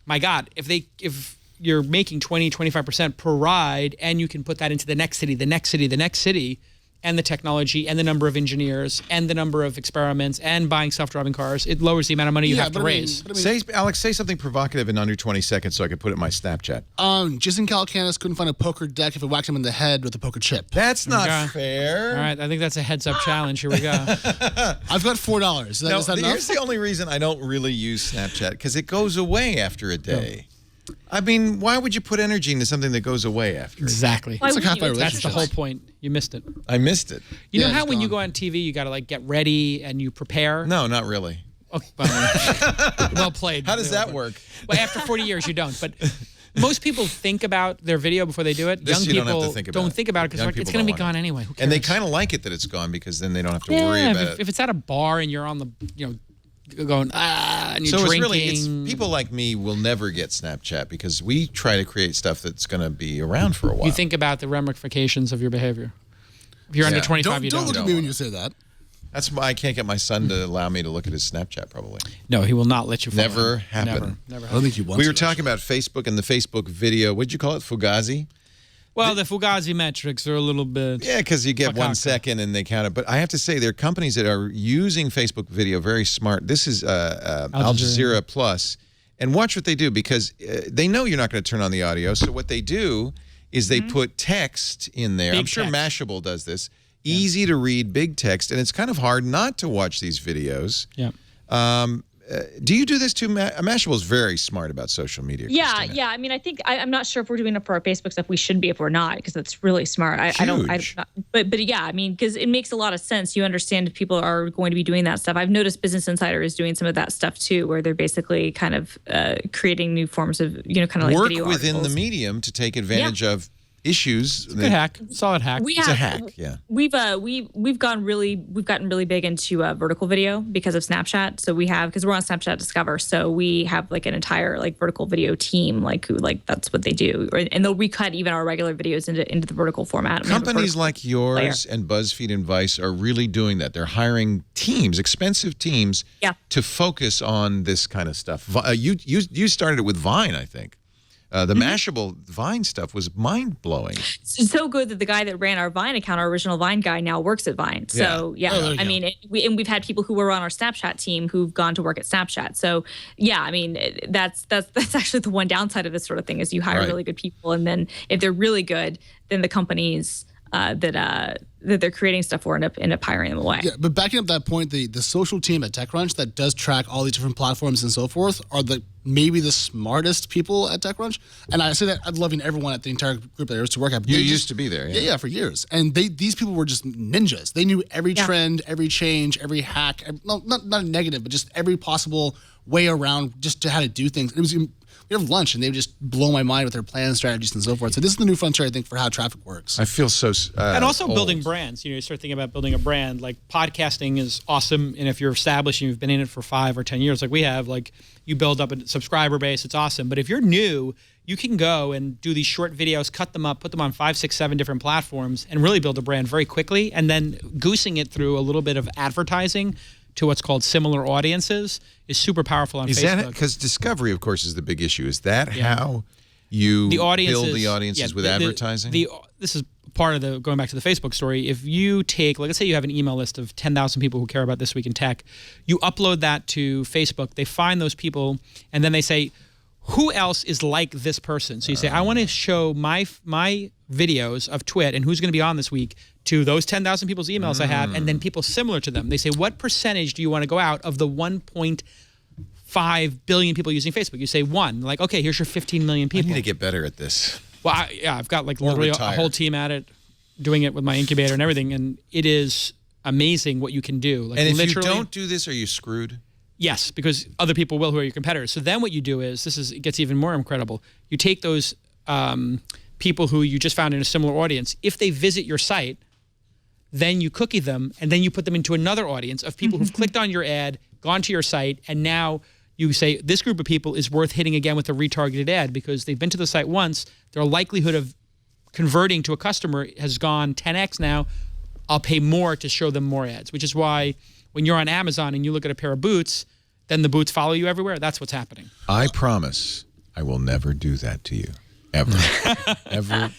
S6: my God, if you're making 20, 25% per ride, and you can put that into the next city, the next city, the next city, and the technology and the number of engineers and the number of experiments and buying self-driving cars, it lowers the amount of money you have to raise.
S1: Alex, say something provocative in under 20 seconds so I can put it in my Snapchat.
S5: Jason Calacanis couldn't find a poker deck if it whacked him in the head with a poker chip.
S1: That's not
S6: Okay.
S1: fair.
S6: All right, I think that's a heads-up challenge. Here we go.
S5: I've got $4. Is that
S1: No,
S5: enough?
S1: here's the only reason I don't really use Snapchat, because it goes away after a day. I mean, why would you put energy into something that goes away after a day?
S6: Exactly.
S4: Why
S5: It's like
S4: would
S5: half
S4: you?
S5: my
S6: That's the
S5: relationship.
S6: whole point. You missed it.
S1: I missed it.
S6: You know
S5: Yeah,
S6: how
S5: it's
S6: when you
S5: gone.
S6: go on TV, you got to get ready and you prepare?
S1: No, not really.
S6: Oh, well played.
S1: How does that work?
S6: Well, after 40 years, you don't. But most people think about their video before they do it.
S1: This
S6: Young
S1: you don't
S6: people
S1: have to think about
S6: don't
S1: it.
S6: think about it
S1: Young
S6: because it's
S1: people
S6: going to be
S1: don't
S6: gone
S1: want it.
S6: anyway. Who cares?
S1: And they kind of like it that it's gone because then they don't have to worry about
S6: if
S1: it.
S6: it's at a bar and you're on the, going, and you're
S1: So
S6: drinking.
S1: it's people like me will never get Snapchat because we try to create stuff that's going to be around for a while.
S6: You think about the ramifications of your behavior. If you're under
S1: Yeah.
S6: 25, you
S5: Don't
S6: don't.
S5: look at me when you say that.
S1: That's why I can't get my son to allow me to look at his Snapchat, probably.
S6: No, he will not let you follow
S1: Never
S6: him.
S1: happen.
S6: Never
S5: I don't think you want
S1: We
S5: to.
S1: were talking about Facebook and the Facebook video. What'd you call it? Fugazi?
S6: Well, the Fugazi metrics are a little bit.
S1: Yeah, because you get 1
S6: Fakaka.
S1: second and they count it. But I have to say, there are companies that are using Facebook video very smart. This is Al Jazeera Plus. And watch what they do because they know you're not going to turn on the audio. So what they do is they put text in there.
S6: Big
S1: I'm sure
S6: text.
S1: Mashable does this. Easy to read, big text. And it's kind of hard not to watch these videos.
S6: Yeah.
S1: Do you do this too? Mashable is very smart about social media.
S4: Yeah,
S1: Christina.
S4: yeah. I mean, I think I'm not sure if we're doing it for our Facebook stuff. We should be if we're not, because that's really smart. I don't.
S1: Huge.
S4: But yeah, I mean, because it makes a lot of sense. You understand if people are going to be doing that stuff. I've noticed Business Insider is doing some of that stuff too, where they're basically kind of creating new forms of kind of like
S1: Work
S4: video
S1: within
S4: articles.
S1: the medium to take advantage of issues.
S6: Good hack. Solid hack.
S4: We
S1: It's
S4: have,
S1: a hack, yeah.
S4: We've gotten really big into vertical video because of Snapchat. So we have, because we're on Snapchat Discover, so we have like an entire like vertical video team who that's what they do, and they'll recut even our regular videos into the vertical format. We have a
S1: Companies
S4: vertical
S1: like yours and BuzzFeed and Vice are really doing that. They're hiring teams, expensive teams,
S4: Yeah.
S1: to focus on this kind of stuff. You started it with Vine, I think. The
S4: Mm-hmm.
S1: Mashable Vine stuff was mind-blowing.
S4: so good that the guy that ran our Vine account, our original Vine guy, now works at Vine. So
S1: Yeah.
S4: yeah,
S5: Oh, there you
S4: I
S5: go.
S4: mean, we've had people who were on our Snapchat team who've gone to work at Snapchat. So yeah, I mean, that's actually the one downside of this sort of thing is you hire
S1: Right.
S4: really good people, and then if they're really good, then the companies that they're creating stuff for end up hiring them away.
S5: Yeah, but backing up that point, the social team at TechCrunch that does track all these different platforms and so forth are maybe the smartest people at TechCrunch. And I say that I'm loving everyone at the entire group that I used to work at.
S1: You used to be there, yeah.
S5: Yeah, for years. And these people were just ninjas. They knew every trend, every change, every hack. Not negative, but just every possible way around just to how to do things. We have lunch, and they would just blow my mind with their plans, strategies, and so forth. So this is the new frontier, I think, for how traffic works.
S1: I feel so
S6: and also
S1: old.
S6: building brands. You start thinking about building a brand. Like podcasting is awesome, and if you're established and you've been in it for 5 or 10 years, like we have, like you build up a subscriber base. It's awesome. But if you're new, you can go and do these short videos, cut them up, put them on 5, 6, 7 different platforms, and really build a brand very quickly. And then goosing it through a little bit of advertising to what's called similar audiences is super powerful on Facebook.
S1: That because discovery, of course, is the big issue. Is that how you build the audiences with advertising?
S6: This is part of the going back to the Facebook story. If you take, like, let's say you have an email list of 10,000 people who care about This Week in Tech, you upload that to Facebook. They find those people, and then they say, who else is like this person? So you say, I want to show my videos of Twit and who's going to be on this week to those 10,000 people's emails I have, and then people similar to them. They say, what percentage do you want to go out of the 1.5 billion people using Facebook? You say 1. Like, okay, here's your 15 million people.
S1: I need to get better at this.
S6: Well, I've got like literally a whole team at it, doing it with my incubator and everything, and it is amazing what you can do. Like,
S1: and if you don't do this, are you screwed?
S6: Yes, because other people will who are your competitors. So then what you do is, it gets even more incredible. You take those people who you just found in a similar audience. If they visit your site, then you cookie them, and then you put them into another audience of people who've clicked on your ad, gone to your site, and now you say, this group of people is worth hitting again with a retargeted ad because they've been to the site once. Their likelihood of converting to a customer has gone 10x now. I'll pay more to show them more ads, which is why when you're on Amazon and you look at a pair of boots, then the boots follow you everywhere. That's what's happening.
S1: I promise I will never do that to you. Ever.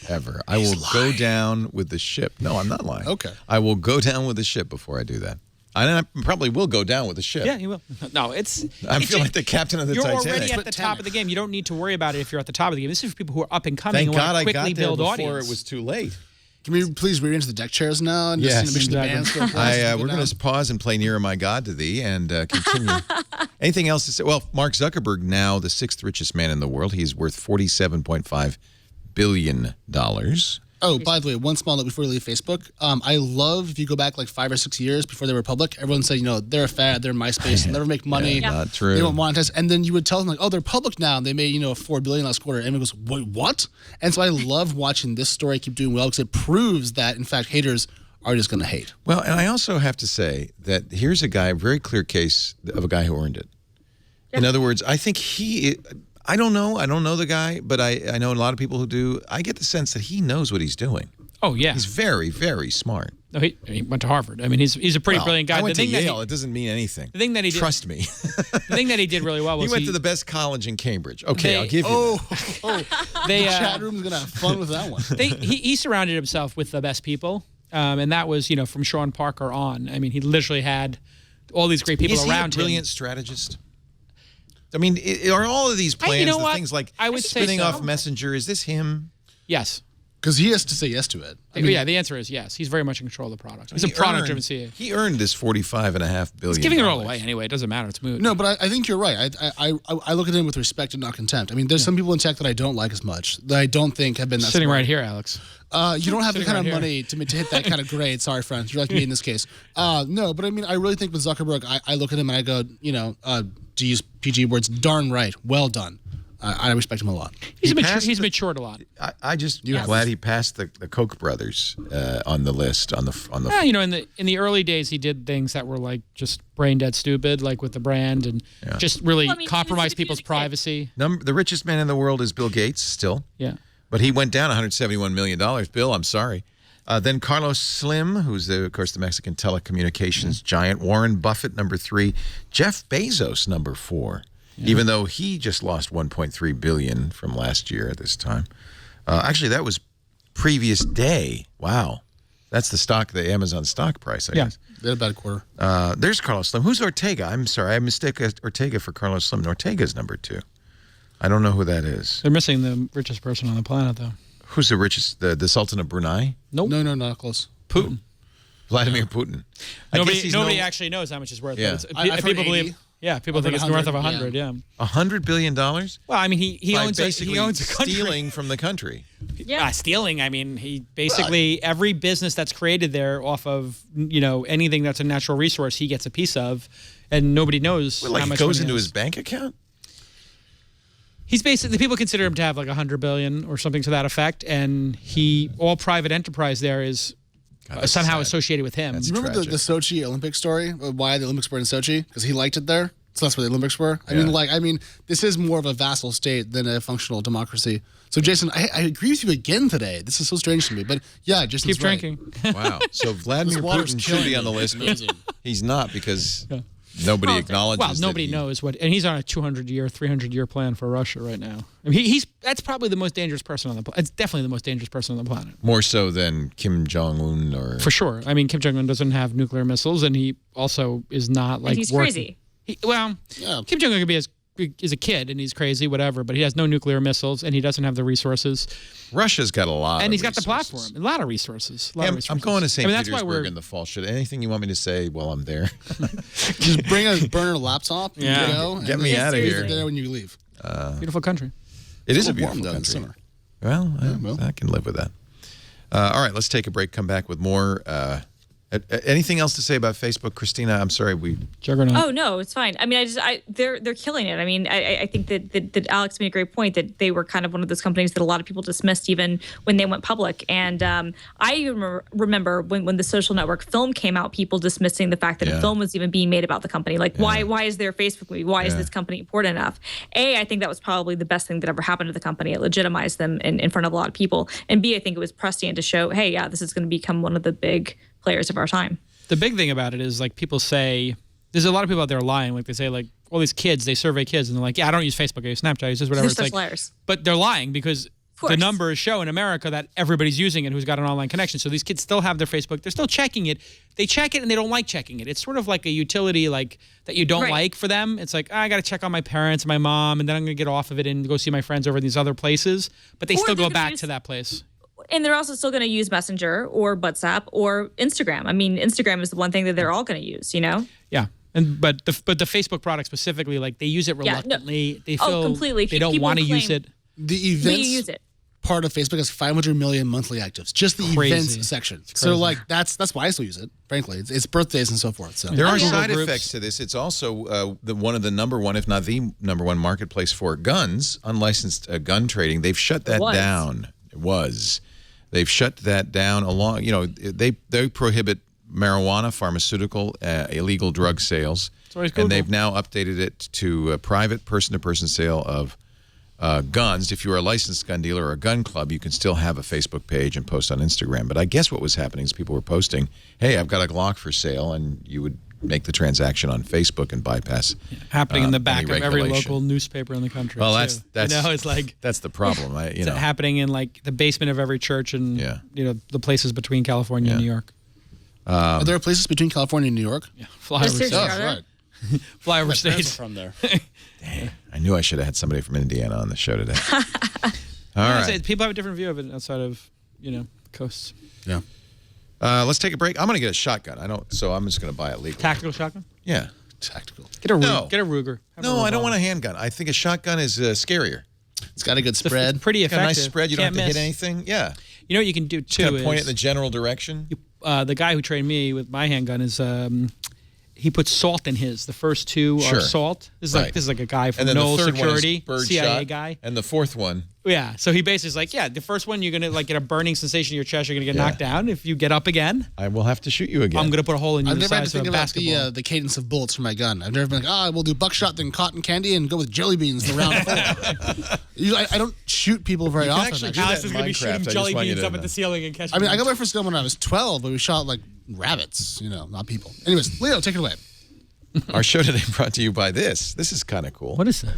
S1: ever. I will go down with the ship. No, I'm not lying.
S5: Okay.
S1: I will go down with the ship before I do that. I probably will go down with the ship.
S6: Yeah, you will. No, I
S1: feel like the captain of the Titanic.
S6: You're already at the top of the game. You don't need to worry about it if you're at the top of the game. This is for people who are up and coming
S1: Thank
S6: and
S1: God
S6: want to
S1: I
S6: quickly
S1: got there
S6: build
S1: before
S6: audience.
S1: it was too late.
S5: Can we please rearrange the deck chairs now? And
S1: Yes,
S5: just make sure the band's still playing?
S1: we're going to pause and play Nearer My God to Thee and continue. Anything else to say? Well, Mark Zuckerberg, now the 6th richest man in the world. He's worth $47.5 billion.
S5: Oh, by the way, one small note before we leave Facebook. I love, if you go back like 5 or 6 years before they were public, everyone said, they're a fad, they're MySpace, they'll never make money.
S1: Not true.
S5: They won't monetize. And then you would tell them, like, oh, they're public now, and they made, $4 billion last quarter. And everyone goes, wait, what? And so I love watching this story keep doing well because it proves that, in fact, haters are just going to hate.
S1: Well, and I also have to say that here's a guy, a very clear case of a guy who earned it. Yeah. In other words, I think I don't know the guy, but I know a lot of people who do. I get the sense that he knows what he's doing.
S6: Oh, yeah.
S1: He's very, very smart.
S6: No, he went to Harvard. I mean, he's a pretty brilliant guy.
S1: I went to Yale. It doesn't mean anything.
S6: The thing that he did,
S1: trust me.
S6: The thing that he did really well was
S1: he went to the best college in Cambridge. Okay, I'll give you that.
S5: The chat room's going to have fun with that one.
S6: He surrounded himself with the best people, and that was, from Sean Parker on. I mean, he literally had all these great people around him.
S1: Is he a brilliant strategist? I mean, are all of these plans, things like spinning off Messenger, is this him?
S6: Yes.
S5: Because he has to say yes to it.
S6: Yeah, the answer is yes. He's very much in control of the product. He's a product-driven CEO.
S1: He earned this $45.5 billion.
S6: He's giving it all away anyway. It doesn't matter. It's moot.
S5: No, but I think you're right. I look at him with respect and not contempt. I mean, there's some people in tech that I don't like as much, that I don't think have been that
S6: Sitting
S5: smart.
S6: right here, Alex.
S5: You don't have the kind of money to hit that kind of grade. Sorry, friends. You're like me in this case. No, but I mean, I really think with Zuckerberg, I look at him and I go, to use PG words, darn right. Well done. I respect him a lot.
S6: He's matured a lot.
S1: I just glad he passed the Koch brothers on the list on the.
S6: Yeah, in the early days, he did things that were like just brain dead stupid, like with the brand, and just really compromised people's privacy.
S1: The richest man in the world is Bill Gates still.
S6: Yeah,
S1: but he went down $171 million. Bill, I'm sorry. Then Carlos Slim, who's of course the Mexican telecommunications giant. Warren Buffett, number 3. Jeff Bezos, number 4. Yeah. Even though he just lost $1.3 billion from last year at this time. Actually, that was previous day. Wow. That's the Amazon stock price, I guess.
S5: They had about a quarter.
S1: There's Carlos Slim. Who's Ortega? I'm sorry. I mistake Ortega for Carlos Slim. Ortega's number 2. I don't know who that is.
S6: They're missing the richest person on the planet, though.
S1: Who's the richest? The Sultan of Brunei?
S6: Nope.
S5: No, not close.
S1: Putin. Vladimir Putin. I guess he's
S6: Nobody actually knows how much it's worth.
S1: Yeah.
S6: But
S5: I've heard
S6: people
S5: 80.
S6: believe. Yeah, people
S5: I've
S6: think
S5: heard
S6: it's north of
S5: 100,
S6: 100. Yeah.
S1: $100 billion?
S6: Well, I mean, he
S1: By
S6: owns
S1: basically
S6: he owns a country.
S1: stealing from the country.
S4: Yeah.
S6: Stealing. I mean, he basically every business that's created there off of anything that's a natural resource, he gets a piece of, and nobody knows
S1: Well, like
S6: how
S1: it
S6: much
S1: goes
S6: money
S1: into
S6: he
S1: his
S6: has.
S1: bank account?
S6: He's basically, people consider him to have like $100 billion or something to that effect, and all private enterprise there is
S1: God, that's
S6: somehow
S1: sad.
S6: associated with him.
S1: That's
S5: You remember the Sochi Olympic story? Why the Olympics were in Sochi? Because he liked it there. So that's where the Olympics were. I mean, this is more of a vassal state than a functional democracy. So, Jason, I agree with you again today. This is so strange to me, but yeah, Jason's
S6: Keep
S5: right.
S6: drinking.
S1: Wow. So Vladimir
S5: This water's
S1: Putin should be
S5: killing
S1: on the
S5: me.
S1: list.
S5: Amazing.
S1: He's not because nobody acknowledges
S6: Well,
S1: that
S6: nobody
S1: he-
S6: knows what, and he's on a 200-year, 300-year plan for Russia right now. I mean, that's probably the most dangerous person on the planet. It's definitely the most dangerous person on the planet.
S1: More so than Kim Jong-un or...
S6: For sure. I mean, Kim Jong-un doesn't have nuclear missiles, and he also is not like
S4: And he's
S6: working.
S4: crazy.
S6: Kim Jong-un could be is a kid, and he's crazy, whatever, but he has no nuclear missiles, and he doesn't have the resources.
S1: Russia's got a lot
S6: And
S1: of
S6: he's got the
S1: resources.
S6: platform, a lot of resources.
S1: I'm going to St.
S6: That's why
S1: Petersburg in the fall. Should anything you want me to say while I'm there?
S5: Just bring a burner laptop. And
S6: Yeah.
S5: go,
S1: Get
S5: and
S1: me
S5: then
S1: out of
S5: leave
S1: here.
S5: it there when you leave.
S6: Beautiful country.
S1: It is a
S5: It's warm,
S1: beautiful
S5: though, in
S1: country.
S5: summer.
S1: Well, I can live with that. All right, let's take a break. Come back with more. Anything else to say about Facebook, Christina? I'm sorry,
S6: Juggernaut.
S4: Oh no, it's fine. I mean, they're killing it. I mean, I think that Alex made a great point that they were kind of one of those companies that a lot of people dismissed even when they went public. And I even remember when the Social Network film came out, people dismissing the fact that a film was even being made about the company. Like, why is there a Facebook movie? Why is this company important enough? I think that was probably the best thing that ever happened to the company. It legitimized them in front of a lot of people. And B, I think it was prescient to show, hey, yeah, this is going to become one of the big players of our time.
S6: The big thing about it is, like, people say, there's a lot of people out there lying. Like, they say, like, all these kids, they survey kids, and they're like, yeah, I don't use Facebook, I use Snapchat, I use this, whatever.
S4: They're
S6: It's
S4: such
S6: like,
S4: liars.
S6: But they're lying because the numbers show in America that everybody's using it who's got an online connection. So these kids still have their Facebook. They're still checking it. They check it and they don't like checking it. It's sort of like a utility like that you don't like for them. It's like, I got to check on my parents and my mom, and then I'm going to get off of it and go see my friends over in these other places. But they still go back to that place.
S4: And they're also still going to use Messenger or WhatsApp or Instagram. I mean, Instagram is the one thing that they're all going to use,
S6: Yeah. But the Facebook product specifically, like, they use it reluctantly. They feel
S4: completely.
S6: They don't want to use it.
S5: The
S4: But you
S5: events
S4: use it.
S5: part of Facebook has 500 million monthly actives. Just the
S6: Crazy.
S5: events section. So like that's why I still use it. Frankly, it's birthdays and so forth. So
S1: There are
S6: Google
S1: side
S6: groups.
S1: effects to this. It's also one of the number one, if not the number one, marketplace for guns, unlicensed gun trading. They've shut that down. It was. They've shut that down along. They prohibit marijuana, pharmaceutical, illegal drug sales, and they've now updated it to a private person-to-person sale of guns. If you are a licensed gun dealer or a gun club, you can still have a Facebook page and post on Instagram. But I guess what was happening is people were posting, "Hey, I've got a Glock for sale," and you would make the transaction on Facebook and bypass
S6: Happening in the back
S1: any
S6: of every
S1: regulation.
S6: local newspaper in the country.
S1: Well,
S6: too.
S1: that's
S6: it's like
S1: that's the problem.
S6: it's happening in like the basement of every church and the places between California and New York.
S5: are there places between California and New York?
S6: Yeah, flyover
S4: seriously,
S6: states.
S4: are there?
S5: Right.
S6: Flyover
S5: My parents
S6: states.
S5: are from there.
S1: Dang, I knew I should have had somebody from Indiana on the show today. All
S6: I'd say
S1: right,
S6: people have a different view of it outside of coasts.
S5: Yeah.
S1: let's take a break. I'm going to get a shotgun. So I'm just going to buy it legally.
S6: Tactical shotgun.
S1: Yeah.
S5: Tactical.
S6: Get a
S1: No.
S6: get a Ruger. Have
S1: No,
S6: a
S1: I don't
S6: revolver.
S1: want a handgun. I think a shotgun is scarier.
S5: It's got a good spread.
S6: Pretty
S1: Got a
S6: effective.
S1: nice spread. You don't
S6: Can't
S1: have to
S6: miss.
S1: hit anything. Yeah.
S6: You know what you can do too
S1: Kind of point it
S6: is
S1: in the general direction.
S6: the guy who trained me with my handgun is he puts salt in his. The first two
S1: Sure.
S6: are salt. This is like a guy from
S1: And then
S6: Knoll
S1: the third
S6: Security,
S1: one is
S6: CIA
S1: birdshot,
S6: guy.
S1: and the fourth one.
S6: Yeah. So he basically is like, the first one you're gonna like get a burning sensation in your chest. You're gonna get knocked down. If you get up again,
S1: I will have to shoot you again.
S6: I'm gonna put a hole in you
S5: I've
S6: the
S5: never had to
S6: size of
S5: think
S6: a
S5: about
S6: basketball.
S5: the cadence of bullets for my gun. I've never been like, we'll do buckshot, then cotton candy, and go with jelly beans the round four. Usually, I don't shoot people very
S1: can
S5: often.
S1: actually
S5: actually.
S1: do
S6: Alex
S1: that
S6: is
S1: in
S6: gonna be
S1: Minecraft.
S6: shooting
S1: I just
S6: jelly
S1: want you
S6: beans
S1: to
S6: up at
S1: know.
S6: the ceiling and catching.
S5: I mean, I got my first gun when I was 12, but we shot like rabbits, not people. Anyways, Leo, take it away.
S1: Our show today brought to you by this. This is kind of cool.
S6: What is that?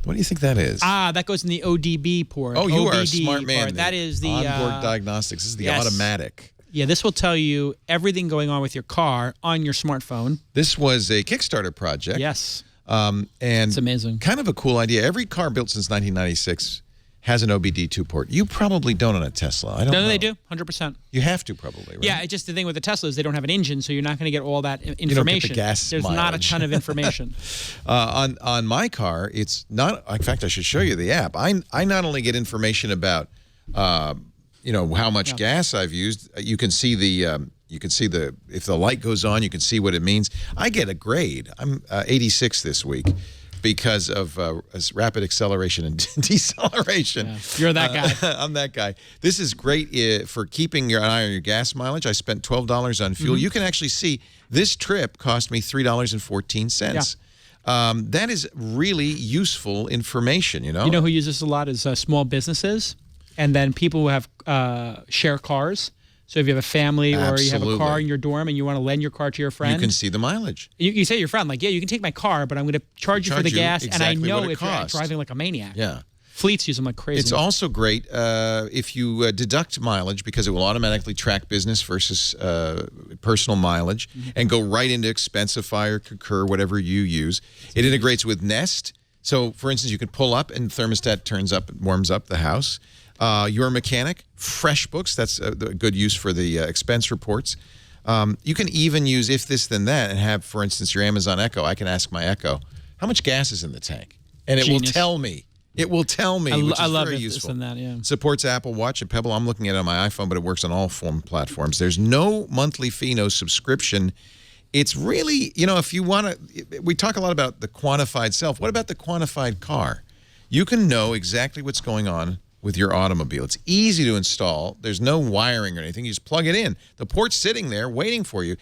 S1: What do you think that is?
S6: That goes in the ODB port.
S1: Oh, you are a
S6: OBD
S1: smart man.
S6: port. That is the
S1: onboard diagnostics. This is the
S6: yes.
S1: automatic.
S6: Yeah, this will tell you everything going on with your car on your smartphone.
S1: This was a Kickstarter project.
S6: Yes.
S1: And
S6: It's amazing.
S1: Kind of a cool idea. Every car built since 1996 has an OBD2 port. You probably don't on a Tesla. I don't know.
S6: No, they do, 100%.
S1: You have to probably, right?
S6: Yeah, it's just the thing with the Tesla is they don't have an engine, so you're not going to get all that information.
S1: You don't get the gas
S6: There's not a
S1: mileage.
S6: ton of information.
S1: On my car, it's not. In fact, I should show you the app. I not only get information about how much gas I've used. You can see the if the light goes on, you can see what it means. I get a grade. I'm 86 this week because of rapid acceleration and deceleration.
S6: Yeah, you're that guy.
S1: I'm that guy. This is great for keeping an eye on your gas mileage. I spent $12 on fuel. You can actually see this trip cost me $3.14.
S6: Yeah.
S1: That is really useful information,
S6: You know who uses this a lot is small businesses, and then people who have share cars. So if you have a family or you have a car in your dorm and you want to lend your car to your friend,
S1: you can see the mileage.
S6: You say to your friend, like, yeah, you can take my car, but I'm going to charge you for the gas, and I know if you're driving like a maniac.
S1: Yeah.
S6: Fleets use them like crazy.
S1: It's also great if you deduct mileage because it will automatically track business versus personal mileage and go right into Expensify or Concur, whatever you use. It integrates with Nest. So, for instance, you can pull up and thermostat turns up and warms up the house. Your Mechanic, FreshBooks, that's a good use for the expense reports. You can even use If This Then That and have, for instance, your Amazon Echo. I can ask my Echo, how much gas is in the tank? And it will tell me. It will tell me, which is very useful.
S6: If This Then That, yeah.
S1: Supports Apple Watch and Pebble. I'm looking at it on my iPhone, but it works on all platforms. There's no monthly fee, no subscription. It's really, if you want to, we talk a lot about the quantified self. What about the quantified car? You can know exactly what's going on with your automobile. It's easy to install. There's no wiring or anything. You just plug it in. The port's sitting there waiting for you.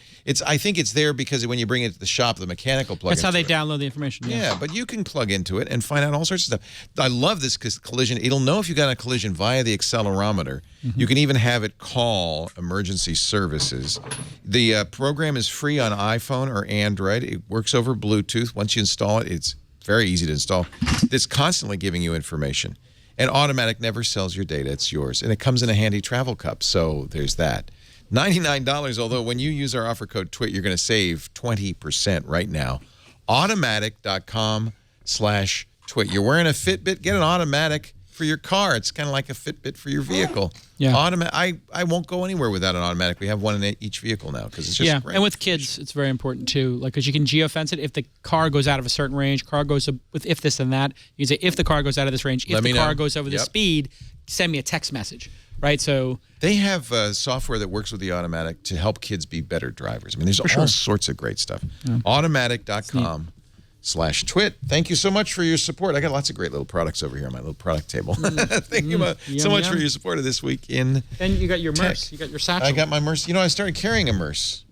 S1: I think it's there because when you bring it to the shop, the mechanical plug.
S6: That's how they download the information.
S1: Yeah, but you can plug into it and find out all sorts of stuff. I love this because collision. It'll know if you got a collision via the accelerometer. You can even have it call emergency services. The program is free on iPhone or Android. It works over Bluetooth. Once you install it, it's very easy to install. It's constantly giving you information. And Automatic never sells your data. It's yours. And it comes in a handy travel cup. So there's that. $99, although when you use our offer code TWIT, you're going to save 20% right now. Automatic.com/TWIT. You're wearing a Fitbit? Get an Automatic for your car. It's kind of like a Fitbit for your vehicle.
S6: Yeah.
S1: I won't go anywhere without an Automatic. We have one in each vehicle now because it's just great.
S6: And with kids, it's very important too. Like, because you can geofence it. If the car goes out of a certain range, car goes with If This Then That. You can say, if the car goes out of this range, if the car goes over the speed, send me a text message. Right? So
S1: they have software that works with the Automatic to help kids be better drivers. I mean, there's all sorts of great stuff. Yeah. Automatic.com/TWIT. Thank you so much for your support. I got lots of great little products over here on my little product table. Thank you so much for your support of this week in
S6: And you got your Merce. You got your satchel.
S1: I got my Merce. I started carrying a Merce.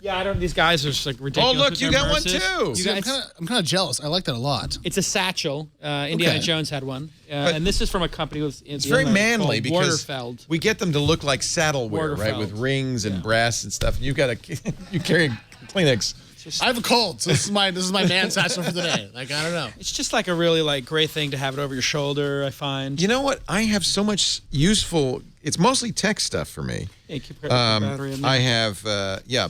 S6: Yeah, I don't. These guys are just like ridiculous.
S1: Oh, look, you got one too.
S5: See, I'm kind of jealous. I like that a lot.
S6: It's a satchel. Indiana Jones had one, and this is from a company.
S1: It's very manly because
S6: Waterfeld.
S1: we get them to look like saddle wear, right, with rings and brass and stuff. And you carry Kleenex.
S5: I have a cold, so this is my man satchel for the day. Like, I don't know.
S6: It's just like a really great thing to have it over your shoulder, I find.
S1: You know what? I have so much useful. It's mostly tech stuff for me.
S6: Yeah, keep the battery in there.
S1: I have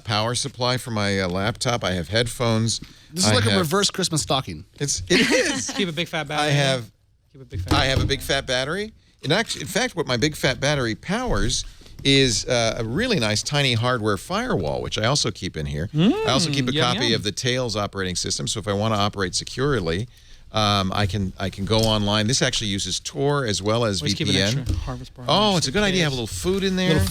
S1: power supply for my laptop. I have headphones.
S5: This is like a reverse Christmas stocking.
S1: It is.
S6: Keep a big fat battery.
S1: I have a big fat battery. In fact, what my big fat battery powers is a really nice tiny hardware firewall, which I also keep in here. I also keep a copy of the Tails operating system, so if I want to operate securely, I can go online. This actually uses Tor as well as VPN.
S6: Keep an extra Harvest bar.
S1: Oh, it's a good idea. Have a little food in there.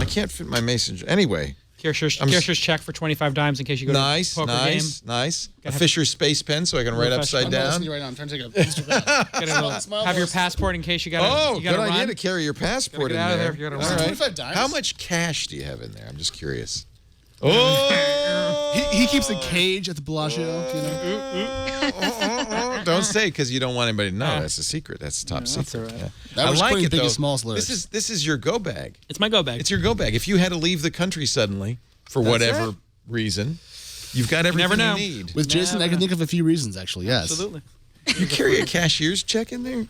S1: I can't fit my Mason. Anyway.
S6: Cashier's check for 25 dimes in case you go to a poker game.
S1: Nice. A Fisher Space Pen so I can write upside down.
S5: Right now. I'm trying to take a Instagram.
S6: Have your passport in case you got to
S1: good idea to carry your passport in there.
S6: You gotta
S1: All right.
S5: 25 dimes?
S1: How much cash do you have in there? I'm just curious. Oh!
S5: He keeps a cage at the Bellagio.
S1: Don't say because you don't want anybody to know. That's a secret. That's top secret.
S5: That's all right. That was putting biggest smalls lyrics.
S1: This is your go bag.
S6: It's my go bag.
S1: It's your go bag. If you had to leave the country suddenly for whatever reason, you've got everything you need.
S5: With Jason, I can think of a few reasons actually. Yes,
S6: absolutely.
S1: You carry a cashier's check in there?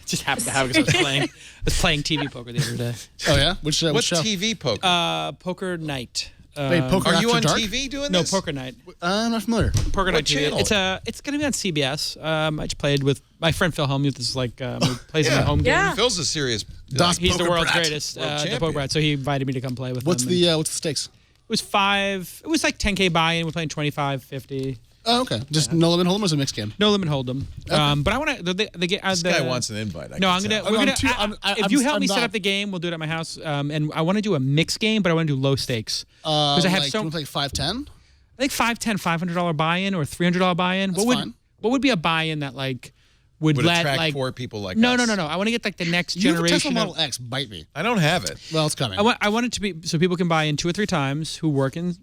S6: Just happened to have it because I was playing TV poker the other day.
S5: Oh yeah, which
S1: What
S5: show?
S1: TV poker?
S6: Poker Night.
S5: Wait, Poker
S1: Are you
S5: After
S1: on
S5: Dark?
S1: TV doing
S6: No,
S1: this?
S6: Poker Night.
S5: I'm not familiar.
S6: Poker Night TV.
S1: channel?
S6: It's going to be on CBS. I just played with my friend Wilhelm. This is like who plays in my home game.
S4: Yeah.
S1: Phil's a serious.
S5: Das
S6: He's the
S5: Poker
S6: world's
S5: Brat.
S6: greatest,
S1: World
S6: the
S1: champion.
S6: poker brat. So he invited me to come play with
S5: What's
S6: him.
S5: the stakes?
S6: It was like 10K buy-in. We're playing 25, 50.
S5: Oh, okay. Just no limit hold'em or is it a mixed game?
S6: No limit hold'em. But I want to.
S1: This guy wants an invite.
S6: No, I'm gonna. We're gonna. If you help me set
S5: not-
S6: up the game, we'll do it at my house. And I want to do a mixed game, but I want to do low stakes because I have
S5: like,
S6: so.
S5: Do you want to play 5-10?
S6: I think $500 buy-in or $300 buy-in.
S5: That's
S6: what
S5: fine.
S6: would be a buy-in that like would
S1: Would
S6: let
S1: attract
S6: like
S1: poor people like
S6: no
S1: us.
S6: no. I want to get like the next
S5: You have a Tesla
S6: generation.
S5: Model X. Bite me.
S1: I don't have it.
S5: Well, it's coming.
S6: I want it to be so people can buy in 2 or 3 times who work in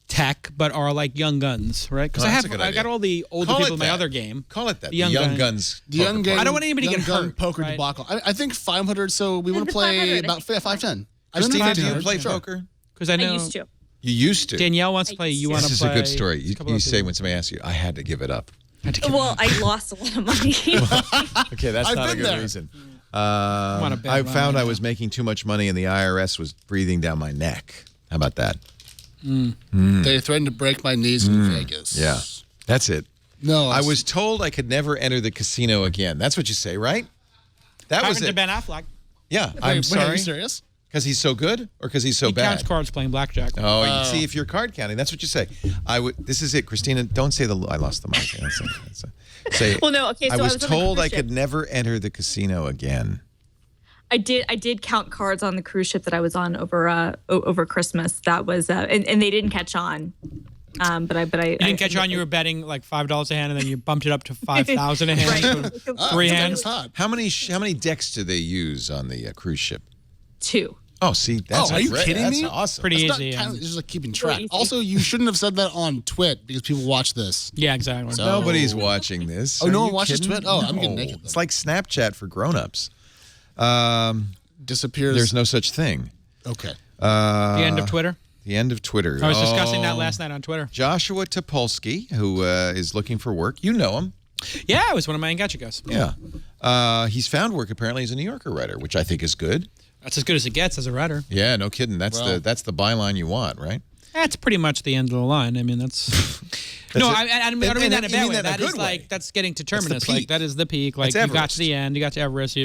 S6: tech but are like young guns, right? Because
S1: Oh, that's a good
S6: I
S1: idea.
S6: got all the older
S1: Call it
S6: people in my
S1: that.
S6: other game.
S1: Call it that.
S6: The Young
S1: Young
S6: Gun.
S1: Guns.
S5: The young
S1: Poker
S5: game.
S6: I don't want anybody to
S5: young
S6: get
S5: gun
S6: hurt,
S5: Poker
S6: right?
S5: debacle. I think 500. So we want to play
S4: 500,
S5: about 510.
S1: Christina, do you play
S5: Sure.
S1: poker?
S6: Because I know
S4: I used to.
S1: You used to.
S6: Danielle wants to play. You want
S1: This
S6: to
S1: is
S6: play.
S1: a good story. You
S6: couple of
S1: say
S6: people.
S1: when somebody asks you, I had to give it up.
S4: Well, I lost a lot of money.
S1: Okay, that's
S5: I've
S1: not a
S5: been
S1: good
S5: there.
S1: reason.
S6: want a bad
S1: I
S6: line,
S1: found I
S6: yeah.
S1: was making too much money and the IRS was breathing down my neck. How about that?
S5: They threatened to break my knees in Vegas.
S1: Yeah, that's it.
S5: No,
S1: I was told I could never enter the casino again. That's what you say, right? That was
S6: Happened to
S1: it.
S6: Ben Affleck.
S1: Yeah,
S5: Wait,
S1: I'm
S5: Are
S1: sorry.
S5: you serious?
S1: Because he's so good or because he's so
S6: He
S1: bad?
S6: counts cards playing blackjack.
S1: Oh, you see, if you're card counting, that's what you say. This is it, Christina. Don't say I lost the mic. Say it.
S4: Well, no, okay, so
S1: I
S4: I
S1: was
S4: was on a
S1: told
S4: cruise
S1: I could
S4: ship.
S1: never enter the casino again.
S4: I did count cards on the cruise ship that I was on over Christmas. That was and they didn't catch on. But I
S6: You didn't catch on. You were betting like $5 a hand, and then you bumped it up to 5,000 a hand.
S4: Right.
S6: So
S5: Oh,
S6: 3
S5: it's
S6: hands.
S5: hot.
S1: How many decks do they use on the cruise ship?
S4: 2.
S1: Oh, see, that's
S5: are you
S1: great.
S5: kidding
S1: That's
S5: me?
S1: awesome.
S6: Pretty
S5: It's not
S6: easy.
S5: kind of, it's just like keeping track.
S4: easy.
S5: Also, you shouldn't have said that on Twit because people watch this.
S6: Yeah, exactly.
S5: So-
S1: Nobody's watching this.
S5: Oh,
S1: Are
S5: no
S1: you
S5: one watches
S1: kidding?
S5: Twit? Oh, I'm getting
S1: No.
S5: naked then.
S1: It's like Snapchat for grown-ups.
S5: Disappears.
S1: There's no such thing.
S5: Okay.
S6: the end of Twitter.
S1: The end of Twitter.
S6: I was discussing
S1: Oh.
S6: that last night on Twitter.
S1: Joshua Topolsky, who is looking for work. You know him.
S6: Yeah, it was one of my Engadget guys.
S1: Yeah. He's found work apparently as a New Yorker writer, which I think is good.
S6: That's as good as it gets as a writer.
S1: Yeah, no kidding. That's
S5: Well-
S1: the byline you want, right?
S6: That's pretty much the end of the line. I mean, that's. No,
S1: it.
S6: I don't mean
S1: And
S6: that in a
S1: you
S6: bad
S1: mean
S6: way.
S1: that in a
S6: That is
S1: good
S6: like
S1: way.
S6: that's getting to
S1: That's the
S6: terminus. Like
S1: peak.
S6: that is the peak. Like
S1: That's
S6: you got
S1: Everest.
S6: to the end. You got to Everest.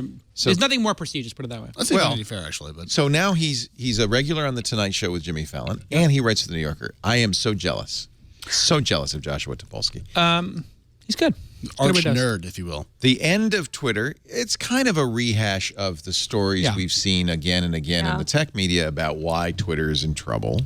S6: There's nothing more prestigious. Put it that way.
S5: That's
S1: Well-
S5: Vanity Fair, actually. But
S1: So now he's a regular on the Tonight Show with Jimmy Fallon, and he writes for the New Yorker. I am so jealous of Joshua Topolsky.
S6: He's good.
S5: arch
S6: Everybody does.
S5: nerd, if you will.
S1: The end of Twitter, it's kind of a rehash of the stories
S6: Yeah.
S1: we've seen again and again in
S4: Yeah.
S1: the tech media about why Twitter is in trouble.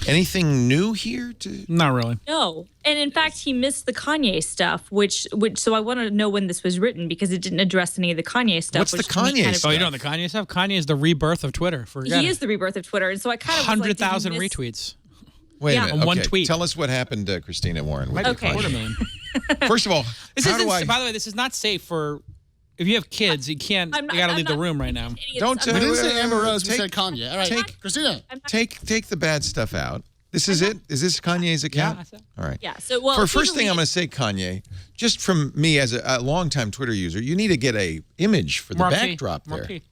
S1: Anything new here?
S6: Not really.
S4: No, and in fact, he missed the Kanye stuff, which. So I want to know when this was written because it didn't address any of the Kanye stuff.
S1: What's the
S4: which to me
S1: Kanye
S4: kind of-
S1: stuff?
S6: Oh, you know the Kanye stuff? Kanye is the rebirth of Twitter.
S4: He is the rebirth of Twitter, and so I kind of was like, did he
S6: 100,000
S4: miss-
S6: retweets.
S1: Wait
S4: Yeah.
S1: a minute.
S6: On one
S1: Okay,
S6: tweet.
S1: Tell us what happened to Christina Warren. with
S4: Okay.
S1: Kanye.
S6: Quarter million.
S1: First of all,
S6: This
S1: how
S6: isn't.
S1: do I?
S6: By the way, this is not safe for. If you have kids, you can't.
S4: I'm not-
S6: You got to
S4: I'm
S6: leave the
S4: not-
S6: room right now.
S4: Idiots.
S1: Don't
S4: I'm
S5: We
S4: not-
S5: didn't say Amber Rose. We
S1: Take-
S5: said Kanye. All right,
S1: take-
S5: Christina.
S1: Take the bad stuff out. This is it? Is this Kanye's account?
S6: I said.
S1: All right.
S4: Yeah. So well,
S1: For
S4: Twitter
S1: first thing, I'm going to say Kanye. Just from me as a longtime Twitter user, you need to get a image for the
S6: Marquee.
S1: backdrop there.
S6: Marquee.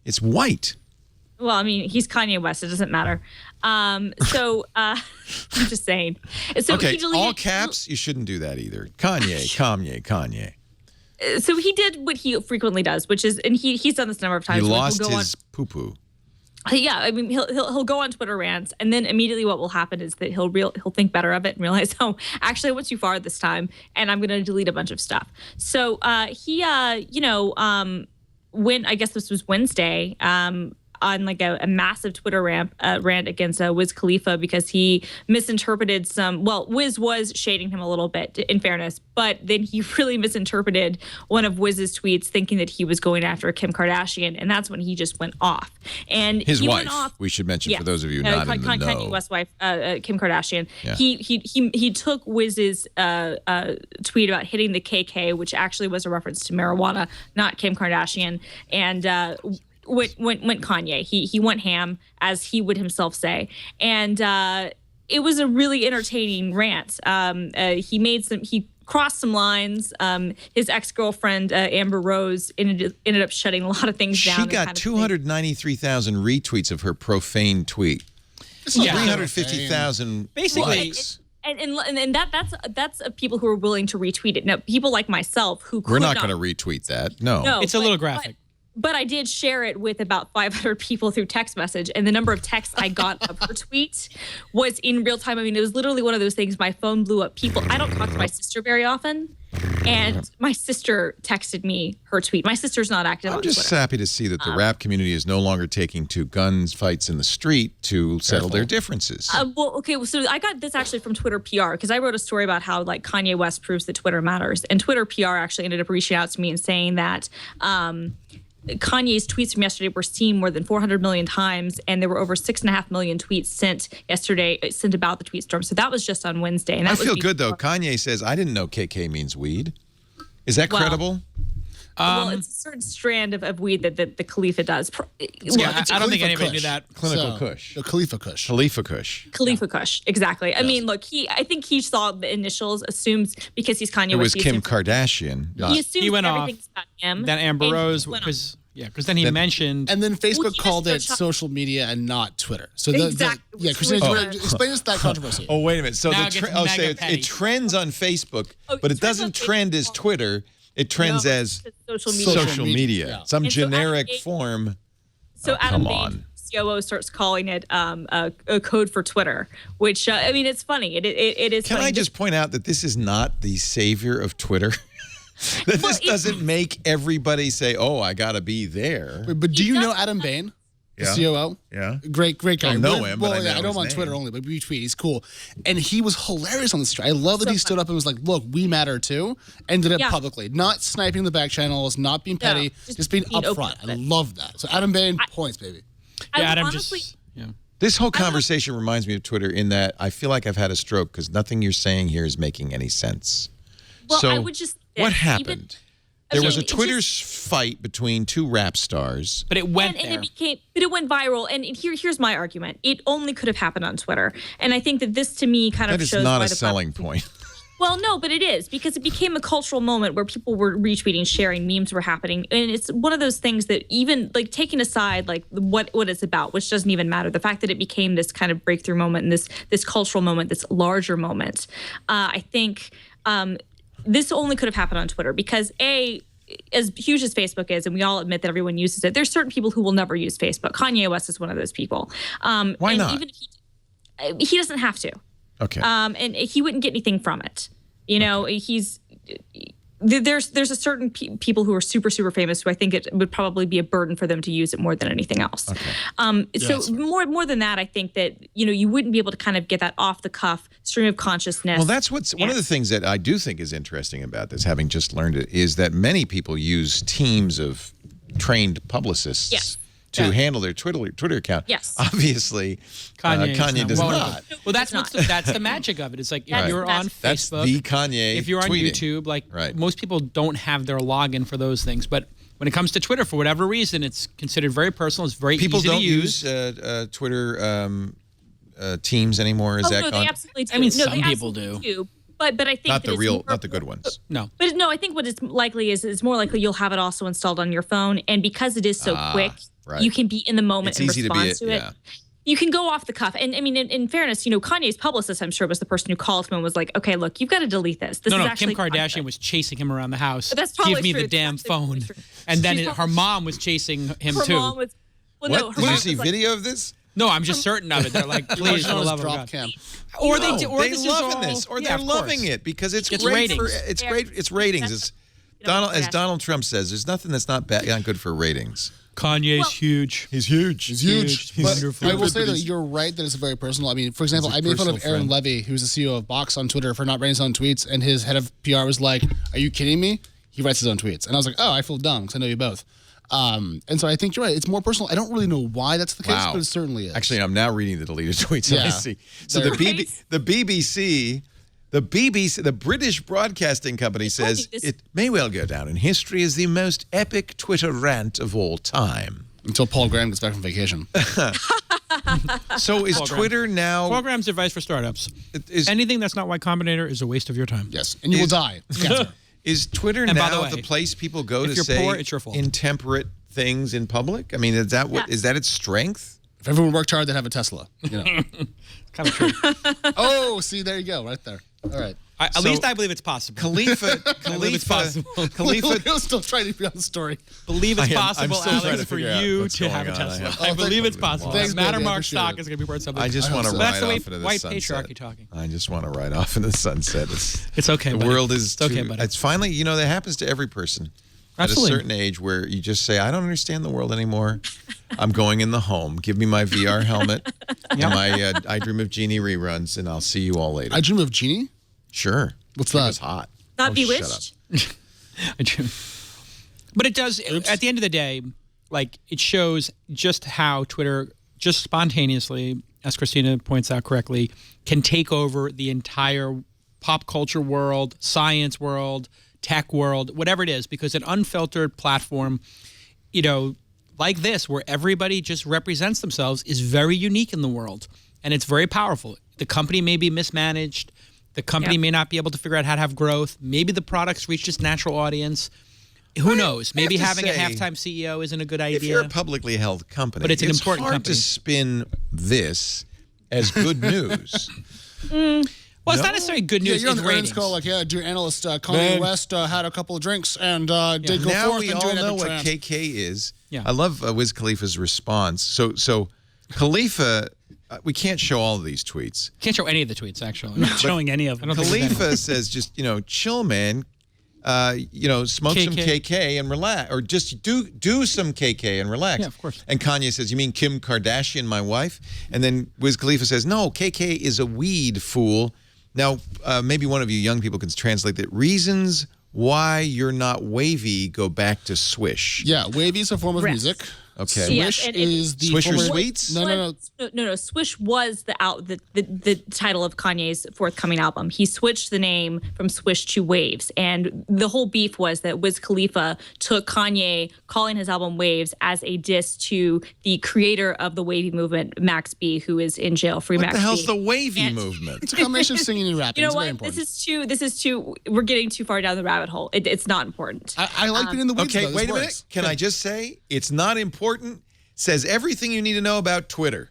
S1: It's white.
S4: Well, I mean, he's Kanye West. It doesn't matter. I'm just saying. So
S1: Okay,
S4: he deleted,
S1: all caps. You shouldn't do that either. Kanye.
S4: So he did what he frequently does, which is, and he's done this a number of
S1: He
S4: times. where
S1: lost
S4: he'll go
S1: his poo-poo.
S4: Yeah, I mean, he'll go on Twitter rants, and then immediately what will happen is that he'll think better of it and realize, oh, actually, I went too far this time, and I'm going to delete a bunch of stuff. So when I guess this was Wednesday, on like a massive Twitter rant against Wiz Khalifa because he misinterpreted some. Well, Wiz was shading him a little bit, in fairness, but then he really misinterpreted one of Wiz's tweets, thinking that he was going after Kim Kardashian, and that's when he just went off. And
S1: His
S4: he
S1: wife.
S4: went off.
S1: We should mention
S4: Yeah.
S1: for those of you not in the know.
S4: Kanye West's wife, Kim Kardashian.
S1: Yeah.
S4: He took Wiz's tweet about hitting the KK, which actually was a reference to marijuana, not Kim Kardashian, and went Kanye. He went ham, as he would himself say, and it was a really entertaining rant. He crossed some lines. His ex-girlfriend Amber Rose ended up shutting a lot of things down.
S1: She
S4: and
S1: got
S4: kind of
S1: 293,000 retweets of her profane tweet.
S6: Yeah.
S1: 350,000
S6: Basically,
S1: likes.
S4: And that's people who are willing to retweet it. Now, people like myself who
S1: We're
S4: could
S1: not going to retweet that. No.
S6: it's a little graphic.
S4: But I did share it with about 500 people through text message, and the number of texts I got of her tweet was in real time. I mean, it was literally one of those things. My phone blew up. I don't talk to my sister very often, and my sister texted me her tweet. My sister's not active on Twitter.
S1: I'm just happy to see that the rap community is no longer taking to gun fights in the street to settle their differences.
S4: So I got this actually from Twitter PR because I wrote a story about how like Kanye West proves that Twitter matters, and Twitter PR actually ended up reaching out to me and saying that Kanye's tweets from yesterday were seen more than 400 million times, and there were over 6.5 million tweets sent about the tweet storm. So that was just on Wednesday. And that
S1: I feel good though. Kanye says, "I didn't know KK means weed." Is that credible?
S4: Well, it's a certain strand of weed that the Khalifa does.
S6: I don't think anybody knew that.
S1: Clinical Kush.
S5: The Khalifa Kush.
S1: Khalifa Kush.
S4: Khalifa Kush, exactly. Yes. I mean, look, I think he saw the initials, assumes because he's Kanye West.
S1: It was Kim Kardashian.
S4: He assumes
S6: went
S4: everything's about him.
S6: Then Amber Rose, because then he mentioned.
S5: And then Facebook called it social media and not Twitter. So
S4: exactly.
S5: Christina, explain us that controversy.
S1: Oh, wait a minute. So
S6: it
S1: trends on Facebook, but it doesn't trend as Twitter. It trends as social media.
S5: Yeah.
S1: Some generic form.
S4: So Adam Bain, COO, starts calling it a code for Twitter, which, I mean, it's funny. It is
S1: Can
S4: funny.
S1: I just point out that this is not the savior of Twitter? That this doesn't make everybody say, "Oh, I got to be there."
S5: But do you know Adam Bain? The COO?
S1: Yeah.
S5: Great guy.
S1: I know him, but I
S5: know him on
S1: his
S5: Twitter
S1: name.
S5: only, but we tweet. He's cool. And he was hilarious on the street. I love that he stood up and was like, look, we matter too, and did it publicly. Not sniping the back channels, not being petty, just being upfront. I love that. So Adam Bain, points, baby.
S6: Yeah, Adam
S4: honestly,
S1: This whole conversation reminds me of Twitter in that I feel like I've had a stroke because nothing you're saying here is making any sense.
S4: Well,
S1: so
S4: I would just
S1: what happened? There was a
S4: it's
S1: Twitter fight between two rap stars.
S6: But it went
S4: and
S6: there.
S4: it went viral. And here's my argument: it only could have happened on Twitter. And I think that this, to me, kind of
S1: That is
S4: shows
S1: not
S4: why
S1: a
S4: the
S1: selling point.
S4: Well, no, but it is because it became a cultural moment where people were retweeting, sharing, memes were happening, and it's one of those things that even like taking aside like what it's about, which doesn't even matter. The fact that it became this kind of breakthrough moment and this cultural moment, this larger moment, I think this only could have happened on Twitter because as huge as Facebook is, and we all admit that everyone uses it, there's certain people who will never use Facebook. Kanye West is one of those people.
S1: Why not?
S4: Even if he doesn't have to.
S1: Okay.
S4: And he wouldn't get anything from it. You know, there's a certain people who are super, super famous who I think it would probably be a burden for them to use it more than anything else. Okay. So more than that, I think that, you wouldn't be able to kind of get that off the cuff stream of consciousness.
S1: Well, that's one of the things that I do think is interesting about this, having just learned it, is that many people use teams of trained publicists to handle their Twitter account.
S4: Yes.
S1: Obviously, Kanye does not.
S6: Well, that's the magic of it. It's like if you're on Facebook,
S1: that's the Kanye.
S6: If you're on
S1: tweeting.
S6: YouTube, most people don't have their login for those things. But when it comes to Twitter, for whatever reason, it's considered very personal. It's very
S1: people
S6: easy to use.
S1: People don't use Twitter teams anymore. Is that
S4: no,
S1: gone?
S4: they absolutely do.
S6: I mean,
S4: no,
S6: some people do.
S4: But I think
S1: not
S4: that
S1: not the good ones.
S6: No.
S4: But no, I think what it's likely is it's more likely you'll have it also installed on your phone, and because it is so quick, you can be in the moment and respond to it. You can go off the cuff. And I mean, in fairness, Kanye's publicist, I'm sure, was the person who called him and was like, okay, look, you've got to delete this. This is actually
S6: Kim Kardashian was chasing him around the house.
S4: But that's probably
S6: Give me
S4: true.
S6: the damn phone. And then her mom was chasing him
S4: her
S6: too.
S4: Mom was, well,
S1: what?
S4: No, her
S1: Did
S4: mom
S1: you see
S4: was
S1: video of this?
S6: No, I'm just certain of it. They're like, please, for the love of God.
S5: Cam.
S6: Or
S1: they're
S6: this is
S1: loving
S6: all,
S1: this, or
S6: yeah,
S1: they're loving it because it's
S6: It's
S1: great.
S6: ratings.
S1: It's great. It's ratings. It's as Donald Trump says, there's nothing that's not good for ratings.
S6: Kanye's huge.
S1: He's huge.
S5: He's huge.
S6: He's
S5: But
S6: wonderful.
S5: I will say that you're right that it's very personal. I mean, for example, I made fun of Aaron Levy, who's the CEO of Box on Twitter, for not writing his own tweets, and his head of PR was like, "Are you kidding me? He writes his own tweets." And I was like, "Oh, I feel dumb because I know you both." And so I think you're right. It's more personal. I don't really know why that's the case, but it certainly is.
S1: Actually, I'm now reading the deleted tweets. And I see. So the BBC, the British Broadcasting Company says it may well go down in history as the most epic Twitter rant of all time.
S5: Until Paul Graham gets back from vacation.
S1: So is Twitter now...
S6: Paul Graham's advice for startups. Anything that's not Y Combinator is a waste of your time.
S5: Yes, and you will die.
S1: Is Twitter now the place people go to say
S6: poor, it's your fault.
S1: intemperate things in public? I mean, is that its strength?
S5: If everyone worked hard, they'd have a Tesla. You know.
S6: Kind of true.
S5: Oh, see, there you go, right there. All right.
S6: At least I believe it's possible.
S1: Khalifa,
S6: it's possible.
S5: Khalifa still trying to be on the story.
S6: Believe it's
S1: I'm
S6: possible,
S1: still trying
S6: Alex,
S1: to
S6: for
S1: figure out
S6: you
S1: what's
S6: to
S1: going
S6: have a
S1: on.
S6: Tesla.
S1: I
S6: I believe it's possible.
S5: Thanks,
S6: Mattermark
S5: baby, I appreciate
S6: stock
S5: it.
S6: is going to be worth something.
S1: I just want to
S5: so.
S1: ride
S6: That's the way
S1: off into the
S6: white
S1: sunset.
S6: patriarchy talking.
S1: I just want to ride off into the sunset.
S6: It's okay,
S1: The
S6: buddy.
S1: world is
S6: It's okay,
S1: too,
S6: buddy.
S1: It's finally, that happens to every person.
S6: Absolutely.
S1: At a certain age where you just say, I don't understand the world anymore. I'm going in the home. Give me my VR helmet and my I Dream of Jeannie reruns, and I'll see you all later.
S5: I Dream of Jeannie?
S1: Sure.
S5: What's
S1: It
S5: that?
S1: was hot.
S4: Not
S1: Oh,
S4: Bewitched?
S6: But it does, at the end of the day, like, it shows just how Twitter, just spontaneously, as Christina points out correctly, can take over the entire pop culture world, science world, tech world, whatever it is, because an unfiltered platform, like this, where everybody just represents themselves, is very unique in the world. And it's very powerful. The company may be mismanaged. The company may not be able to figure out how to have growth. Maybe the products reach its natural audience. Who knows? Maybe
S1: have
S6: having
S1: to
S6: a
S1: say,
S6: halftime CEO isn't a good idea.
S1: If you're a publicly held company,
S6: But it's an important
S1: hard
S6: company.
S1: to spin this as good news.
S6: Well, it's not necessarily good news.
S5: You're on
S6: It's
S5: the earnings
S6: ratings.
S5: call, like, dear analyst, Kanye West had a couple of drinks and did go
S1: Now
S5: forth
S1: we
S5: and do
S1: all
S5: an
S1: know
S5: epic
S1: what
S5: trance.
S1: KK is.
S6: Yeah.
S1: I love Wiz Khalifa's response. So Khalifa, we can't show all of these tweets.
S6: Can't show any of the tweets, actually.
S7: I'm not showing any of them.
S6: I don't think there's
S1: Khalifa says just, chill, man. Smoke some
S6: KK.
S1: KK and relax, or just do some KK and relax.
S6: Yeah, of course.
S1: And Kanye says, "You mean Kim Kardashian, my wife?" And then Wiz Khalifa says, "No, KK is a weed, fool." Now, maybe one of you young people can translate that. Reasons why you're not wavy go back to Swish.
S5: Yeah, wavy is a form of
S4: Rest.
S5: music.
S1: Okay.
S4: Yes,
S5: Swish
S4: and
S5: is the
S1: Swisher
S5: former-
S1: Sweets?
S5: No.
S4: Swish was the title of Kanye's forthcoming album. He switched the name from Swish to Waves, and the whole beef was that Wiz Khalifa took Kanye calling his album Waves as a diss to the creator of the wavy movement, Max B, who is in jail. Free
S1: What
S4: Max
S1: the hell's
S4: B.
S1: the wavy
S4: And-
S1: movement?
S5: It's a combination of singing and rapping.
S4: You know
S5: It's very
S4: what?
S5: important.
S4: This is too. We're getting too far down the rabbit hole. It's not important.
S5: I like being in the weeds.
S1: Okay,
S5: though. This
S1: wait a minute.
S5: works.
S1: Can I just say it's not important? Says everything you need to know about Twitter.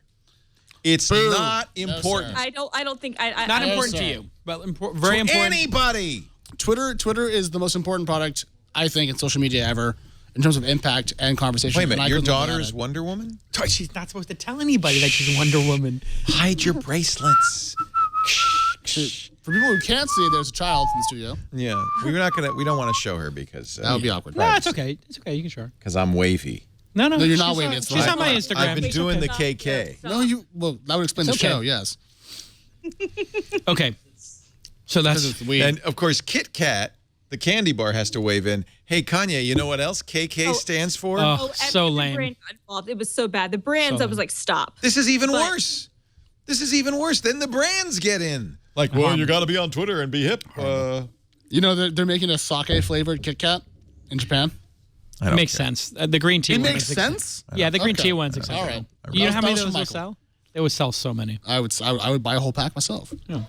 S1: It's
S5: Boom.
S1: not
S5: No,
S1: important
S4: I don't think.
S6: Not
S4: I-
S6: important to
S5: sorry.
S6: you, but very
S1: to
S6: important.
S1: anybody.
S5: Twitter is the most important product, I think, in social media ever in terms of impact and conversation.
S1: Wait a
S5: and
S1: minute.
S5: I
S1: Your
S5: couldn't live
S1: daughter
S5: without
S1: is
S5: it.
S1: Wonder Woman?
S6: She's not supposed to tell anybody that she's Wonder Woman.
S1: Hide your bracelets.
S5: For people who can't see, there's a child in the studio.
S1: Yeah, we don't want to show her because
S5: That would be awkward.
S6: No, it's okay. It's okay. You can show her.
S1: because I'm wavy.
S6: No,
S5: No, you're not
S6: she's
S5: wavy.
S6: on-
S5: It's
S6: she's
S5: fine.
S6: on my Instagram.
S1: I've been doing the KK.
S5: No, well, that would explain
S6: It's
S5: the
S6: okay.
S5: show, yes.
S6: Okay. So
S5: Because
S6: that's
S5: it's weed.
S1: And of course, Kit Kat, the candy bar, has to wave in. Hey, Kanye, you know what else KK stands for?
S6: Oh,
S4: and
S6: so
S4: the
S6: lame.
S4: brand got involved. It was so bad. The brands,
S6: So
S4: I was like, stop.
S1: This is even
S4: But-
S1: worse. This is even worse. Then the brands get in. Like, well, you got to be on Twitter and be hip.
S5: You know, they're making a sake flavored Kit Kat in Japan.
S1: I don't
S6: makes
S1: care.
S6: sense. The green tea
S5: It
S6: one
S5: makes
S6: is
S5: sense?
S6: Yeah, the green
S5: Okay.
S6: tea one's acceptable.
S5: All right.
S6: You know how many
S5: That
S6: of
S5: was
S6: those
S5: from
S6: will
S5: Michael.
S6: sell? They would sell so many.
S5: I would buy a whole pack myself.
S6: Yeah.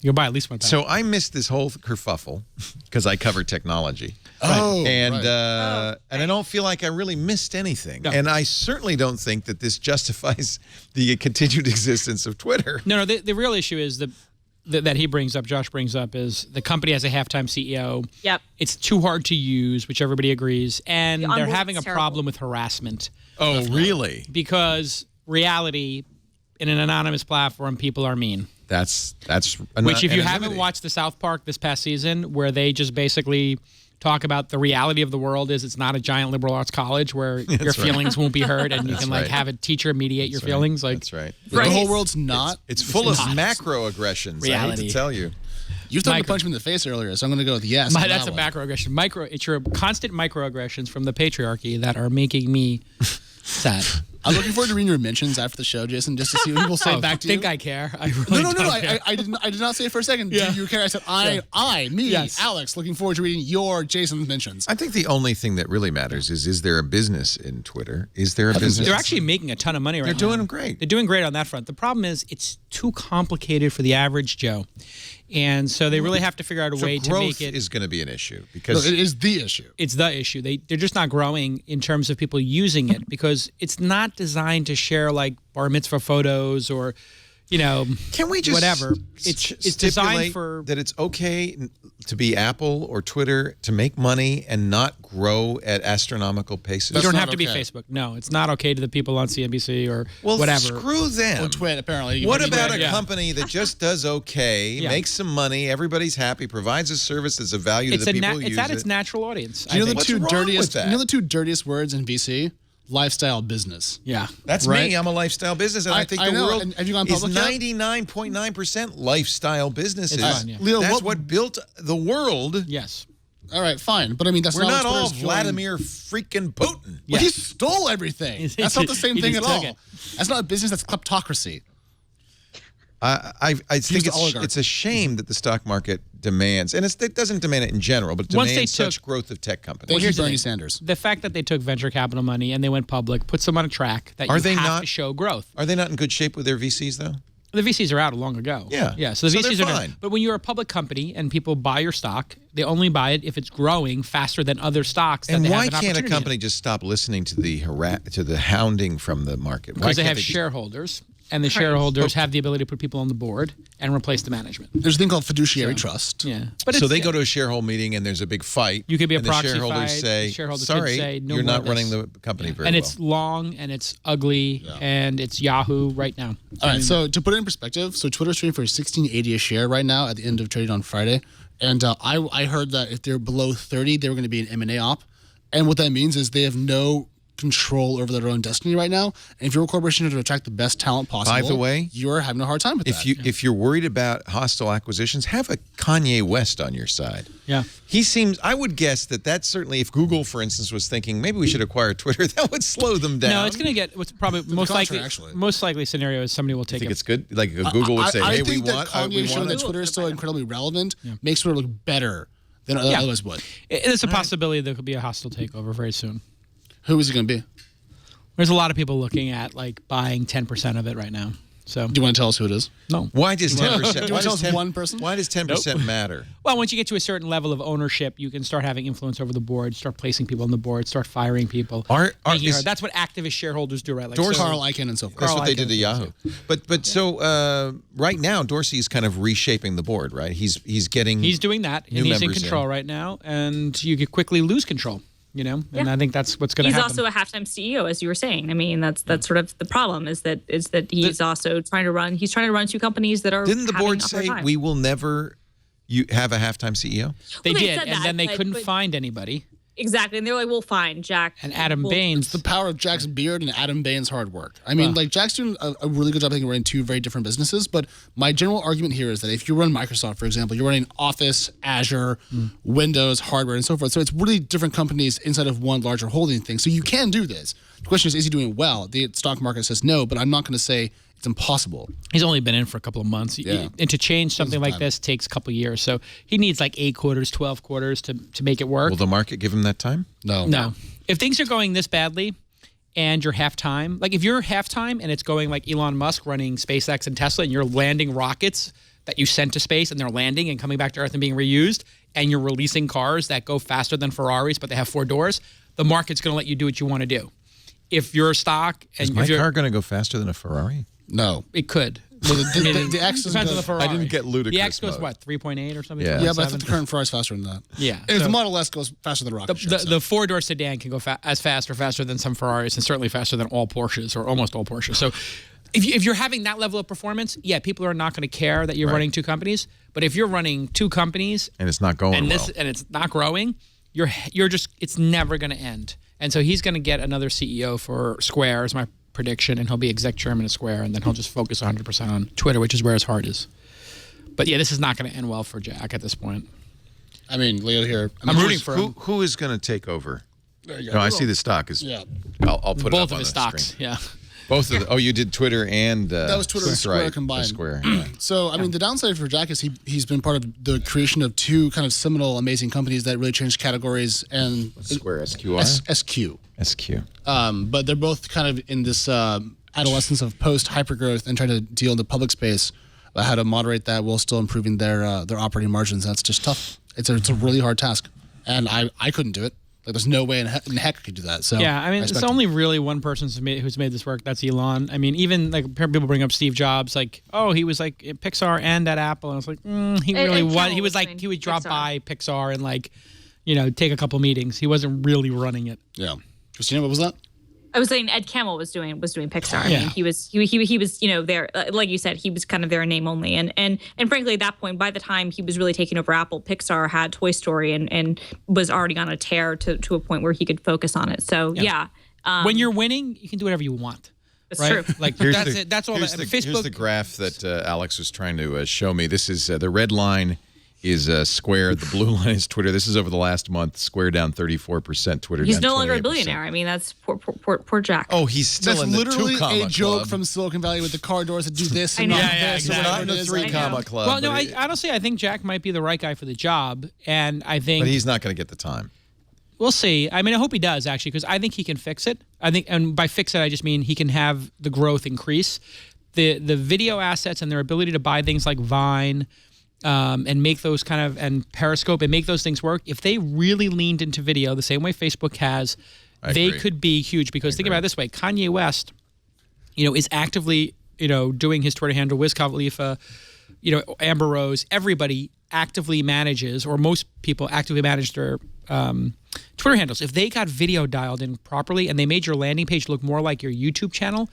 S6: You'll buy at least one pack.
S1: So I missed this whole kerfuffle because I cover technology.
S5: Oh,
S1: And
S5: right.
S1: and I don't feel like I really missed anything.
S6: No.
S1: And I certainly don't think that this justifies the continued existence of Twitter.
S6: No, the real issue is that he brings up, Josh brings up, is the company has a halftime CEO.
S4: Yep.
S6: It's too hard to use, which everybody agrees, and
S4: The
S6: they're
S4: onboarding's
S6: having a
S4: terrible.
S6: problem with harassment
S1: Oh, really?
S6: because reality in an anonymous platform, people are mean.
S1: That's
S6: Which, if you haven't watched the South Park this past season, where they just basically talk about the reality of the world is it's not a giant liberal arts college where your feelings won't be heard and you can like
S1: right.
S6: have a teacher mediate your feelings. Like
S1: That's right.
S5: The whole world's not.
S1: It's full of
S6: not.
S1: macroaggressions. I hate
S6: Reality.
S1: to tell you.
S5: You threatened to
S6: Micro-
S5: punch me in the face earlier, so I'm going to go with yes. on
S6: that's
S5: that
S6: a
S5: one.
S6: macroaggression. It's your constant microaggressions from the patriarchy that are making me sad.
S5: I'm looking forward to reading your mentions after the show, Jason, just to see what people say back to
S6: think
S5: you.
S6: I care. I really
S5: No.
S6: don't care.
S5: I did not say it for a second.
S6: Yeah.
S5: Do you care? I said me,
S6: Yes.
S5: Alex, looking forward to reading your Jason's mentions.
S1: I think the only thing that really matters is there a business in Twitter? Is there a business?
S6: They're actually making a ton of money right now.
S1: They're doing great.
S6: They're doing great on that front. The problem is it's too complicated for the average Joe. And so they really have to figure out a way to
S1: growth
S6: make it.
S1: is going to be an issue
S5: No,
S1: because
S5: it is the issue.
S6: It's the issue. They're just not growing in terms of people using it because it's not designed to share like bar mitzvah photos or,
S1: can we just
S6: whatever. It's designed
S1: stipulate
S6: for
S1: that it's okay to be Apple or Twitter to make money and not grow at astronomical paces?
S6: You don't
S5: not
S6: have to be
S5: okay.
S6: Facebook. No, it's not okay to the people on CNBC or
S1: Well,
S6: whatever.
S1: screw them.
S5: Or Twit, apparently.
S1: What about a
S6: yeah.
S1: company that just does okay,
S6: Yeah.
S1: makes some money, everybody's happy, provides a service that's of value to
S6: It's
S1: the people who
S6: it's
S1: use
S6: at
S1: it?
S6: its natural audience.
S5: Do you know
S6: I
S5: the
S6: think.
S1: What's
S5: two
S1: wrong with
S5: dirtiest?
S1: that?
S5: You know the two dirtiest words in VC? Lifestyle business.
S6: Yeah.
S1: That's
S5: Right?
S1: me. I'm a lifestyle business, and I think
S5: I
S1: the
S5: know.
S1: world
S5: And have you gone
S1: is
S5: public yet?
S1: 99.9% lifestyle businesses.
S6: It's fun, yeah.
S5: Leo,
S1: That's
S5: what-
S1: what built the world.
S6: Yes.
S5: All right, fine. But I mean, that's
S1: We're not
S5: what
S1: all
S5: Twitter's doing.
S1: Vladimir freaking Putin.
S5: Well, he stole everything. That's not the same
S6: He
S5: thing
S6: just
S5: at
S6: took
S5: all.
S6: it.
S5: That's not a business. That's kleptocracy.
S1: I think
S5: the oligarch.
S1: it's a shame that the stock market demands, and it doesn't demand it in general, but
S6: Once they
S1: demands such
S6: took-
S1: growth of tech companies.
S5: Thank you,
S6: here's the
S5: Bernie
S6: thing.
S5: Sanders.
S6: The fact that they took venture capital money and they went public puts them on a track that
S1: Are
S6: you
S1: they
S6: have
S1: not-
S6: to show growth.
S1: Are they not in good shape with their VCs, though?
S6: The VCs are out long ago.
S1: Yeah.
S6: Yeah. So the
S1: So
S6: VCs
S1: they're
S6: are done.
S1: fine.
S6: But when you're a public company and people buy your stock, they only buy it if it's growing faster than other stocks.
S1: And
S6: that they
S1: why
S6: have an
S1: can't a
S6: opportunity in.
S1: company just stop listening to the hounding from the market? Why
S6: Because they
S1: can't
S6: have
S1: just-
S6: shareholders, and the shareholders have the ability to put people on the board and replace the management.
S5: There's a thing called fiduciary trust.
S6: Yeah. But
S1: So
S6: it's-
S1: they go to a shareholder meeting and there's a big fight.
S6: You could be a
S1: and the
S6: proxy
S1: shareholders
S6: fight.
S1: say,
S6: The shareholders could
S1: "Sorry,
S6: say, no
S1: you're
S6: more
S1: not
S6: of
S1: running
S6: this."
S1: the company very
S6: and
S1: well."
S6: it's long and it's ugly and it's Yahoo right now.
S5: All right, so to put it in perspective, so Twitter's trading for $16.80 a share right now at the end of trading on Friday. And I heard that if they're below 30, they were going to be an M&A op. And what that means is they have no control over their own destiny right now. And if you're a corporation to attract the best talent possible,
S1: By the way,
S5: you're having a hard time with that.
S1: if you're worried about hostile acquisitions, have a Kanye West on your side.
S6: Yeah.
S1: He seems. I would guess that certainly, if Google, for instance, was thinking maybe we should acquire Twitter, that would slow them down.
S6: No, it's going to get what's probably most
S5: contrary,
S6: likely.
S5: actually.
S6: Most likely scenario is somebody will
S1: I
S6: take
S1: think
S6: it.
S1: it's good. Like Google would say,
S5: I
S1: "Hey,
S5: think
S1: we
S5: that
S1: want.
S5: Kanye
S1: we
S5: showing
S1: want
S5: that
S1: it."
S5: Twitter is so incredibly relevant makes Twitter look better than it otherwise would.
S6: There's a possibility there could be a hostile takeover very soon.
S5: Who is it going to be?
S6: There's a lot of people looking at like buying 10% of it right now. So
S5: Do you want to tell us who it is?
S6: no.
S1: Why does 10%?
S5: Do you want to tell us one person?
S1: Why does 10% matter?
S6: Well, once you get to a certain level of ownership, you can start having influence over the board, start placing people on the board, start firing people. That's what activist shareholders do, right? Like
S5: Carl Icahn and so forth.
S1: That's what they
S6: Carl
S1: did to Yahoo. So right now, Dorsey's kind of reshaping the board, right? He's getting.
S6: He's doing that,
S1: new
S6: and he's in
S1: members
S6: control right now, and you could quickly lose control. And I think that's what's going to
S4: He's
S6: happen.
S4: also a halftime CEO, as you were saying. I mean, that's sort of the problem is that he's also trying to run. He's trying to run two companies that are.
S1: Didn't the
S4: having
S1: board
S4: a hard
S1: say
S4: time.
S1: we will never have a halftime CEO?
S6: They
S4: Well, they
S6: did,
S4: said
S6: and
S4: that,
S6: then they
S4: but-
S6: couldn't
S4: but-
S6: find anybody.
S4: Exactly, and they're like, "Well, fine, Jack."
S6: And Adam
S4: we'll-
S6: Baines.
S5: The power of Jack's beard and Adam Bain's hard work. I mean, like Jack's doing a really good job. I think we're in two very different businesses. But my general argument here is that if you run Microsoft, for example, you're running Office, Azure, Windows, hardware, and so forth. So it's really different companies inside of one larger holding thing. So you can do this. The question is he doing well? The stock market says no, but I'm not going to say it's impossible.
S6: He's only been in for a couple of months.
S5: Yeah.
S6: And to change something like this takes a couple of years. So he needs like 8 quarters, 12 quarters to make it work.
S1: Will the market give him that time?
S6: No. If things are going this badly and you're halftime, like if you're halftime and it's going like Elon Musk running SpaceX and Tesla and you're landing rockets that you sent to space and they're landing and coming back to Earth and being reused, and you're releasing cars that go faster than Ferraris but they have 4 doors, the market's going to let you do what you want to do. If you're a stock and
S1: Is my
S6: if you're,
S1: car going to go faster than a Ferrari?
S5: No.
S6: it could.
S5: Well, the X is
S6: Depends on the
S5: good.
S6: Ferrari.
S1: I didn't get ludicrous
S6: The X goes
S1: mode.
S6: what, 3.8 or something?
S1: Yeah.
S5: Yeah, but I
S6: 3.7?
S5: think the current Ferrari's faster than that.
S6: Yeah.
S5: And if
S6: So-
S5: the Model S goes faster than a rocket ship.
S6: The 4-door sedan can go as fast or faster than some Ferraris, and certainly faster than all Porsches or almost all Porsches. So if you're having that level of performance, yeah, people are not going to care that you're running 2 companies. But if you're running 2 companies
S1: And it's not going
S6: and
S1: well.
S6: and it's not growing, you're just it's never going to end. And so he's going to get another CEO for Square, is my prediction, and he'll be exec chairman of Square, and then he'll just focus 100% on Twitter, which is where his heart is. But yeah, this is not going to end well for Jack at this point.
S5: I mean, Leo here.
S6: I'm rooting for him.
S1: Who is going to take over?
S5: There you go.
S1: No, I see the stock is.
S5: Yeah.
S1: I'll put it
S6: Both
S1: up
S6: of
S1: on
S6: his
S1: the
S6: stocks.
S1: screen.
S6: Yeah.
S1: Both of the. Oh, you did Twitter and.
S5: That was Twitter and
S1: that's
S5: Square
S1: right,
S5: combined.
S1: Square. Yeah.
S5: So, I mean, the downside for Jack is he's been part of the creation of 2 kind of seminal, amazing companies that really changed categories and
S1: Square SQR.
S5: SQ.
S1: SQ.
S5: But they're both kind of in this adolescence of post hypergrowth and trying to deal in the public space. how to moderate that while still improving their operating margins. That's just tough. It's a really hard task, and I couldn't do it. Like, there's no way in heck I could do that. So
S6: yeah, I mean, it's only really one person who's made this work. That's Elon. I mean, even like people bring up Steve Jobs, like, oh, he was like at Pixar and at Apple. And I was like, he really was. He was like, he would drop by Pixar and like, take a couple meetings. He wasn't really running it.
S5: Yeah. Christina, what was that?
S4: I was saying Ed Camel was doing Pixar. I
S6: Yeah.
S4: mean, he was there, like you said, he was kind of there in name only. And frankly, at that point, by the time he was really taking over Apple, Pixar had Toy Story and was already on a tear to a point where he could focus on it. So yeah.
S6: When you're winning, you can do whatever you want.
S4: That's
S6: right?
S4: true.
S6: Like that's all.
S1: Here's
S6: Facebook.
S1: Here's the graph that Alex was trying to show me. This is the red line is Square. The blue line is Twitter. This is over the last month. Square down 34%. Twitter
S4: He's
S1: down
S4: no longer a
S1: 28%.
S4: billionaire. I mean, that's poor Jack.
S1: Oh, he's still
S5: That's
S1: in the
S5: literally
S1: 2 comma
S5: a joke
S1: club.
S5: from Silicon Valley with the car doors that do this and
S4: I know.
S5: not
S6: Yeah,
S5: this.
S6: exactly.
S5: Or
S1: Not
S5: whatever
S1: in
S5: it
S1: the
S5: is.
S1: 3
S4: I know.
S1: comma club.
S6: Well, no,
S1: but
S6: honestly, I think Jack might be the right guy for the job, and I think.
S1: But he's not going to get the time.
S6: We'll see. I mean, I hope he does, actually, because I think he can fix it. And by fix it, I just mean he can have the growth increase. The video assets and their ability to buy things like Vine and make those and Periscope and make those things work. If they really leaned into video the same way Facebook has, they
S1: agree.
S6: could be huge. Because think about it this way: Kanye West, is actively, doing his Twitter handle, Wiz Khalifa, Amber Rose, everybody actively manages, or most people actively manage their Twitter handles. If they got video dialed in properly and they made your landing page look more like your YouTube channel,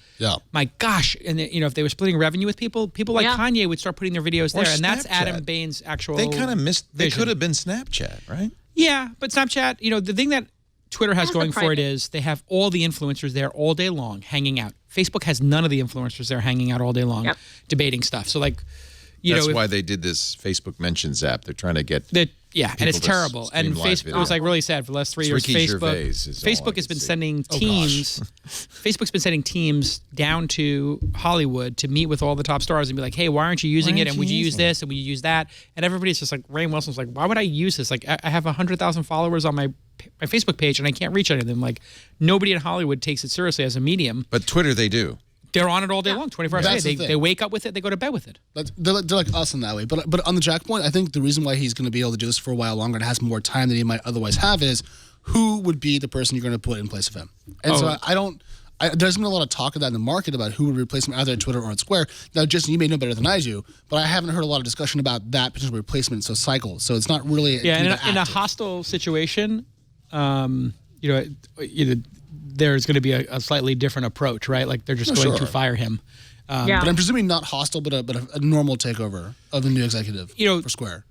S6: my gosh, and if they were splitting revenue with people like Kanye would start putting their videos
S1: Or
S6: there, and that's
S1: Snapchat.
S6: Adam Bain's actual.
S1: They kind of missed. They
S6: vision.
S1: could have been Snapchat, right?
S6: Yeah, but Snapchat, the thing that Twitter has
S4: Has the
S6: going for it
S4: private.
S6: is they have all the influencers there all day long hanging out. Facebook has none of the influencers there hanging out all day long debating stuff. So like,
S1: That's why they did this Facebook Mentions app. They're trying to get
S6: and it's
S1: people to
S6: terrible. And
S1: stream live
S6: Facebook,
S1: video.
S6: it was like really sad for the last 3 years.
S1: Ricky Gervais is all I
S6: Facebook has
S1: can
S6: been
S1: see.
S6: sending teams. Facebook's been sending teams down to Hollywood to meet with all the top stars and be like, "Hey, why aren't you using it? And would you use this? And would you use that?" And everybody's just like, Rainn Wilson's like, "Why would I use this? Like, I have 100,000 followers on my Facebook page and I can't reach any of them. Like, nobody in Hollywood takes it seriously as a medium.
S1: But Twitter, they do.
S6: They're on it all day long, 24 hours a
S5: That's
S6: day.
S5: the thing.
S6: They wake up with it. They go to bed with it.
S5: They're like us in that way. But on the Jack point, I think the reason why he's going to be able to do this for a while longer and has more time than he might otherwise have is who would be the person you're going to put in place of him. And so there's been a lot of talk of that in the market about who would replace him either at Twitter or at Square. Now, Jason, you may know better than I do, but I haven't heard a lot of discussion about that potential replacement. So cycle. So it's not really
S6: In a hostile situation, there's going to be a slightly different approach, right? Like they're just going to fire him.
S5: But I'm presuming not hostile, but a normal takeover of the new executive for Square.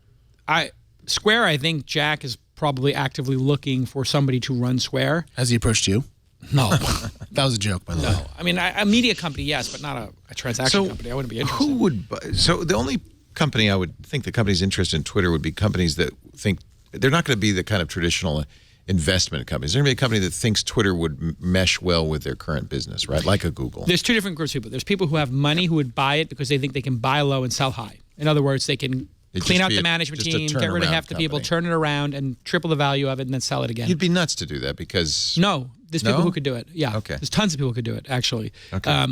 S6: Square, I think Jack is probably actively looking for somebody to run Square.
S5: Has he approached you?
S6: No.
S5: That was a joke, by the way.
S6: No. I mean, a media company, yes, but not a transaction company. I wouldn't be interested.
S1: Who would buy? So the only company I would think the company's interested in Twitter would be companies that think they're not going to be the kind of traditional investment companies. They're going to be a company that thinks Twitter would mesh well with their current business, right? Like a Google.
S6: There's two different groups of people. There's people who have money who would buy it because they think they can buy low and sell high. In other words, they can clean out the management team, get rid of half the people, turn it around, and triple the value of it, and then sell it again.
S1: You'd be nuts to do that because...
S6: No, there's people who could do it. Yeah.
S1: Okay.
S6: There's tons of people who could do it, actually.
S1: Okay.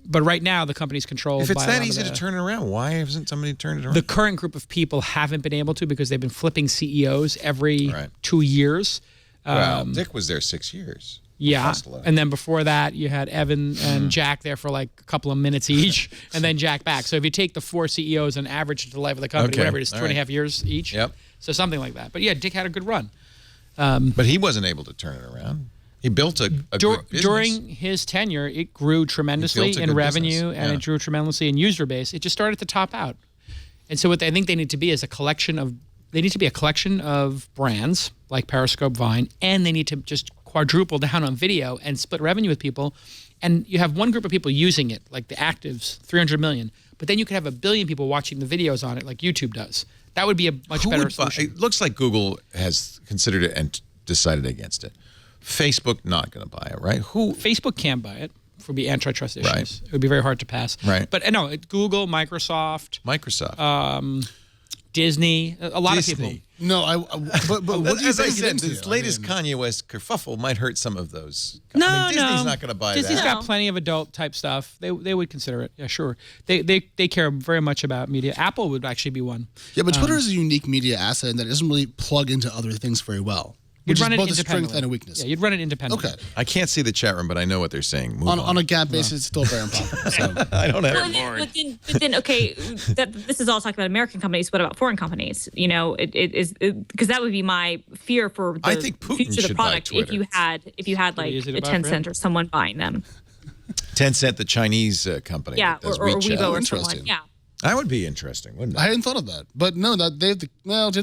S6: But right now, the company's controlled
S1: If it's
S6: by a
S1: that
S6: lot of
S1: easy to turn it around, why hasn't somebody turned it around?
S6: The current group of people haven't been able to because they've been flipping CEOs every 2 years.
S1: Well, Dick was there 6 years.
S6: Yeah, and then before that, you had Evan and Jack there for like a couple of minutes each, and then Jack back. So if you take the 4 CEOs and average the life of the company, whatever it is, 2.5 years each.
S1: Yep.
S6: So something like that. But yeah, Dick had a good run.
S1: But he wasn't able to turn it around. He built a good business.
S6: During his tenure, it grew tremendously in revenue, and it grew tremendously in user base. It just started to top out. And so what I think they need to be is a collection of brands like Periscope, Vine, and they need to just quadruple down on video and split revenue with people. And you have one group of people using it, like the actives, 300 million. But then you could have 1 billion people watching the videos on it like YouTube does. That would be a much better solution.
S1: It looks like Google has considered it and decided against it. Facebook not going to buy it, right?
S6: Facebook can't buy it. For be antitrust issues.
S1: Right.
S6: It would be very hard to pass.
S1: Right.
S6: But no, Google, Microsoft. Disney, a lot of people.
S5: No, but what do you
S1: as I
S5: think
S1: said,
S5: into?
S1: this latest Kanye West kerfuffle might hurt some of those.
S6: No,
S1: I mean, Disney's
S6: no.
S1: not going to buy
S6: Disney's
S1: that.
S6: got plenty of adult type stuff. They would consider it. Yeah, sure. They care very much about media. Apple would actually be one.
S5: Yeah, but Twitter is a unique media asset that doesn't really plug into other things very well.
S6: You'd
S5: Which
S6: run
S5: is
S6: it
S5: both a strength
S6: independently.
S5: and a weakness.
S6: Yeah, you'd run it independently.
S5: Okay.
S1: I can't see the chat room, but I know what they're saying. Move
S5: On a gap basis, it's still very unpopular. So.
S1: I don't have
S4: But then, okay, this is all talking about American companies. What about foreign companies? You know, it is because that would be my fear for the
S1: I think Putin
S4: future of the
S1: should buy
S4: product
S1: Twitter.
S4: if you had like
S6: easy to
S4: a
S6: buy for him.
S4: Tencent or someone buying them.
S1: Tencent, the Chinese company.
S4: Yeah,
S1: that does
S4: or
S1: WeChat.
S4: Weibo or
S5: Interesting.
S4: someone. Yeah.
S1: That would be interesting, wouldn't it?
S5: I hadn't thought of that. But no, that they have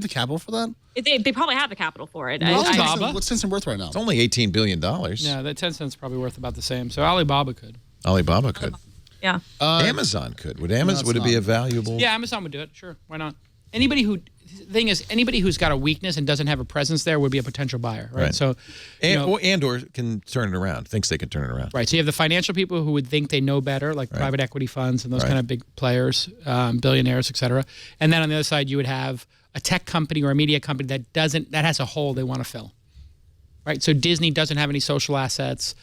S5: the capital for that?
S4: They probably have the capital for it.
S6: Alibaba.
S5: What's Tencent worth right now?
S1: It's only $18 billion.
S6: Yeah, that 10 cents probably worth about the same. So Alibaba could.
S1: Alibaba could.
S4: Yeah.
S1: Amazon could. Would Amazon?
S5: it's
S1: Would it be
S5: not.
S1: a valuable?
S6: Yeah, Amazon would do it. Sure, why not? The thing is, anybody who's got a weakness and doesn't have a presence there would be a potential buyer, right?
S1: Right.
S6: So, you know,
S1: or can turn it around. Thinks they can turn it around.
S6: right. So you have the financial people who would think they know better, like private equity funds and those
S1: Right.
S6: kind of big players, billionaires, et cetera. And then on the other side, you would have a tech company or a media company that has a hole they want to fill, right? So Disney doesn't have any social assets.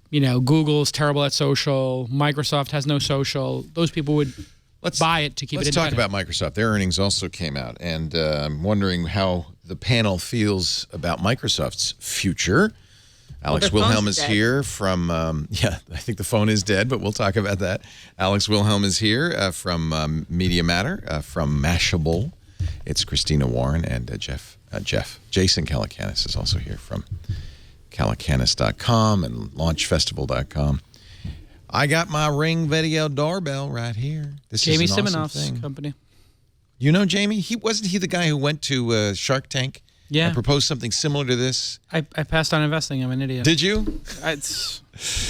S6: You know, Google's terrible at social. Microsoft has no social. Those people would buy it to keep it
S1: Let's talk
S6: independent.
S1: about Microsoft. Their earnings also came out, and I'm wondering how the panel feels about Microsoft's future. Alex
S4: their phone's
S1: Wilhelm is
S4: dead.
S1: here from, I think the phone is dead, but we'll talk about that. Alex Wilhelm is here from Media Matter, from Mashable. It's Christina Warren and Jason Calacanis is also here from Calacanis.com and LaunchFestival.com. I got my Ring video doorbell right here. This
S6: Jamie
S1: is an awesome
S6: Simonoff's
S1: thing.
S6: company.
S1: You know Jamie? Wasn't he the guy who went to Shark Tank?
S6: Yeah.
S1: And proposed something similar to this?
S6: I passed on investing. I'm an idiot.
S1: Did you?
S6: I don't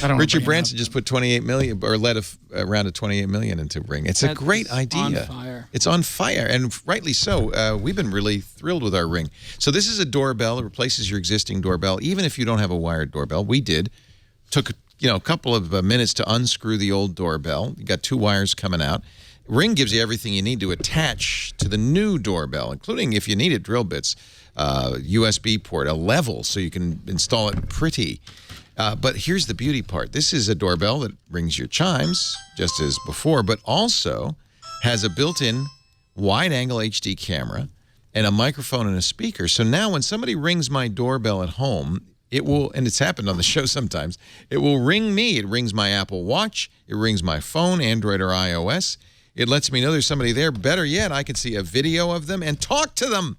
S6: wanna
S1: Richard
S6: bring it
S1: Branson
S6: up.
S1: just put 28 million, or led a round of 28 million into Ring. It's a
S6: That
S1: great
S6: is
S1: idea.
S6: on fire.
S1: It's on fire, and rightly so. We've been really thrilled with our Ring. So this is a doorbell. It replaces your existing doorbell, even if you don't have a wired doorbell. We did. Took a couple of minutes to unscrew the old doorbell. You got two wires coming out. Ring gives you everything you need to attach to the new doorbell, including, if you need it, drill bits, USB port, a level so you can install it pretty. But here's the beauty part. This is a doorbell that rings your chimes, just as before, but also has a built-in wide-angle HD camera and a microphone and a speaker. So now when somebody rings my doorbell at home, it will, and it's happened on the show sometimes, it will ring me. It rings my Apple Watch. It rings my phone, Android or iOS. It lets me know there's somebody there. Better yet, I can see a video of them and talk to them.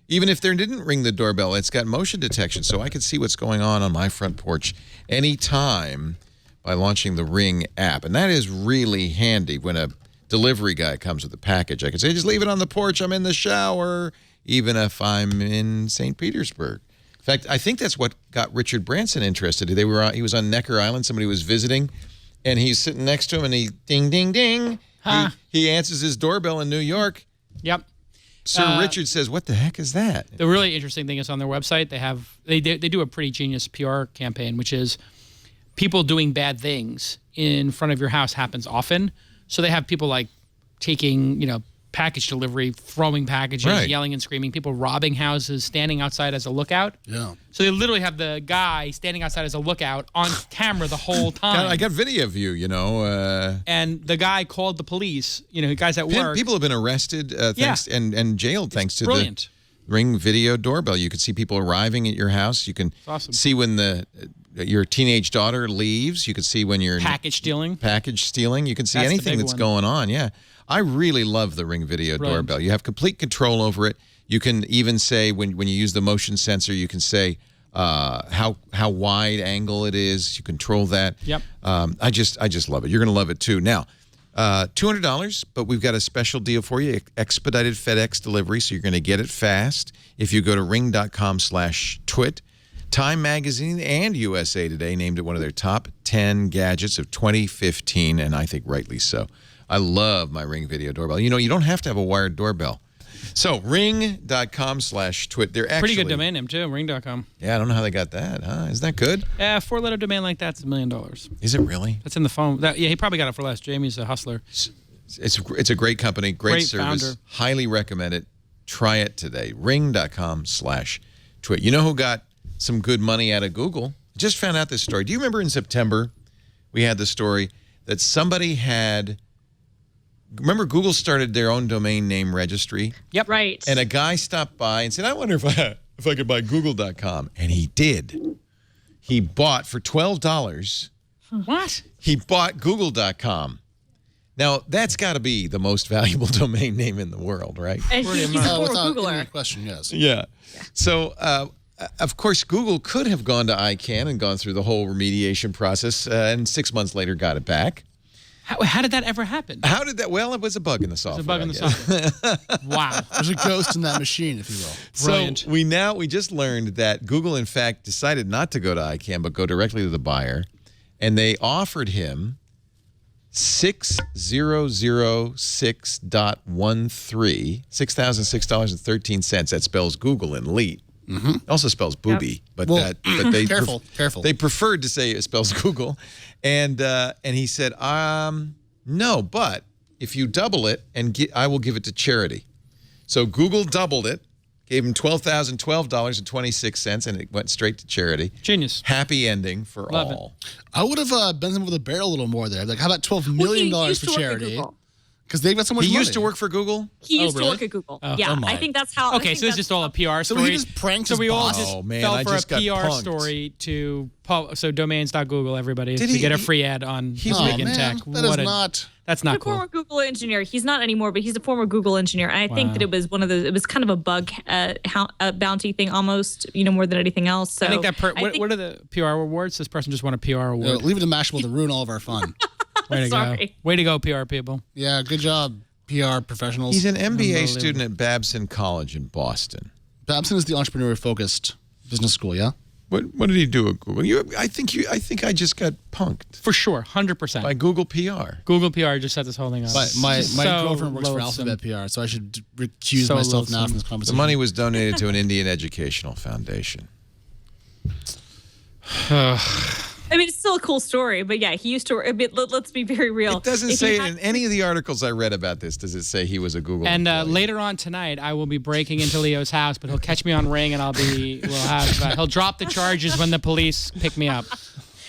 S1: Even if they didn't ring the doorbell, it's got motion detection, so I can see what's going on my front porch anytime by launching the Ring app. And that is really handy when a delivery guy comes with a package. I can say, just leave it on the porch. I'm in the shower, even if I'm in St. Petersburg. In fact, I think that's what got Richard Branson interested. He was on Necker Island. Somebody was visiting, and he's sitting next to him, and he ding, ding, ding. He answers his doorbell in New York.
S6: Yep.
S1: Sir Richard says, "What the heck is that?"
S6: The really interesting thing is on their website they do a pretty genius PR campaign, which is people doing bad things in front of your house happens often. So they have people like taking package delivery, throwing packages,
S1: Right.
S6: yelling and screaming, people robbing houses, standing outside as a lookout.
S5: Yeah.
S6: So they literally have the guy standing outside as a lookout on camera the whole time.
S1: I got video of you,
S6: And the guy called the police. Guys at work.
S1: People have been arrested thanks and jailed thanks to
S6: brilliant.
S1: the Ring video doorbell. You can see people arriving at your house. You can
S6: awesome.
S1: see when your teenage daughter leaves. You can see when you're
S6: Package stealing.
S1: You can see
S6: That's the
S1: anything
S6: big
S1: that's
S6: one.
S1: going on. Yeah. I really love the Ring video
S6: Brilliant.
S1: doorbell. You have complete control over it. You can even say, when you use the motion sensor, you can say how wide angle it is. You control that.
S6: Yep.
S1: I just love it. You're going to love it too. Now, $200, but we've got a special deal for you, expedited FedEx delivery, so you're going to get it fast if you go to ring.com/twit. Time Magazine and USA Today named it one of their top 10 gadgets of 2015, and I think rightly so. I love my Ring video doorbell. You don't have to have a wired doorbell. So ring.com/twit. They're actually
S6: Pretty good domain name too, ring.com.
S1: Yeah, I don't know how they got that. Isn't that good?
S6: Yeah, 4-letter domain like that's $1 million.
S1: Is it really?
S6: That's in the phone. He probably got it for less. Jamie's a hustler.
S1: It's a great company, great service.
S6: Founder.
S1: Highly recommend it. Try it today. Ring.com/twit. You know who got some good money out of Google? Just found out this story. Do you remember in September we had the story that somebody had... Remember Google started their own domain name registry?
S6: Yep.
S4: Right.
S1: And a guy stopped by and said, I wonder if I could buy Google.com. And he did. He bought for $12.
S6: What?
S1: He bought Google.com. Now, that's got to be the most valuable domain name in the world, right?
S4: And he's a former
S5: Without
S4: Googler.
S5: any question, yes.
S1: Yeah. So, of course, Google could have gone to ICANN and gone through the whole remediation process and 6 months later got it back.
S6: How did that ever happen?
S1: How did that? Well, it was a bug in the software.
S6: It's a bug in the software. Wow.
S5: There's a ghost in that machine, if you will.
S6: Brilliant.
S1: So we just learned that Google, in fact, decided not to go to ICANN, but go directly to the buyer. And they offered him $6,006.13. That spells Google in Leet. It also spells booby, but they
S5: careful.
S1: They preferred to say it spells Google, and he said, no, but if you double it, I will give it to charity. So Google doubled it, gave him $12,012.26, and it went straight to charity.
S6: Genius.
S1: Happy ending for
S6: Love
S1: all.
S5: I would have bent them over the barrel a little more there. Like, how about $12 million for charity? Because they've got so much
S1: He
S5: money.
S1: used to work for Google?
S4: He used
S5: really?
S4: to work at Google.
S6: Oh,
S4: yeah,
S5: oh my.
S4: I think that's how.
S6: Okay, so it's just all a PR story.
S5: So he just pranked his
S6: we all
S5: boss?
S6: just
S1: Oh, man,
S6: fell
S1: I
S6: for
S1: just got
S6: a PR
S1: punked.
S6: story to so domains.google everybody
S1: Did
S6: to
S1: he-
S6: get a free ad on
S1: He's
S6: Big
S1: big
S6: in
S1: in
S6: Tech.
S5: That is not...
S6: That's
S4: He's
S6: not
S4: a
S6: cool.
S4: former Google engineer. He's not anymore, but he's a former Google engineer. And I think that it was one of those. It was kind of a bug bounty thing, almost. More than anything else. So
S6: I think that. What are the PR awards? This person just won a PR award.
S5: Leave it to Mashable to ruin all of our fun.
S6: Way to go!
S4: Sorry.
S6: Way to go, PR people.
S5: Yeah, good job, PR professionals.
S1: He's an MBA student at Babson College in Boston.
S5: Babson is the entrepreneur-focused business school, yeah?
S1: What did he do at Google? I think I just got punked
S6: For sure, 100%.
S1: by Google PR.
S6: Google PR just set this whole thing up.
S5: My
S6: So
S5: girlfriend works for
S6: loathsome.
S5: Alphabet PR, so I should recuse
S6: So
S5: myself now
S6: loathsome.
S5: from this
S1: The
S5: conversation.
S1: money was donated to an Indian educational foundation.
S4: I mean, it's still a cool story, but yeah, he used to. Let's be very real.
S1: It doesn't
S4: If
S1: say
S4: he
S1: it in any of the articles I read about this. Does it say he was a Google
S6: And
S1: employee?
S6: later on tonight, I will be breaking into Leo's house, but he'll catch me on Ring, and he'll drop the charges when the police pick me up.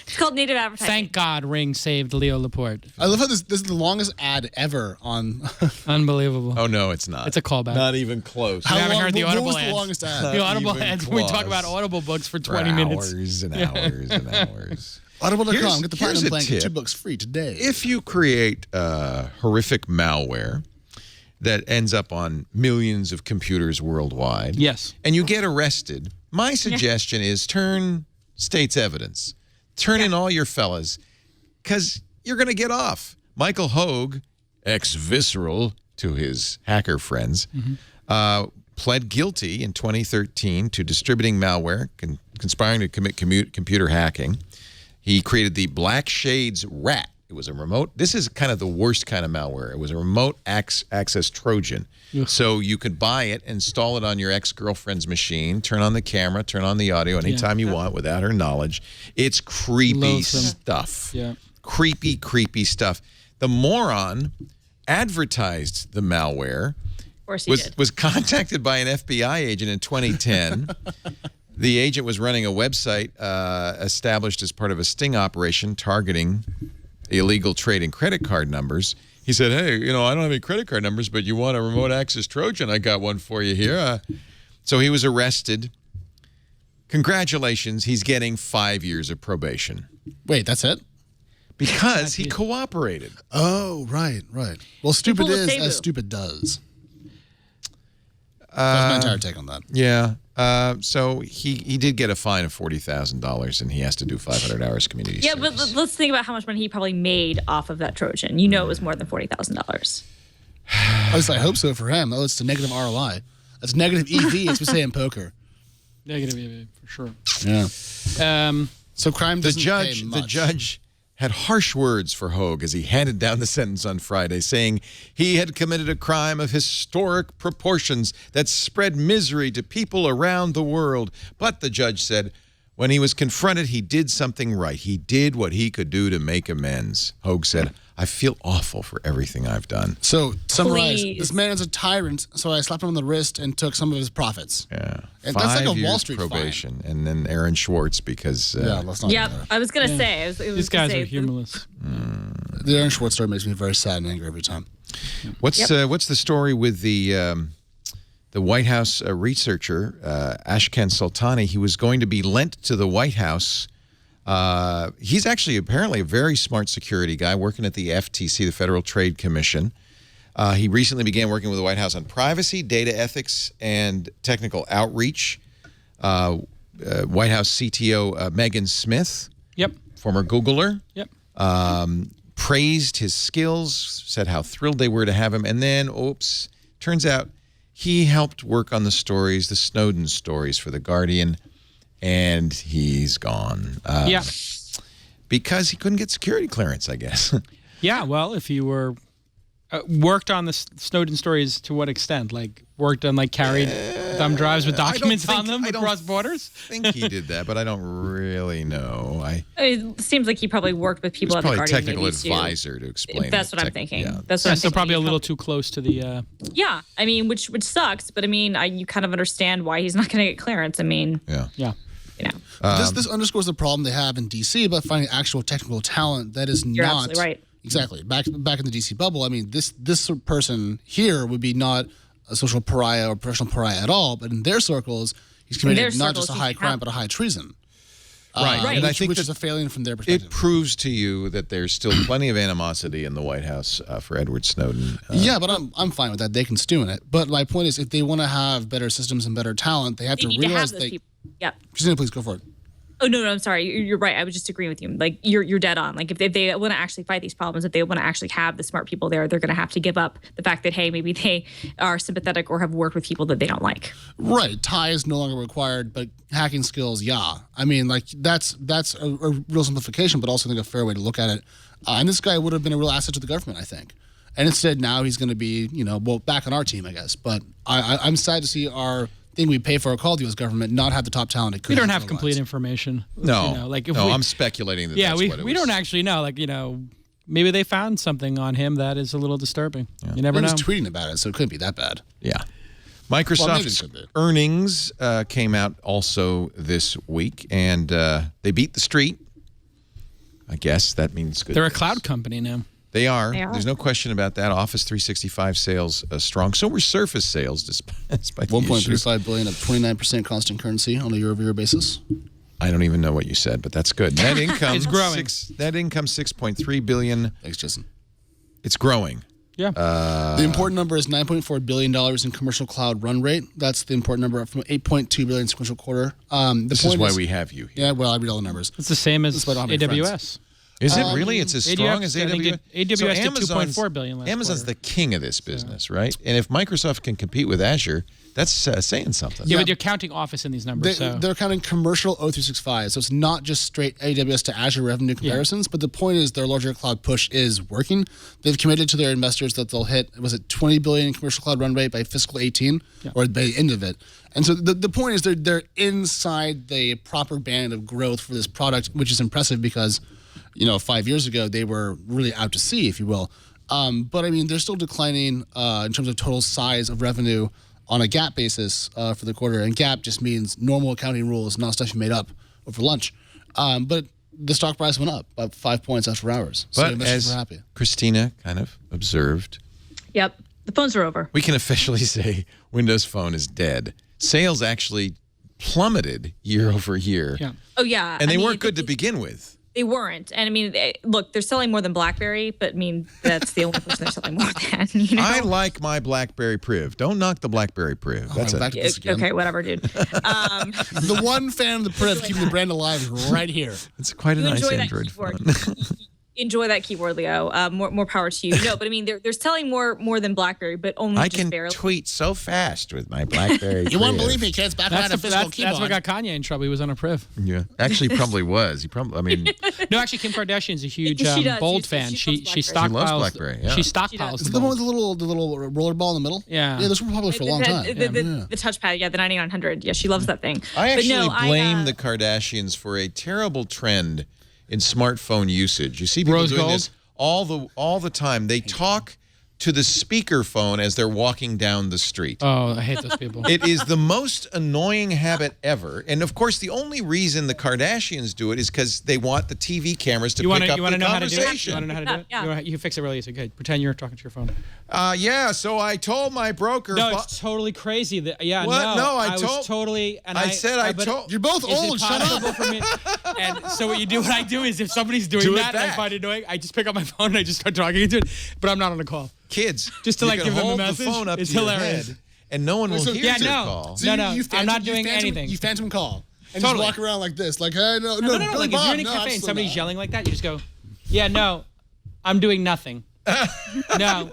S4: It's called native advertising.
S6: Thank God, Ring saved Leo Laporte.
S5: I love how this is the longest ad ever on...
S6: Unbelievable.
S1: Oh, no, it's not.
S6: It's a callauback.
S1: Not even close.
S6: You haven't heard the
S5: what
S6: Audible
S5: was
S6: ads.
S5: the longest ad?
S6: The Audible
S1: even
S6: ads. We talk
S1: close.
S6: about Audible books for
S1: For
S6: 20 minutes.
S1: hours and hours and hours.
S5: Audible.com. Get the
S1: Here's
S5: platinum
S1: a
S5: plan. Get 2
S1: tip.
S5: books free today.
S1: If you create horrific malware that ends up on millions of computers worldwide,
S6: Yes.
S1: and you get arrested, my suggestion is turn state's evidence. Turn in all your fellas, because you're going to get off. Michael Hogue, ex-Visceral to his hacker friends, pled guilty in 2013 to distributing malware, conspiring to commit computer hacking. He created the Black Shades Rat. It was a remote. This is kind of the worst kind of malware. It was a remote access Trojan. So you could buy it, install it on your ex-girlfriend's machine, turn on the camera, turn on the audio anytime you want without her knowledge. It's creepy
S6: Loathsome.
S1: stuff.
S6: Yeah.
S1: Creepy stuff. The moron advertised the malware,
S4: Of course he did.
S1: was contacted by an FBI agent in 2010. The agent was running a website established as part of a sting operation targeting illegal trade in credit card numbers. He said, hey, I don't have any credit card numbers, but you want a remote access Trojan? I got one for you here. So he was arrested. Congratulations. He's getting 5 years of probation
S5: Wait, that's it?
S1: because he cooperated.
S5: Oh, right. Well, stupid
S4: pulled a
S5: is
S4: Cebu.
S5: as stupid does. That's my entire take on that.
S1: Yeah. So he did get a fine of $40,000, and he has to do 500 hours community
S4: Yeah,
S1: service.
S4: but let's think about how much money he probably made off of that Trojan. It was more than $40,000.
S5: At least I hope so for him. Oh, it's a negative ROI. That's negative EV, as we say in poker.
S6: Negative, yeah, for sure.
S5: Yeah. So crime
S1: The
S5: doesn't pay
S1: judge
S5: much.
S1: had harsh words for Hogue as he handed down the sentence on Friday, saying he had committed a crime of historic proportions that spread misery to people around the world. But the judge said, When he was confronted, he did something right. He did what he could do to make amends. Hogue said, I feel awful for everything I've done.
S5: So, summarize,
S4: Please.
S5: this man is a tyrant, so I slapped him on the wrist and took some of his profits.
S1: Yeah.
S5: And
S1: 5
S5: that's like a
S1: years
S5: Wall Street
S1: probation. And then Aaron Schwartz because...
S5: Yeah, let's not
S4: Yep,
S5: do that.
S4: I was gonna say.
S6: These guys are humorless.
S5: The Aaron Schwartz story makes me very sad and angry every time.
S1: What's the story with the White House researcher, Ashkan Soltani? He was going to be lent to the White House. He's actually apparently a very smart security guy working at the FTC, the Federal Trade Commission. He recently began working with the White House on privacy, data ethics, and technical outreach. White House CTO Megan Smith, former Googler, praised his skills, said how thrilled they were to have him, and then, oops, turns out he helped work on the stories, the Snowden stories for The Guardian, and he's gone. Because he couldn't get security clearance, I guess.
S6: Yeah, well, if you were worked on the Snowden stories, to what extent? Like worked on carried thumb drives with documents on them across borders?
S1: I think he did that, but I don't really know.
S4: It seems like he probably worked with people
S1: He's
S4: at the
S1: probably
S4: Guardian.
S1: technical advisor to explain.
S4: That's what I'm thinking.
S1: Yeah.
S4: That's what I'm
S6: So
S4: thinking.
S6: probably a little too close to the...
S4: Yeah, I mean, which sucks, but I mean, you kind of understand why he's not going to get clearance. I mean,
S6: Yeah.
S4: you know.
S5: This underscores the problem they have in D.C. about finding actual technical talent that is
S4: You're
S5: not...
S4: absolutely right.
S5: Exactly. Back in the D.C. bubble, I mean, this person here would be not a social pariah or professional pariah at all, but in their circles, he's committed not just a high crime, but a high treason.
S1: Right. And I think
S5: which is a failing from their perspective.
S1: it proves to you that there's still plenty of animosity in the White House for Edward Snowden.
S5: Yeah, but I'm fine with that. They can stew in it. But my point is, if they want to have better systems and better talent, they have
S4: They
S5: to
S4: need to have
S5: realize
S4: those
S5: they...
S4: people. Yep.
S5: Christina, please go for it.
S4: Oh, no, I'm sorry. You're right. I was just agreeing with you. Like, you're dead on. Like, if they want to actually fight these problems, if they want to actually have the smart people there, they're going to have to give up the fact that, hey, maybe they are sympathetic or have worked with people that they don't like.
S5: Right. Tie is no longer required, but hacking skills, yeah. I mean, that's a real simplification, but also I think a fair way to look at it. And this guy would have been a real asset to the government, I think. And instead, now he's going to be, back on our team, I guess. But I'm sad to see our thing we pay for our call to U.S. government not have the top talent it could.
S6: We don't have complete information.
S1: No. I'm speculating that that's what it was.
S6: We don't actually know. Maybe they found something on him that is a little disturbing. Yeah. You never know.
S5: He was tweeting about it, so it couldn't be that bad.
S1: Yeah. Microsoft's earnings came out also this week, and they beat the street. I guess that means good.
S6: They're a cloud company now.
S1: They are. There's no question about that. Office 365 sales strong. So were Surface sales, despite the
S5: $1.35 billion, up 29% constant currency on a year-over-year basis.
S1: I don't even know what you said, but that's good. Net income,
S6: it's growing.
S1: Net income, $6.3 billion.
S5: Thanks, Jason.
S1: It's growing.
S6: Yeah.
S5: The important number is $9.4 billion in commercial cloud run rate. That's the important number, up from $8.2 billion sequential quarter.
S1: This is why we have you here.
S5: Yeah, well, I read all the numbers.
S6: It's the same as AWS.
S1: Is it really? It's as strong as AWS?
S6: AWS did $2.4 billion last
S1: Amazon's
S6: quarter.
S1: the king of this business, right? And if Microsoft can compete with Azure, that's saying something.
S6: Yeah, but you're counting Office in these numbers.
S5: They're counting commercial O365, so it's not just straight AWS to Azure revenue comparisons, but the point is their larger cloud push is working. They've committed to their investors that they'll hit, was it $20 billion in commercial cloud run rate by fiscal 18, or by the end of it. And so the point is they're inside the proper band of growth for this product, which is impressive because 5 years ago, they were really out to sea, if you will. But, I mean, they're still declining in terms of total size of revenue on a GAAP basis for the quarter. And GAAP just means normal accounting rules, not stuff you made up over lunch. But the stock price went up about 5 points after hours. So
S1: But
S5: investors
S1: as
S5: were happy.
S1: Christina kind of observed,
S4: Yep. The phones are over.
S1: we can officially say Windows Phone is dead. Sales actually plummeted year over year.
S6: Yeah.
S4: Oh, yeah.
S1: And they weren't good to begin with.
S4: They weren't. And I mean, look, they're selling more than BlackBerry, but I mean, that's the only person they're selling more than.
S1: I like my BlackBerry Priv. Don't knock the BlackBerry Priv. That's
S5: back to this again.
S4: Okay, whatever, dude.
S5: The one fan of the Priv keeping the brand alive is right here.
S1: It's quite a
S4: You
S1: nice
S4: enjoy that
S1: Android
S4: keyboard.
S1: phone.
S4: enjoy that keyboard, Leo. More power to you. No, but I mean, they're selling more than BlackBerry, but only
S1: I
S4: just
S1: can
S4: barely.
S1: tweet so fast with my BlackBerry.
S5: You won't
S1: Priv.
S5: believe me, kids. Back when I had a physical keyboard.
S6: That's what got Kanye in trouble. He was on a Priv.
S1: Yeah, actually, probably was. He probably. I mean,
S6: No, actually, Kim Kardashian's a huge
S4: She does.
S6: Bold
S4: She
S6: fan.
S4: loves
S6: She
S4: BlackBerry.
S1: She loves
S6: stockpiles.
S1: BlackBerry, yeah.
S6: She
S4: She
S6: stockpiles.
S4: does.
S5: Is it the one with the little roller ball in the middle?
S6: Yeah.
S5: Yeah, those were popular for a long time.
S4: The touchpad, the 9900. Yeah, she loves that thing.
S1: I actually
S4: but no,
S1: blame the Kardashians for a terrible trend in smartphone usage. You see people
S6: Rose
S1: doing
S6: gold?
S1: this all the time. They talk to the speakerphone as they're walking down the street.
S6: Oh, I hate those people.
S1: It is the most annoying habit ever. And of course, the only reason the Kardashians do it is because they want the TV cameras to
S6: You
S1: pick
S6: want
S1: up
S6: to
S1: the
S6: know how to do it?
S1: conversation.
S6: You want to know how to do it?
S4: Yeah.
S6: You can fix it really easy. Okay, pretend you're talking to your phone.
S1: Yeah, so I told my broker.
S6: No, it's totally crazy. What?
S1: No, I
S6: was
S1: told-
S6: totally. And
S1: I said I
S6: but
S1: told-
S5: You're both
S6: is it
S5: old. Shut up.
S6: possible for me? And so what I do is if somebody's doing
S1: Do it
S6: that and I
S1: back.
S6: find it annoying, I just pick up my phone and I just start talking into it. But I'm not on a call.
S1: Kids,
S6: Just to,
S1: you
S6: like,
S1: can
S6: give them a
S1: hold
S6: message.
S1: the phone up
S6: It's
S1: to your
S6: hilarious.
S1: head, and no one will
S5: So-
S1: hear
S6: Yeah,
S1: your
S6: no.
S1: call.
S5: So
S6: No,
S5: you-
S6: no,
S5: you
S6: I'm
S5: phantom-
S6: not
S5: you
S6: doing
S5: phantom-
S6: anything.
S5: You phantom call and
S6: Totally.
S5: just walk around like this, like, hey, no,
S6: No.
S5: Billy
S6: Like if
S5: Bob,
S6: you're in a
S5: no,
S6: cafe and
S5: absolutely
S6: somebody's
S5: not.
S6: yelling like that, you just go, "Yeah, no, I'm doing nothing. No,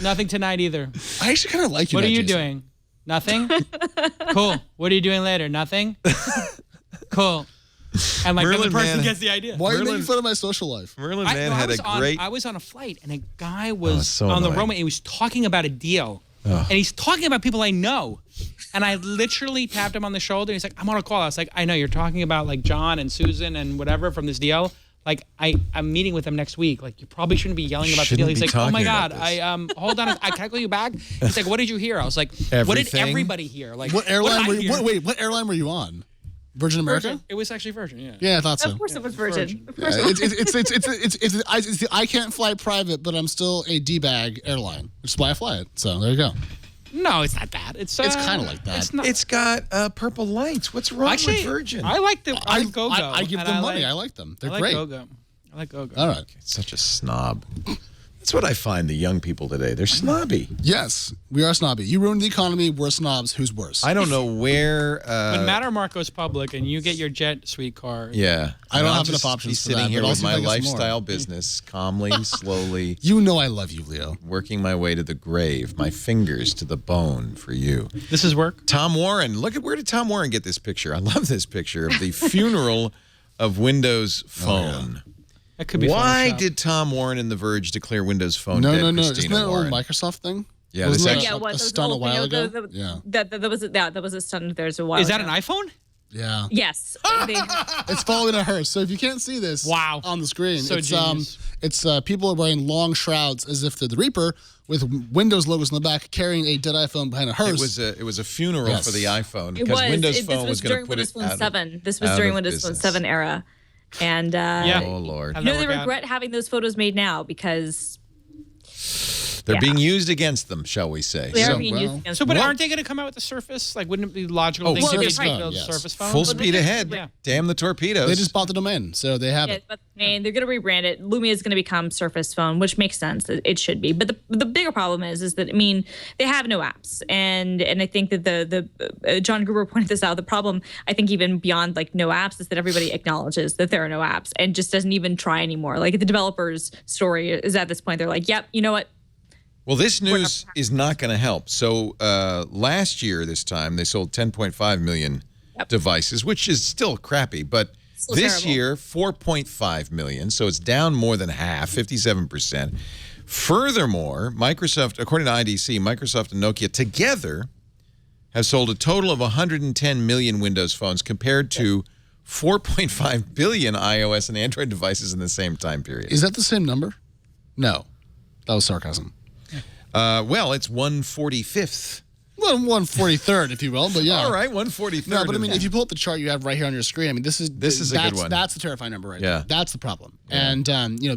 S6: nothing tonight either.
S5: I actually kind of like you.
S6: What
S5: now,
S6: are you
S5: Jason.
S6: doing? Nothing. Cool. What are you doing later? Nothing. Cool. And like then
S1: Merlin
S6: the person
S1: Man-
S6: gets the idea.
S5: Why are you
S1: Merlin-
S5: making fun of my social life?
S1: Merlin
S6: I-
S1: Man
S6: no, I
S1: had
S6: was
S1: a
S6: on-
S1: great.
S6: I was on a flight and a guy was
S1: so
S6: on the
S1: annoying.
S6: road and he was talking about a deal. And he's talking about people I know. And I literally tapped him on the shoulder. He's like, I'm on a call. I was like, I know you're talking about like John and Susan and whatever from this deal. Like I'm meeting with them next week. Like you probably shouldn't be yelling about the deal.
S1: Shouldn't
S6: He's
S1: be
S6: like, oh my
S1: talking
S6: God,
S1: about this.
S6: hold on, I can I call you back? He's like, what did you hear? I was like, what did
S1: Everything.
S6: everybody hear? Like
S5: What airline
S6: did
S5: were
S6: I
S5: you?
S6: hear?
S5: What airline were you on? Virgin America?
S6: Virgin. It was actually Virgin. Yeah.
S5: Yeah, I thought so.
S4: Of course, it was Virgin. Of course,
S5: Yeah, it's the I can't fly private, but I'm still a D-bag airline, which is why I fly it. So there you go.
S6: No, it's not that. It's
S5: kinda like that.
S6: It's not.
S1: It's got purple lights. What's wrong
S6: Actually,
S1: with Virgin?
S6: I like the
S5: I
S6: Go-Go.
S5: I give
S6: and
S5: them money. I like them. They're
S6: I like
S5: great.
S6: Go-Go. I like Go-Go.
S5: All right.
S1: Such a snob. That's what I find the young people today. They're snobby.
S5: Yes, we are snobby. You ruined the economy. We're snobs. Who's worse?
S1: I don't know where.
S6: When Mattermark goes public and you get your Jet Suite car,
S1: Yeah,
S5: I don't
S1: I'll
S5: have enough
S1: just
S5: options
S1: Be
S5: for
S1: sitting
S5: that,
S1: here
S5: but I'll
S1: with
S5: see if
S1: my
S5: I get some more.
S1: lifestyle business, calmly, slowly,
S5: You know I love you, Leo.
S1: working my way to the grave, my fingers to the bone for you.
S6: this is work.
S1: Tom Warren. Look at where did Tom Warren get this picture? I love this picture of the funeral of Windows Phone.
S6: That could be
S1: Why
S6: Photoshop.
S1: did Tom Warren and The Verge declare Windows Phone
S5: No,
S1: dead?
S5: no, no.
S1: Christina
S5: Isn't that an old
S1: Warren?
S5: Microsoft thing?
S1: Yeah,
S5: Wasn't
S1: this
S5: that
S1: actually-
S4: yeah, it was.
S5: a
S4: It was
S5: stunt a
S4: old,
S5: while
S4: you know,
S5: ago.
S4: the-
S5: Yeah,
S4: that was a stunt. There's a while.
S6: Is that
S4: ago.
S6: an iPhone?
S5: yeah.
S4: Yes. They-
S5: It's following a hearse. So if you can't see this,
S6: Wow.
S5: on the screen,
S6: So
S5: it's
S6: genius.
S5: people are wearing long shrouds as if they're the Reaper with Windows logos in the back, carrying a dead iPhone behind a hearse.
S1: It was a funeral
S5: Yes.
S1: for the iPhone
S4: It
S1: because
S4: was.
S1: Windows
S4: This
S1: Phone was going
S4: during
S1: to put
S4: Windows
S1: it
S4: Phone
S1: out of-
S4: 7. This was
S1: out
S4: during
S1: of
S4: Windows Phone
S1: business.
S4: 7 era. And
S1: Oh Lord,
S6: How'd
S4: you know,
S6: that
S4: they
S6: work out?
S4: regret having those photos made now because
S1: they're
S4: yeah.
S1: being used against them, shall we say?
S4: they are
S1: So,
S4: being
S5: well.
S4: used against
S6: So, but
S4: them.
S6: aren't they going to come out with the Surface? Like, wouldn't it be logical?
S1: Oh,
S6: thing to
S1: Surface
S6: just
S5: Phone,
S6: build
S5: yes.
S6: Surface Phone?
S1: full
S4: Well,
S1: speed
S4: they-
S1: ahead.
S6: Yeah.
S1: Damn the torpedoes.
S5: They just bought the domain, so they have
S4: Yeah,
S5: it.
S4: but they're going to rebrand it. Lumia is going to become Surface Phone, which makes sense. It should be. But the bigger problem is that, I mean, they have no apps, and I think that the John Gruber pointed this out. The problem, I think, even beyond like no apps, is that everybody acknowledges that there are no apps and just doesn't even try anymore. Like the developers' story is at this point, they're like, "Yep, you know what?
S1: Well, this news is not going to help. So last year, this time, they sold 10.5 million devices, which is still crappy. But
S4: Still
S1: this
S4: terrible.
S1: year, 4.5 million. So it's down more than half, 57%. Furthermore, Microsoft, according to IDC, Microsoft and Nokia together have sold a total of 110 million Windows phones compared to 4.5 billion iOS and Android devices in the same time period.
S5: Is that the same number? No, that was sarcasm.
S1: Well, it's 145th.
S5: Well, 143rd, if you will, but yeah.
S1: All right, 143rd.
S5: No, but I mean,
S1: of-
S5: if you pull up the chart you have right here on your screen, I mean, this is
S1: a good one.
S5: That's the terrifying number right
S1: Yeah.
S5: there. That's the problem. And you know,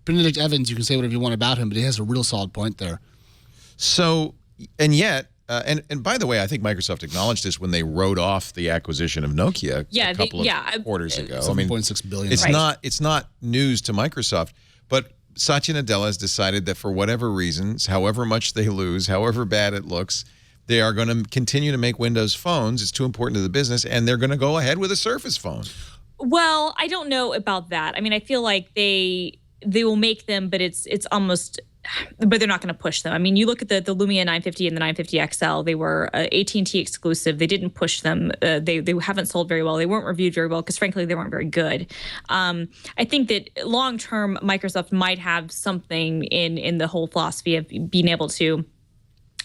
S5: Benedict Evans, you can say whatever you want about him, but he has a real solid point there.
S1: So, and yet, and by the way, I think Microsoft acknowledged this when they wrote off the acquisition of Nokia
S4: Yeah,
S1: a couple of quarters ago. I mean,
S5: 7.6 billion.
S1: it's
S4: Right.
S1: not news to Microsoft, but Satya Nadella has decided that for whatever reasons, however much they lose, however bad it looks, they are going to continue to make Windows phones. It's too important to the business, and they're going to go ahead with a Surface phone.
S4: Well, I don't know about that. I mean, I feel like they they will make them, but it's almost, but they're not going to push them. I mean, you look at the Lumia 950 and the 950 XL, they were AT&T exclusive. They didn't push them. They haven't sold very well. They weren't reviewed very well because, frankly, they weren't very good. I think that long-term, Microsoft might have something in the whole philosophy of being able to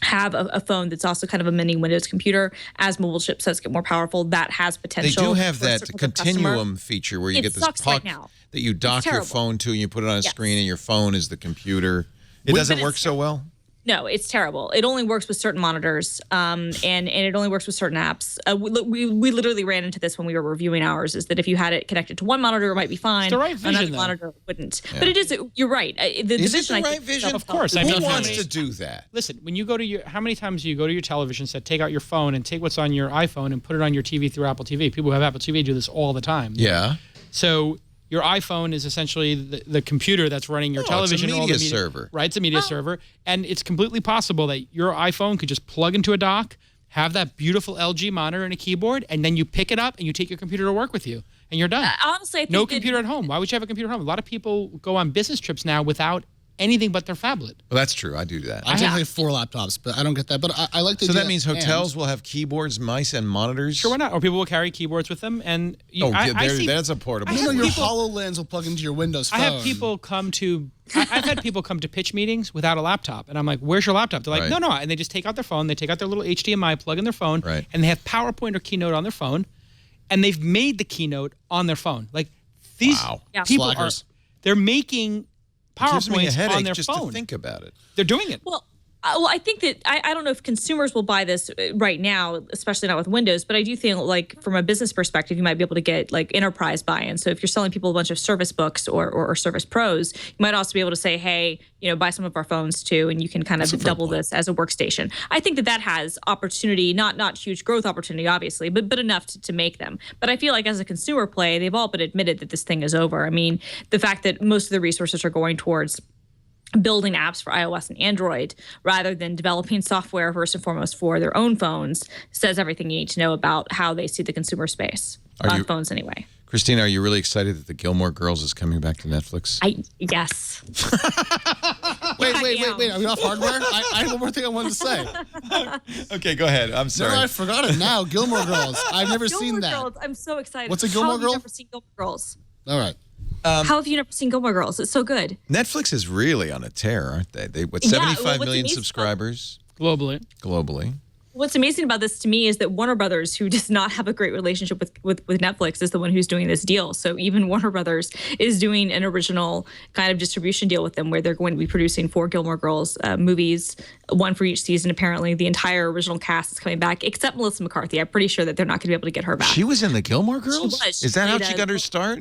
S4: have a phone that's also kind of a mini Windows computer. As mobile chipsets get more powerful, that has potential.
S1: They do have that continuum feature where you get this puck that you dock your phone to and you put it on a screen and your phone is the computer. It doesn't work so well?
S4: No, it's terrible. It only works with certain monitors, and it only works with certain apps. We literally ran into this when we were reviewing ours, is that if you had it connected to one monitor, it might be fine.
S6: It's the right vision,
S4: another monitor wouldn't. Yeah. But it is, you're right.
S1: Is it the right vision?
S6: Of course.
S1: Who wants to do that?
S6: Listen, when you go to how many times do you go to your television set, take out your phone and take what's on your iPhone and put it on your TV through Apple TV? People who have Apple TV do this all the time.
S1: Yeah.
S6: So your iPhone is essentially the computer that's running your television.
S1: It's a media server.
S6: Right, it's a media server. And it's completely possible that your iPhone could just plug into a dock, have that beautiful LG monitor and a keyboard, and then you pick it up and you take your computer to work with you, and you're done.
S4: Honestly, I think
S6: no computer at home. Why would you have a computer at home? A lot of people go on business trips now without anything but their phablet.
S1: Well, that's true. I do that.
S5: I have 4 laptops, but I don't get that. But I like the
S1: So that means hotels will have keyboards, mice, and monitors?
S6: Sure, why not? Or people will carry keyboards with them. And
S1: that's a portable.
S5: You know, your HoloLens will plug into your Windows phone.
S6: I have people come to... I've had people come to pitch meetings without a laptop. And I'm like, where's your laptop? They're like, no. And they just take out their phone. They take out their little HDMI, plug in their phone.
S1: Right.
S6: And they have PowerPoint or Keynote on their phone. And they've made the Keynote on their phone. Like, these people they're making... PowerPoints
S1: me a headache
S6: on their
S1: just
S6: phone.
S1: To think about it.
S6: They're doing it.
S4: Well, I think that I don't know if consumers will buy this right now, especially not with Windows, but I do think, like, from a business perspective, you might be able to get like enterprise buy-in. So if you're selling people a bunch of Service Books or Service Pros, you might also be able to say, hey, buy some of our phones too, and you can kind of double this as a workstation. I think that has opportunity, not huge growth opportunity, obviously, but enough to make them. But I feel like as a consumer play, they've all but admitted that this thing is over. I mean, the fact that most of the resources are going towards building apps for iOS and Android rather than developing software first and foremost for their own phones says everything you need to know about how they see the consumer space on phones anyway.
S1: Christina, are you really excited that the Gilmore Girls is coming back to Netflix?
S4: Yes.
S5: Wait. Are we off hardware? I have one more thing I wanted to say.
S1: Okay, go ahead. I'm sorry.
S5: No, I forgot it now. Gilmore Girls. I've never seen that.
S4: Gilmore Girls. I'm so excited.
S5: What's a Gilmore Girl?
S4: I've never seen Gilmore Girls.
S5: All right.
S4: How have you never seen Gilmore Girls? It's so good.
S1: Netflix is really on a tear, aren't they? They 75 million subscribers
S6: globally.
S4: What's amazing about this to me is that Warner Brothers, who does not have a great relationship with Netflix, is the one who's doing this deal. So even Warner Brothers is doing an original kind of distribution deal with them where they're going to be producing 4 Gilmore Girls movies, one for each season. Apparently, the entire original cast is coming back, except Melissa McCarthy. I'm pretty sure that they're not going to be able to get her back.
S1: She was in the Gilmore Girls?
S4: She was.
S1: Is that how she got her start?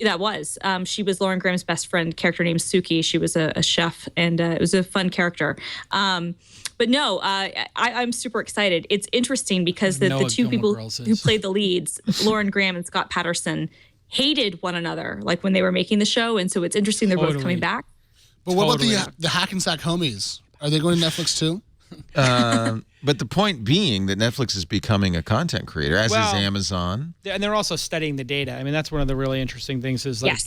S4: That was. She was Lauren Graham's best friend, character named Suki. She was a chef, and it was a fun character. But no, I'm super excited. It's interesting because the two people who played the leads, Lauren Graham and Scott Patterson, hated one another like when they were making the show. And so it's interesting they're both coming back.
S5: But what about the Hackensack homies? Are they going to Netflix too?
S1: But the point being that Netflix is becoming a content creator, as is Amazon.
S6: And they're also studying the data. I mean, that's one of the really interesting things is like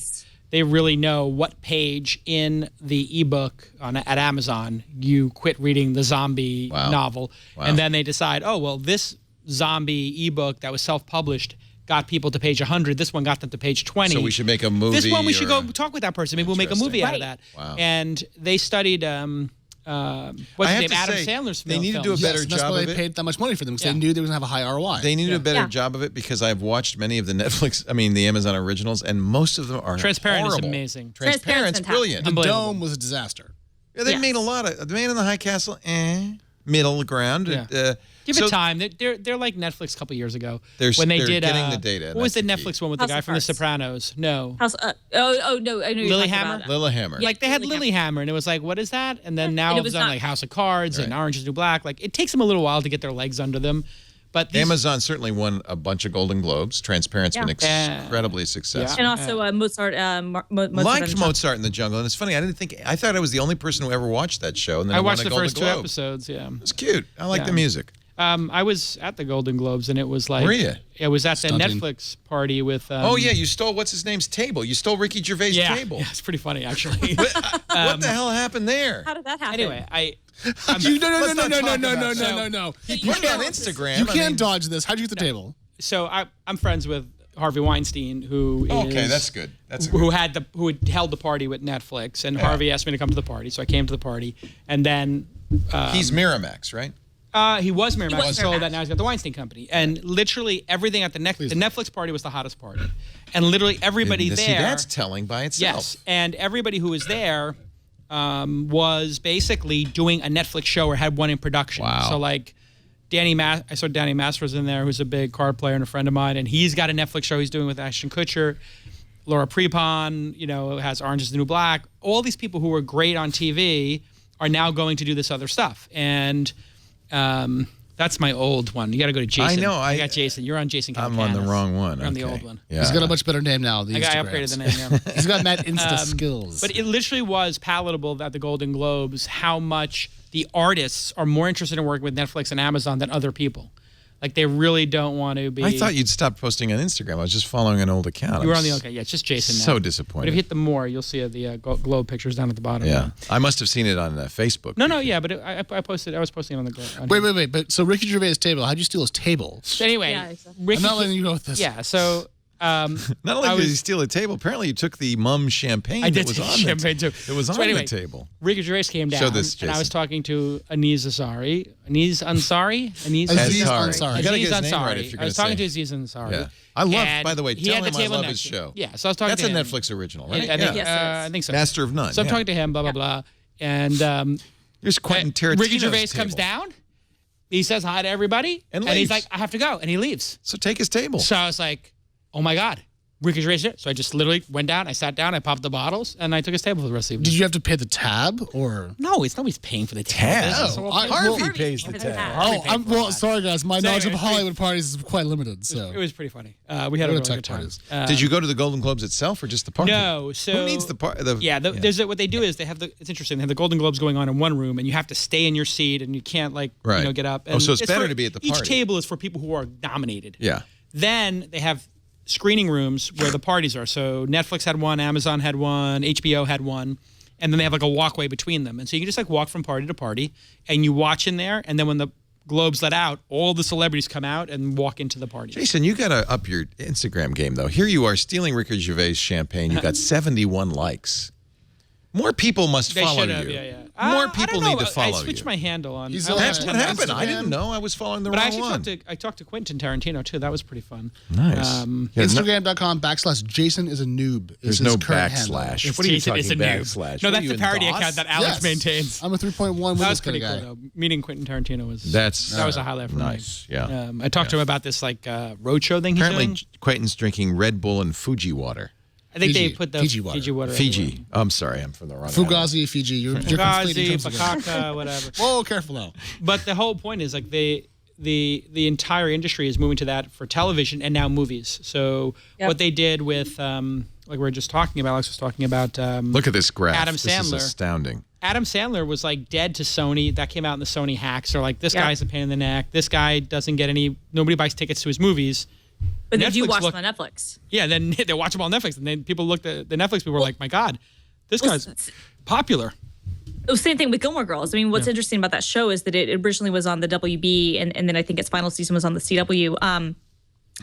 S6: they really know what page in the ebook at Amazon you quit reading the zombie novel. And then they decide, oh, well, this zombie ebook that was self-published got people to page 100. This one got them to page 20.
S1: So we should make a movie.
S6: This one we should go talk with that person. Maybe we'll make a movie out of that.
S1: Wow.
S6: And they studied... what's his name? Adam Sandler's film.
S1: They need to do a better job of it.
S5: That's why they paid that much money for them, because they knew they were going to have a high ROI.
S1: They need to do a better job of it because I've watched many of the the Amazon originals, and most of them are
S6: Transparent
S1: horrible.
S6: Is amazing.
S1: Transparent's brilliant.
S5: The Dome was a disaster.
S1: Yeah, they made a lot of... The Man in the High Castle, middle ground.
S6: Yeah. Give it time. They're like Netflix a couple years ago when they did
S1: getting the data.
S6: What was the Netflix one with the guy from The Sopranos? No.
S4: No, I know
S6: Lilyhammer.
S1: Lilyhammer.
S6: Like they had Lilyhammer, and it was like, what is that? And then now it's on like House of Cards and Orange is the New Black. Like it takes them a little while to get their legs under them. But
S1: Amazon certainly won a bunch of Golden Globes. Transparent's been incredibly successful.
S4: And also Mozart.
S1: Liked Mozart in the Jungle, and it's funny. I thought I was the only person who ever watched that show, and then
S6: I watched
S1: won a
S6: the first
S1: Golden
S6: 2
S1: Globe.
S6: episodes. Yeah,
S1: it was cute. I like the music.
S6: I was at the Golden Globes, and it was like...
S1: Were you?
S6: It was at the
S5: Stunting.
S6: Netflix party with...
S1: Oh, yeah, you stole what's-his-name's table. You stole Ricky Gervais' table.
S6: Yeah, it's pretty funny, actually.
S1: What the hell happened there?
S4: How did that happen?
S6: Anyway,
S5: No.
S1: Let's
S5: You
S1: not talk about
S5: can't
S1: Put it on Instagram.
S5: You can't dodge this. How'd you get the table?
S6: so I'm friends with Harvey Weinstein, who is...
S1: Okay, that's good. That's
S6: who had held the party with Netflix, and Harvey asked me to come to the party, so I came to the party, and then...
S1: He's Miramax, right?
S6: He was Miramax,
S4: was
S6: so
S4: Miramax.
S6: that now he's got the Weinstein Company. And literally everything at the Netflix party was the hottest party. And literally everybody there...
S1: See, that's telling by itself.
S6: Yes, and everybody who was there was basically doing a Netflix show or had one in production.
S1: Wow.
S6: So like I saw Danny Masters in there, who's a big card player and a friend of mine, and he's got a Netflix show he's doing with Ashton Kutcher. Laura Prepon, has Orange is the New Black. All these people who were great on TV are now going to do this other stuff. And that's my old one. You got to go to Jason.
S1: I know.
S6: I got Jason. You're on Jason Calacanis.
S1: I'm on the wrong one.
S6: You're on the
S1: Okay.
S6: old one.
S1: Yeah.
S5: He's got a much better name now. The
S6: I
S5: Instagrams.
S6: upgraded the name. Yeah.
S5: He's got Matt Insta skills.
S6: But it literally was palatable at the Golden Globes how much the artists are more interested in working with Netflix and Amazon than other people. Like, they really don't want to be...
S1: I thought you'd stopped posting on Instagram. I was just following an old account.
S6: You were on the... Okay, yeah, it's just Jason now.
S1: So
S6: But
S1: disappointed.
S6: if you hit the more, you'll see the Globe pictures down at the bottom.
S1: Yeah. I must have seen it on Facebook.
S6: No, yeah, but I posted... I was posting it on the Globe.
S5: Wait. But so Ricky Gervais' table, how'd you steal his table?
S6: So anyway,
S4: Yeah, exactly.
S6: Ricky...
S5: I'm not letting you go with this.
S6: Yeah, so...
S1: Not only did he steal a table, apparently you took the mum champagne
S6: I did
S1: that was
S6: take
S1: on
S6: champagne, too.
S1: It was
S6: So
S1: on
S6: anyway,
S1: the table.
S6: Ricky Gervais came down,
S1: Show this,
S6: and I was
S1: Jason.
S6: talking to Aziz Ansari. Aziz Ansari?
S5: Aziz Ansari.
S1: You gotta
S6: Aziz
S1: get his name right
S6: Ansari.
S1: if you're
S6: I was
S1: gonna
S6: talking to
S1: say.
S6: Aziz Ansari.
S1: Yeah. I love,
S6: And
S1: by the way,
S6: he
S1: tell
S6: had the
S1: him I
S6: table
S1: love
S6: next
S1: his
S6: to him.
S1: show.
S6: Yeah, so I was talking
S1: That's
S6: to
S1: a
S6: him.
S1: Netflix original, right?
S6: I think,
S4: Yes, it is.
S6: I think so.
S1: Master of None.
S6: So I'm
S1: yeah.
S6: talking to him, blah, blah, blah. And
S1: Here's Quentin Tarantino's
S6: Ricky Gervais
S1: table.
S6: comes down. He says hi to everybody.
S1: And
S6: he's
S1: leaves.
S6: like, I have to go. And he leaves.
S1: So take his table.
S6: So I was like, oh, my God. Ricky Gervais here. So I just literally went down. I sat down. I popped the bottles. And I took his table for the rest of the evening.
S5: Did you have to pay the tab or?
S6: No, it's nobody's paying for the tab.
S1: Tab?
S6: So
S1: Harvey pays the
S4: pays
S1: tab.
S5: Well, sorry guys, my knowledge of
S6: anyway,
S5: Hollywood parties is quite limited. So
S6: It was pretty funny. We had a
S5: Go
S6: really
S5: to tech
S6: good time.
S5: parties.
S1: Did you go to the Golden Globes itself or just the party?
S6: No, so
S1: Who needs the party?
S6: There's what they do is they have it's interesting. They have the Golden Globes going on in one room, and you have to stay in your seat, and you can't
S1: Right.
S6: get up.
S1: Oh,
S6: And
S1: so it's better to be at the
S6: Each
S1: party.
S6: table is for people who are nominated.
S1: Yeah.
S6: Then they have screening rooms where the parties are. So Netflix had one, Amazon had one, HBO had one, and then they have like a walkway between them. And so you can just like walk from party to party, and you watch in there, and then when the Globes let out, all the celebrities come out and walk into the party.
S1: Jason, you got to up your Instagram game, though. Here you are stealing Ricky Gervais' champagne. You got 71 likes. More people must
S6: They
S1: follow
S6: should have,
S1: you.
S6: yeah.
S1: More
S6: I
S1: people
S6: don't know.
S1: need to follow
S6: I switched
S1: you.
S6: my handle on.
S5: He's
S6: I
S5: on
S1: That's
S6: only
S1: what
S6: have
S1: happened. I
S5: Instagram.
S1: didn't know. I was following the
S6: But I
S1: wrong
S6: actually
S1: one.
S6: talked to Quentin Tarantino too. That was pretty fun.
S1: Nice. Yeah,
S5: Instagram.com/Jason is a noob.
S1: There's
S5: is
S1: no
S5: his current handle.
S1: backslash. What are you
S6: Jason
S1: talking
S6: is a noob.
S1: backslash?
S6: No,
S1: What are
S6: that's
S1: you
S6: the
S1: in
S6: parody
S1: DOS?
S6: account that Alex
S5: Yes.
S6: maintains.
S5: I'm a 3.1
S6: That was
S5: Windows
S6: pretty
S5: kind
S6: cool
S5: of guy.
S6: though. Meeting Quentin Tarantino was
S1: That
S6: was a highlight for
S1: nice.
S6: me.
S1: Yeah.
S6: I talked to him about this roadshow thing he's
S1: Apparently,
S6: doing.
S1: Quentin's drinking Red Bull and Fuji water.
S6: I think
S5: Fiji.
S6: they put the
S5: Fiji water.
S6: everywhere.
S1: Fiji. I'm sorry. I'm from the wrong island.
S5: Fugazi, Fiji. You're conflating
S6: Fugazi,
S5: terms again.
S6: Bakaka, whatever.
S5: Whoa, careful now.
S6: But the whole point is like the entire industry is moving to that for television and now movies. So
S4: Yep.
S6: what they did with like we were just talking about, Alex was talking about.
S1: Look at this graph.
S6: Adam
S1: This is
S6: Sandler.
S1: astounding.
S6: Adam Sandler was like dead to Sony. That came out in the Sony hacks. They're like, this
S4: Yeah.
S6: guy's a pain in the neck. This guy doesn't get any. Nobody buys tickets to his movies.
S4: But they do
S6: Netflix
S4: watch
S6: look-
S4: them on Netflix.
S6: Yeah, then they watch them on Netflix, and then people looked at the Netflix people were like, my God, this guy's popular.
S4: Oh, same thing with Gilmore Girls. I mean, what's interesting about that show is that it originally was on the WB, and then I think its final season was on the CW.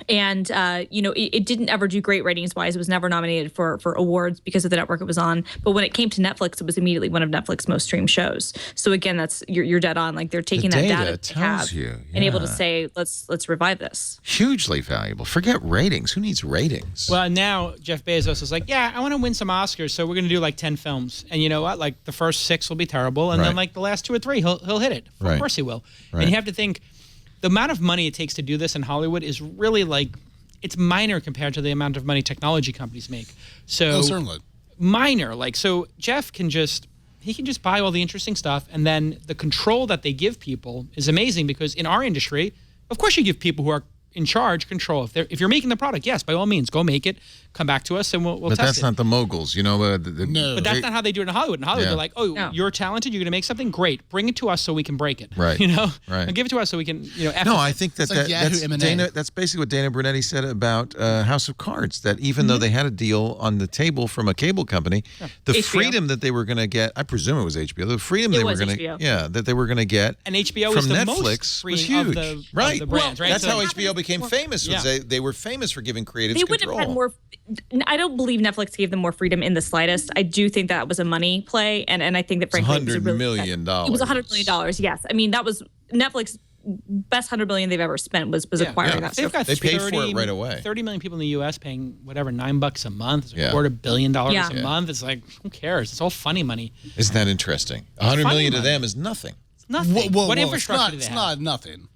S4: It didn't ever do great ratings wise. It was never nominated for awards because of the network it was on. But when it came to Netflix, it was immediately one of Netflix's most streamed shows. So again, that's you're dead on. Like they're taking
S1: The
S4: that
S1: data
S4: data they
S1: tells
S4: have
S1: you,
S4: and able to
S1: yeah.
S4: say, let's revive this.
S1: Hugely valuable. Forget ratings. Who needs ratings?
S6: Well, now Jeff Bezos is like, yeah, I want to win some Oscars, so we're going to do like 10 films. And you know what? Like the first 6 will be terrible, and then
S1: Right.
S6: like the last 2 or 3, he'll hit it. Of
S1: Right.
S6: course he will.
S1: Right.
S6: And you have to think, the amount of money it takes to do this in Hollywood is really like, it's minor compared to the amount of money technology companies make. So
S5: Oh, certainly.
S6: minor. Like, so Jeff can just buy all the interesting stuff, and then the control that they give people is amazing because in our industry, of course you give people who are in charge control. If you're making the product, yes, by all means, go make it. Come back to us and we'll
S1: But
S6: test
S1: that's
S6: it.
S1: not the moguls, you know.
S5: No.
S6: But that's not how they do it in Hollywood. In Hollywood,
S1: Yeah.
S6: they're like, oh,
S4: No.
S6: you're talented. You're going to make something great. Bring it to us so we can break it.
S1: Right.
S6: You know?
S1: Right.
S6: And give it to us so we can, F
S1: No,
S6: with
S1: I
S6: it.
S1: think
S5: It's like Yahoo
S1: that's
S5: M&A.
S1: Dana. That's basically what Dana Brunetti said about House of Cards. That even though they had a deal on the table from a cable company, the
S4: HBO.
S1: freedom that they were going to get, I presume it was HBO. The freedom
S4: It
S1: they were
S4: was
S1: going
S4: HBO.
S1: to, that they were going to get,
S6: And HBO
S1: from
S6: is the
S1: Netflix
S6: most
S1: was
S6: free of
S1: huge.
S6: the
S1: Right.
S6: brands, right?
S1: That's
S6: So-
S1: how HBO became famous. Was
S6: Yeah.
S1: they were famous for giving creatives
S4: They would
S1: control.
S4: have had more. I don't believe Netflix gave them more freedom in the slightest. I do think that was a money play, and I think that frankly
S1: $100 million.
S4: It was $100 million. Yes, I mean that was Netflix best $100 million they've ever spent was acquiring that.
S6: They've got
S1: They paid for it
S6: 30
S1: right away.
S6: 30 million people in the U.S. paying whatever $9 a month. It's
S1: Yeah.
S6: $250 million
S4: Yeah.
S6: a month. It's like, who cares? It's all funny money.
S1: Isn't that interesting? $100
S6: funny
S1: million to
S6: money.
S1: them is nothing.
S6: It's nothing. What infrastructure do they
S5: It's
S6: have?
S5: not nothing.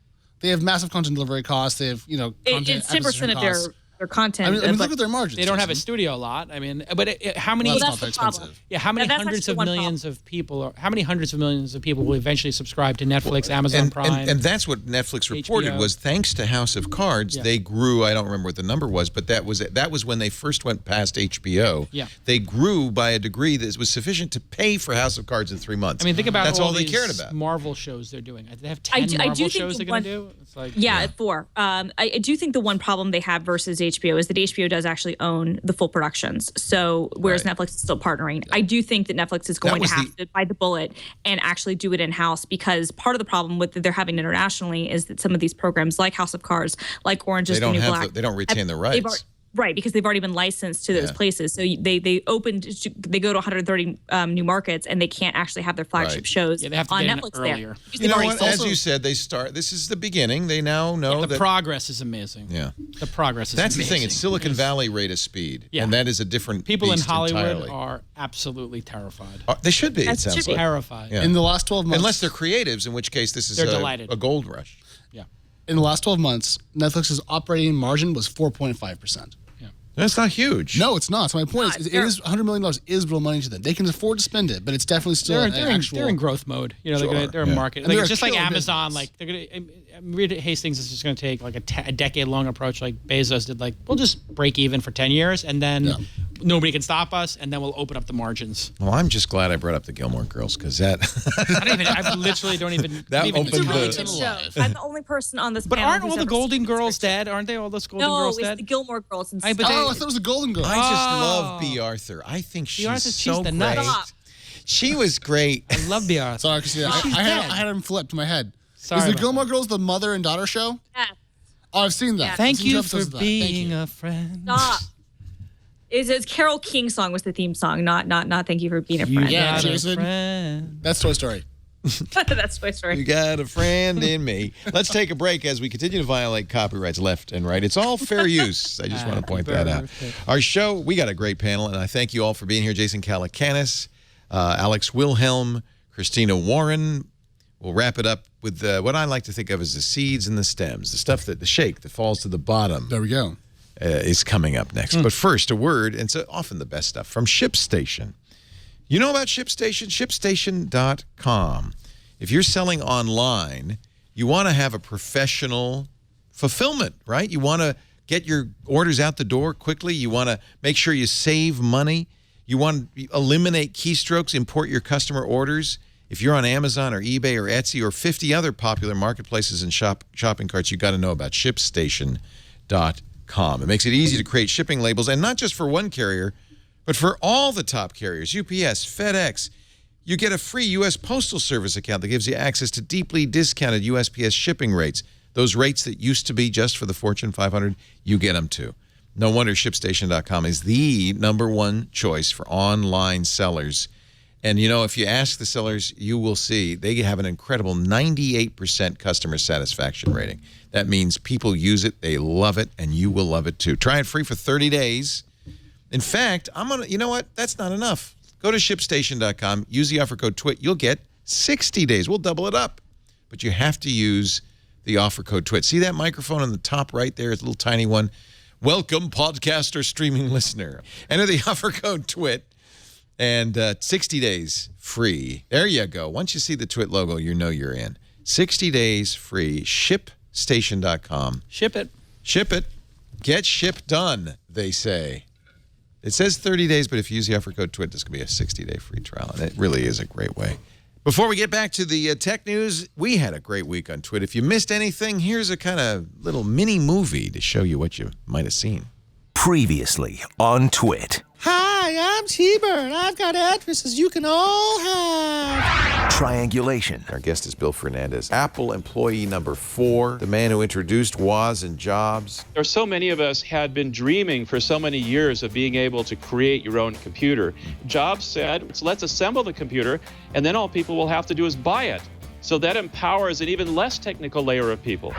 S5: They have massive content delivery costs. They have, content
S4: It's 10%
S5: acquisition
S4: of
S5: costs.
S4: their content.
S5: I mean,
S4: but-
S5: look at their margins.
S6: They don't have a
S5: Jason.
S6: studio lot. I mean, but how many?
S5: Well,
S4: Well,
S5: that's
S4: that's
S5: not
S4: the
S5: that
S4: problem.
S5: expensive.
S6: Yeah, how many
S4: That's
S6: hundreds
S4: actually
S6: of
S4: one
S6: millions of people, or how many hundreds of millions of people will eventually subscribe to Netflix, Amazon Prime?
S1: And that's what Netflix reported
S6: HBO.
S1: was thanks to House of Cards,
S6: Yeah.
S1: they grew. I don't remember what the number was, but that was when they first went past HBO.
S6: Yeah.
S1: They grew by a degree that was sufficient to pay for House of Cards in 3 months.
S6: I mean, think about
S1: that's all they
S6: these
S1: cared about.
S6: Marvel shows they're doing. They have
S4: I
S6: 10
S4: do
S6: Marvel
S4: think
S6: shows
S4: the
S6: they're going to
S4: one-
S6: do. It's like
S4: Yeah, 4. I do think the one problem they have versus HBO is that HBO does actually own the full productions. So whereas
S1: Right.
S4: Netflix is still partnering, I do think that Netflix is going to
S1: was
S4: have to bite the bullet and actually do it in house because part of the problem with that they're having internationally is that some of these programs like House of Cards, like Orange is
S1: They
S4: the
S1: don't
S4: New
S1: have
S4: Black,
S1: they don't retain the
S4: they've
S1: rights.
S4: Right, because they've already been licensed to those
S1: Yeah.
S4: places. So they go to 130 new markets and they can't actually have their flagship
S1: Right.
S4: shows
S6: Yeah, they have to
S4: on
S6: get in
S4: Netflix
S6: earlier.
S4: there. Because
S1: You
S4: they've
S1: know
S4: already
S1: what?
S4: sold
S1: As
S4: them.
S1: you said, this is the beginning. They now know
S6: the
S1: that
S6: progress is amazing.
S1: Yeah.
S6: The progress is
S1: That's the
S6: amazing.
S1: thing. It's Silicon Valley rate of speed,
S6: Yeah.
S1: and that is a different
S6: People in
S1: beast
S6: Hollywood
S1: entirely.
S6: are absolutely terrified.
S1: They should be. It
S4: That should
S1: sounds
S4: be.
S1: like.
S6: Terrified.
S1: Yeah.
S5: In the last 12 months,
S1: Unless they're creatives, in which case this is
S6: They're delighted.
S1: a gold rush.
S6: Yeah.
S5: in the last 12 months, Netflix's operating margin was 4.5%.
S1: That's not huge.
S5: No, it's not. So my point is, it is $100 million is real money to them. They can afford to spend it, but it's definitely still
S6: They're,
S5: an
S6: they're, in,
S5: actual.
S6: they're in growth mode. You know,
S1: Sure,
S6: they're in
S1: yeah.
S6: market.
S5: And
S6: Like,
S5: they're
S6: it's
S5: a
S6: just like
S5: killer
S6: Amazon.
S5: business.
S6: Like they're gonna. Reed Hastings is just going to take like a decade long approach, like Bezos did. Like we'll just break even for 10 years, and then nobody can stop us, and then we'll open up the margins.
S1: Well, I'm just glad I brought up the Gilmore Girls because that.
S6: I don't even. I literally don't even.
S1: That
S6: even
S1: opened
S6: know.
S1: the-
S4: Good show. I'm the only person on this
S6: But
S4: panel
S6: aren't
S4: who's
S6: all the
S4: ever
S6: Golden
S4: seen
S6: Girls
S4: this.
S6: dead? Aren't they all those Golden
S4: No,
S6: Girls
S4: it's
S6: dead?
S4: the Gilmore Girls and
S6: But
S5: Oh, I thought it was a Golden Girl.
S1: I just
S6: Oh.
S1: love B. Arthur. I think she's
S6: Arthur's-
S1: so
S6: she's the
S1: great.
S6: nut.
S4: Stop.
S1: She was great.
S6: I love B. Arthur.
S5: Sorry, Christina.
S6: She's
S5: I
S6: dead.
S5: had him flipped in my head.
S6: Sorry
S5: is the
S6: about
S5: Gilmore Girls the mother and daughter show?
S4: Yeah.
S5: Oh, I've seen that. I've
S6: Thank
S5: seen
S6: you
S5: two
S6: for
S5: episodes of that. Thank
S6: being
S5: you.
S6: a friend.
S4: Stop. It's Carole King's song was the theme song, not Thank You for Being a
S6: You
S4: Friend.
S5: Yeah,
S6: got a
S5: Jason.
S6: friend.
S5: That's Toy Story.
S4: That's Toy Story.
S1: You got a friend in me. Let's take a break as we continue to violate copyrights left and right. It's all fair use. I just want to point that out.
S6: birthday.
S1: Our show, we got a great panel, and I thank you all for being here. Jason Calacanis, Alex Wilhelm, Christina Warren. We'll wrap it up with what I like to think of as the seeds and the stems, the stuff the shake that falls to the bottom.
S5: There we go.
S1: Is coming up next. But first, a word, and it's often the best stuff, from ShipStation. You know about ShipStation? ShipStation.com. If you're selling online, you want to have a professional fulfillment, right? You want to get your orders out the door quickly. You want to make sure you save money. You want to eliminate keystrokes, import your customer orders. If you're on Amazon or eBay or Etsy or 50 other popular marketplaces and shopping carts, you've got to know about ShipStation.com. It makes it easy to create shipping labels, and not just for one carrier, but for all the top carriers, UPS, FedEx. You get a free U.S. Postal Service account that gives you access to deeply discounted USPS shipping rates. Those rates that used to be just for the Fortune 500, you get them too. No wonder ShipStation.com is the #1 choice for online sellers. And, you know, if you ask the sellers, you will see they have an incredible 98% customer satisfaction rating. That means people use it, they love it, and you will love it too. Try it free for 30 days. In fact, you know what? That's not enough. Go to ShipStation.com, use the offer code TWIT. You'll get 60 days. We'll double it up. But you have to use the offer code TWIT. See that microphone on the top right there? It's a little tiny one. Welcome, podcast or streaming listener. Enter the offer code TWIT. And 60 days free. There you go. Once you see the TWIT logo, you know you're in. 60 days free. ShipStation.com.
S6: Ship it.
S1: Ship it. Get ship done, they say. It says 30 days, but if you use the offer code TWIT, this could be a 60-day free trial, and it really is a great way. Before we get back to the tech news, we had a great week on TWIT. If you missed anything, here's a kind of little mini movie to show you what you might have seen.
S2: Previously on TWIT.
S5: Hi, I'm T-Bird. I've got addresses you can all have.
S2: Triangulation.
S1: Our guest is Bill Fernandez, Apple employee number 4, the man who introduced Woz and Jobs.
S8: There are so many of us had been dreaming for so many years of being able to create your own computer. Jobs said, let's assemble the computer, and then all people will have to do is buy it. So that empowers an even less technical layer of people.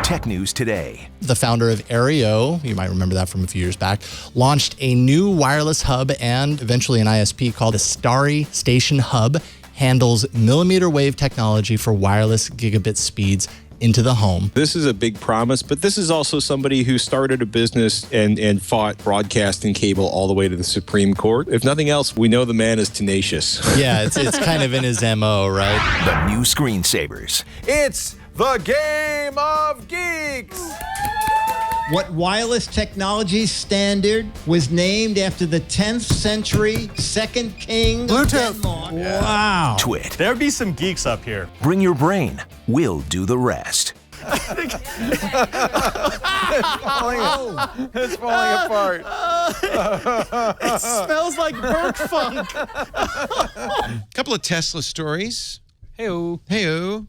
S2: Tech news today.
S9: The founder of Aereo, you might remember that from a few years back, launched a new wireless hub and eventually an ISP called a Starry Station Hub. Handles millimeter wave technology for wireless gigabit speeds into the home.
S10: This is a big promise, but this is also somebody who started a business and fought broadcasting cable all the way to the Supreme Court. If nothing else, we know the man is tenacious.
S9: Yeah, it's kind of in his MO, right?
S2: The new screensavers.
S1: It's the Game of Geeks!
S11: What wireless technology standard was named after the 10th century second king of Denmark?
S7: Wow.
S2: TWIT.
S7: There'd be some geeks up here.
S2: Bring your brain. We'll do the rest.
S1: It's falling apart.
S5: It smells like Burke Funk.
S1: Couple of Tesla stories.
S6: Hey-o.
S1: Hey-o.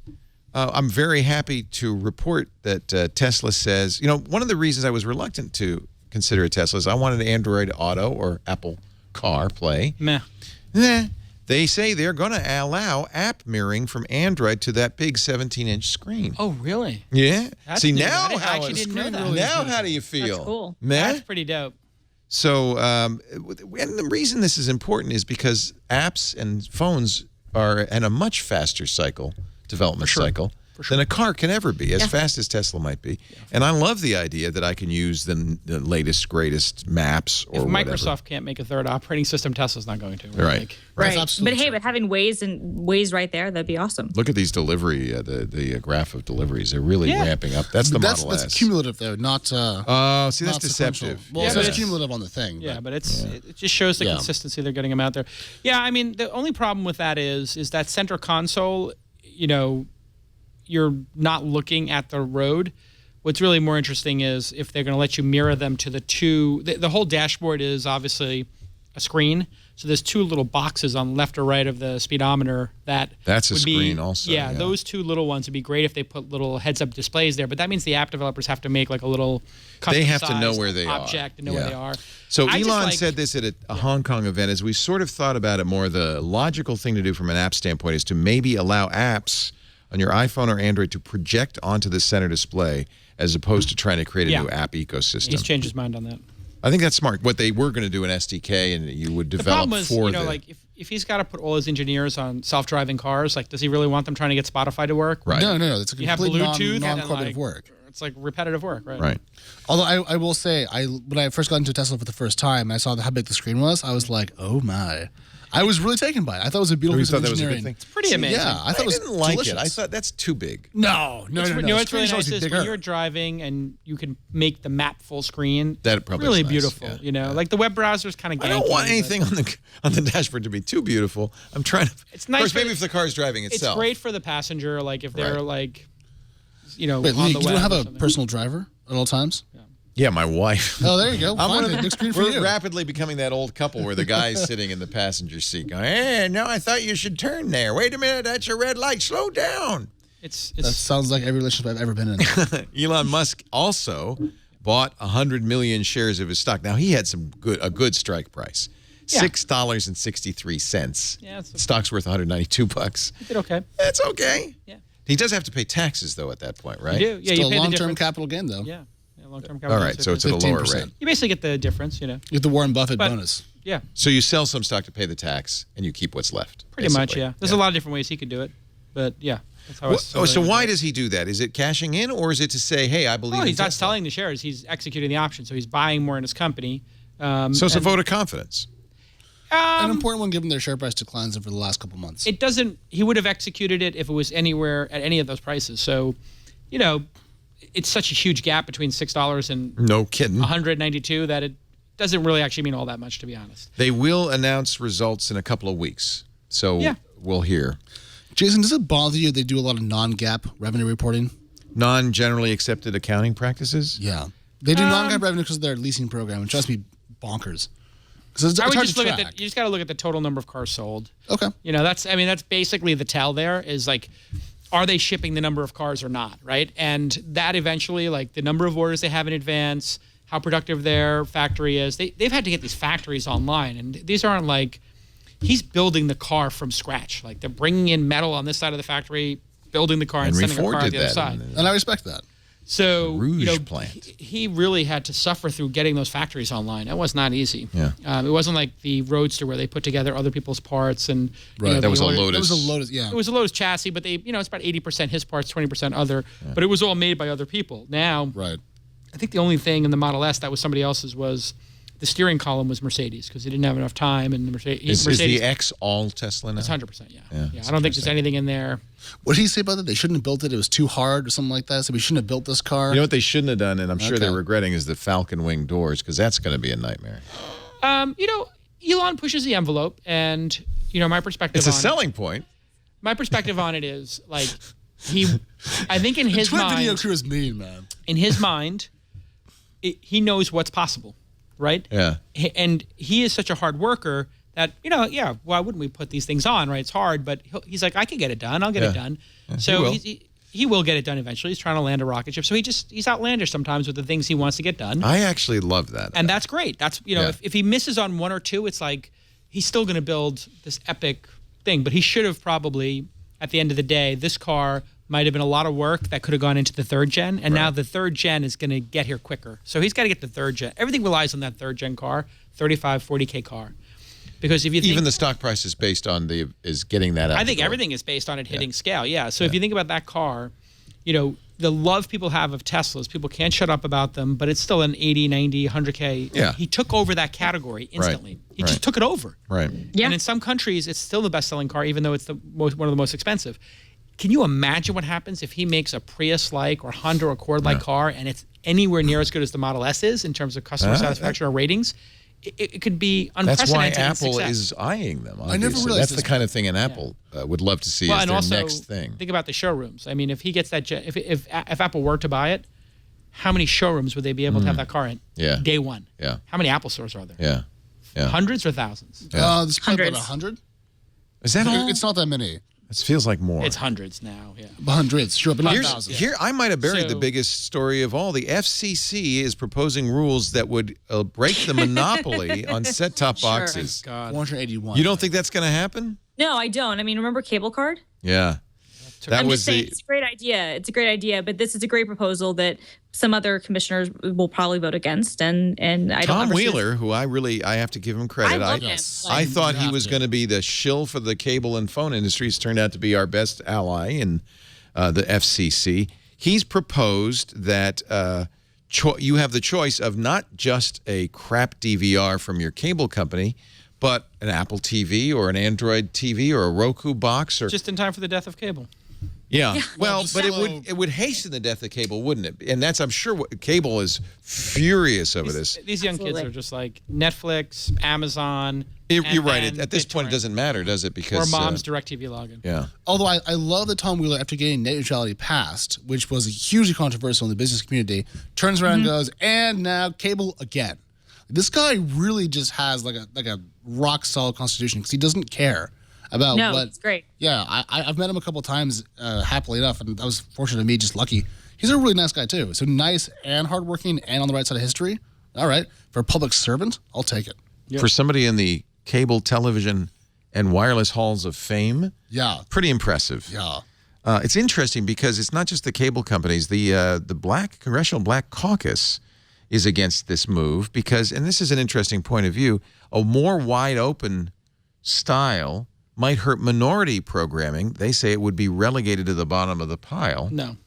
S1: I'm very happy to report that Tesla says, one of the reasons I was reluctant to consider a Tesla is I wanted Android Auto or Apple CarPlay.
S6: Meh.
S1: They say they're going to allow app mirroring from Android to that big 17-inch screen.
S6: Oh, really?
S1: Yeah.
S6: That's
S1: See,
S6: new.
S1: now
S6: I
S1: how
S6: actually didn't know that.
S1: Now how do you feel?
S4: That's cool.
S1: Meh?
S6: That's pretty dope.
S1: So, and the reason this is important is because apps and phones are in a much faster development cycle than a car can ever be, as fast as Tesla might be. Yeah. And I love the idea that I can use the latest, greatest maps or whatever.
S6: If Microsoft can't make a third operating system, Tesla's not going to.
S1: Right.
S4: Right. But hey, but having Waze right there, that'd be awesome.
S1: Look at these delivery, the graph of deliveries. They're really ramping up. That's the Model S.
S5: That's cumulative, though, not...
S1: Oh, see, that's deceptive.
S5: Well, it's cumulative on the thing.
S6: Yeah, but it just shows the consistency they're getting them out there. Yeah, I mean, the only problem with that is that center console, you're not looking at the road. What's really more interesting is if they're going to let you mirror them to the two. The whole dashboard is obviously a screen. So there's two little boxes on left or right of the speedometer
S1: that's a screen also.
S6: Yeah, those two little ones would be great if they put little heads-up displays there. But that means the app developers have to make like a little custom
S1: they have to know where they
S6: object and know where they are.
S1: So Elon said this at a Hong Kong event. As we sort of thought about it more, the logical thing to do from an app standpoint is to maybe allow apps on your iPhone or Android to project onto the center display as opposed to trying to create a new app ecosystem.
S6: He's changed his mind on that.
S1: I think that's smart. What they were going to do in SDK and you would develop
S6: the problem is,
S1: for
S6: like if he's got to put all his engineers on self-driving cars, like does he really want them trying to get Spotify to work?
S1: Right.
S5: No. It's a complete non-cooperative work.
S6: It's like repetitive work, right?
S1: Right.
S5: Although I will say, when I first got into Tesla for the first time, and I saw how big the screen was, I was like, oh my. I was really taken by it. I thought it was a beautiful piece of engineering.
S1: It's
S6: pretty amazing.
S5: Yeah, I
S1: didn't like
S5: delicious.
S1: it. I thought that's too big.
S5: No.
S6: What's really nice is when you're driving and you can make the map full screen.
S1: That probably
S6: really
S1: is nice.
S6: Beautiful.
S1: Yeah.
S6: Like the web browser is kind of.
S1: I don't want anything on the dashboard to be too beautiful. I'm trying to.
S6: It's nice.
S1: Of course, maybe if the car is driving itself.
S6: It's great for the passenger. Like if they're like,
S5: Wait,
S6: on
S5: Lee,
S6: the web.
S5: You don't have a personal driver at all times?
S1: Yeah, my wife.
S5: Oh, there you go. Big screen for
S1: We're
S5: you.
S1: rapidly becoming that old couple where the guy's sitting in the passenger seat going, hey, no, I thought you should turn there. Wait a minute, that's a red light. Slow down.
S5: That sounds like every relationship I've ever been in.
S1: Elon Musk also bought 100 million shares of his stock. Now, he had a good strike price. $6.63.
S6: Yeah,
S1: stock's worth $192.
S6: He did okay.
S1: That's okay.
S6: Yeah.
S1: He does have to pay taxes, though, at that point, right?
S6: You do. Yeah,
S5: Still
S6: you pay
S5: a long-term
S6: the difference.
S5: capital gain, though.
S6: Yeah. Long-term capital.
S1: All right, so it's at a lower rate.
S6: You basically get the difference,
S5: You get the Warren Buffett bonus.
S6: Yeah.
S1: So you sell some stock to pay the tax, and you keep what's left.
S6: Pretty much, yeah. There's a lot of different ways he could do it, but yeah. That's how
S1: so why does he do that? Is it cashing in, or is it to say, hey, I believe in
S6: he's not
S1: Tesla?
S6: selling the shares. He's executing the option, so he's buying more in his company.
S1: So it's a vote of confidence.
S5: An important one given their share price declines over the last couple months.
S6: It doesn't. He would have executed it if it was anywhere at any of those prices. So, it's such a huge gap between $6 and
S1: No kidding.
S6: $192 that it doesn't really actually mean all that much, to be honest.
S1: They will announce results in a couple of weeks, so we'll hear.
S5: Jason, does it bother you they do a lot of non-GAAP revenue reporting?
S1: Non-generally accepted accounting practices?
S5: Yeah. They do non-GAAP revenue because of their leasing program, and trust me, bonkers. It's
S6: I would
S5: hard
S6: just
S5: to
S6: look
S5: track.
S6: at you just got to look at the total number of cars sold.
S5: Okay.
S6: You know, that's basically the tell there is like, are they shipping the number of cars or not, right? And that eventually, like the number of orders they have in advance, how productive their factory is. They've had to get these factories online, and these aren't like he's building the car from scratch. Like they're bringing in metal on this side of the factory, building the car and sending the car on the other side.
S5: And I respect that.
S6: So
S1: Rouge plant.
S6: He really had to suffer through getting those factories online. That was not easy.
S1: Yeah.
S6: It wasn't like the Roadster where they put together other people's parts and
S1: That was a Lotus.
S5: It was a Lotus, yeah.
S6: It was a Lotus chassis, but it's about 80% his parts, 20% other. Yeah. But it was all made by other people. Now, I think the only thing in the Model S that was somebody else's was the steering column was Mercedes because he didn't have enough time. And the Mercedes
S1: is the X all Tesla now?
S6: It's 100%, yeah. I don't think there's anything in there.
S5: What did he say about that? They shouldn't have built it. It was too hard or something like that. So we shouldn't have built this car.
S1: You know what they shouldn't have done, and I'm sure they're regretting, is the Falcon Wing doors, because that's going to be a nightmare.
S6: Elon pushes the envelope, and my perspective.
S1: It's a selling point.
S6: My perspective on it is like I think in his
S5: mind. The Twin Video Crew is mean, man.
S6: In his mind, he knows what's possible, right?
S1: Yeah.
S6: And he is such a hard worker that, why wouldn't we put these things on, right? It's hard, but he's like, I can get it done. I'll get it done. Yeah, so he will get it done eventually. He's trying to land a rocket ship. So he's outlandish sometimes with the things he wants to get done.
S1: I actually love that.
S6: And that's great. That's, if he misses on one or two, it's like he's still going to build this epic thing. But he should have probably, at the end of the day, this car might have been a lot of work that could have gone into the third gen. And now the third gen is going to get here quicker. So he's got to get the third gen. Everything relies on that third gen car, 35, 40K car. Because if you think,
S1: even the stock price is based on is getting that out.
S6: I think everything is based on it hitting scale. Yeah. So if you think about that car, the love people have of Teslas, people can't shut up about them, but it's still an 80, 90, 100K.
S1: Yeah.
S6: He took over that category instantly.
S1: Right.
S6: He just took it over.
S1: Right.
S4: Yeah.
S6: And in some countries, it's still the best-selling car, even though it's one of the most expensive. Can you imagine what happens if he makes a Prius-like or Honda Accord-like car and it's anywhere near as good as the Model S is in terms of customer satisfaction or ratings? It could be unprecedented.
S1: That's why Apple
S6: success.
S1: is eyeing them. Obviously.
S5: I never realized
S1: that's the kind of thing an Apple would love to see as
S6: and
S1: their
S6: also,
S1: next thing.
S6: Think about the showrooms. I mean, if he gets that, if Apple were to buy it, how many showrooms would they be able to have that car in?
S1: Yeah.
S6: Day one.
S1: Yeah.
S6: How many Apple stores are there?
S1: Yeah. Yeah.
S6: Hundreds or thousands?
S1: Yeah.
S5: There's probably about 100.
S1: Is that all?
S5: It's not that many.
S1: It feels like more.
S6: It's hundreds now. Yeah.
S5: Hundreds, sure, but not thousands.
S1: Here, I might have buried the biggest story of all. The FCC is proposing rules that would break the monopoly on set-top boxes.
S6: God.
S5: 481.
S1: You don't think that's going to happen?
S4: No, I don't. I mean, remember cable card?
S1: Yeah.
S4: I'm just saying it's a great idea. It's a great idea, but this is a great proposal that some other commissioners will probably vote against. And I don't.
S1: Tom Wheeler, who I have to give him credit.
S4: I love him.
S1: I thought he was going to be the shill for the cable and phone industries. Turned out to be our best ally in the FCC. He's proposed that you have the choice of not just a crap DVR from your cable company, but an Apple TV or an Android TV or a Roku box, or
S6: just in time for the death of cable.
S1: Yeah. Well, but it would hasten the death of cable, wouldn't it? And that's, I'm sure, cable is furious over this.
S6: These young kids are just like Netflix, Amazon.
S1: You're right. At this point, it doesn't matter, does it? Because
S6: or mom's DirecTV login.
S1: Yeah.
S5: Although I love that Tom Wheeler, after getting net neutrality passed, which was hugely controversial in the business community, turns around and goes, and now cable again. This guy really just has like a rock solid constitution because he doesn't care about what.
S4: It's great.
S5: Yeah, I've met him a couple of times, happily enough, and I was fortunate to meet, just lucky. He's a really nice guy too. So nice and hardworking and on the right side of history. All right, for a public servant, I'll take it.
S1: Yep. For somebody in the cable, television, and wireless halls of fame, pretty impressive.
S5: Yeah.
S1: It's interesting because it's not just the cable companies. The Congressional Black Caucus is against this move because, and this is an interesting point of view, a more wide open style might hurt minority programming. They say it would be relegated to the bottom of the pile.
S6: No,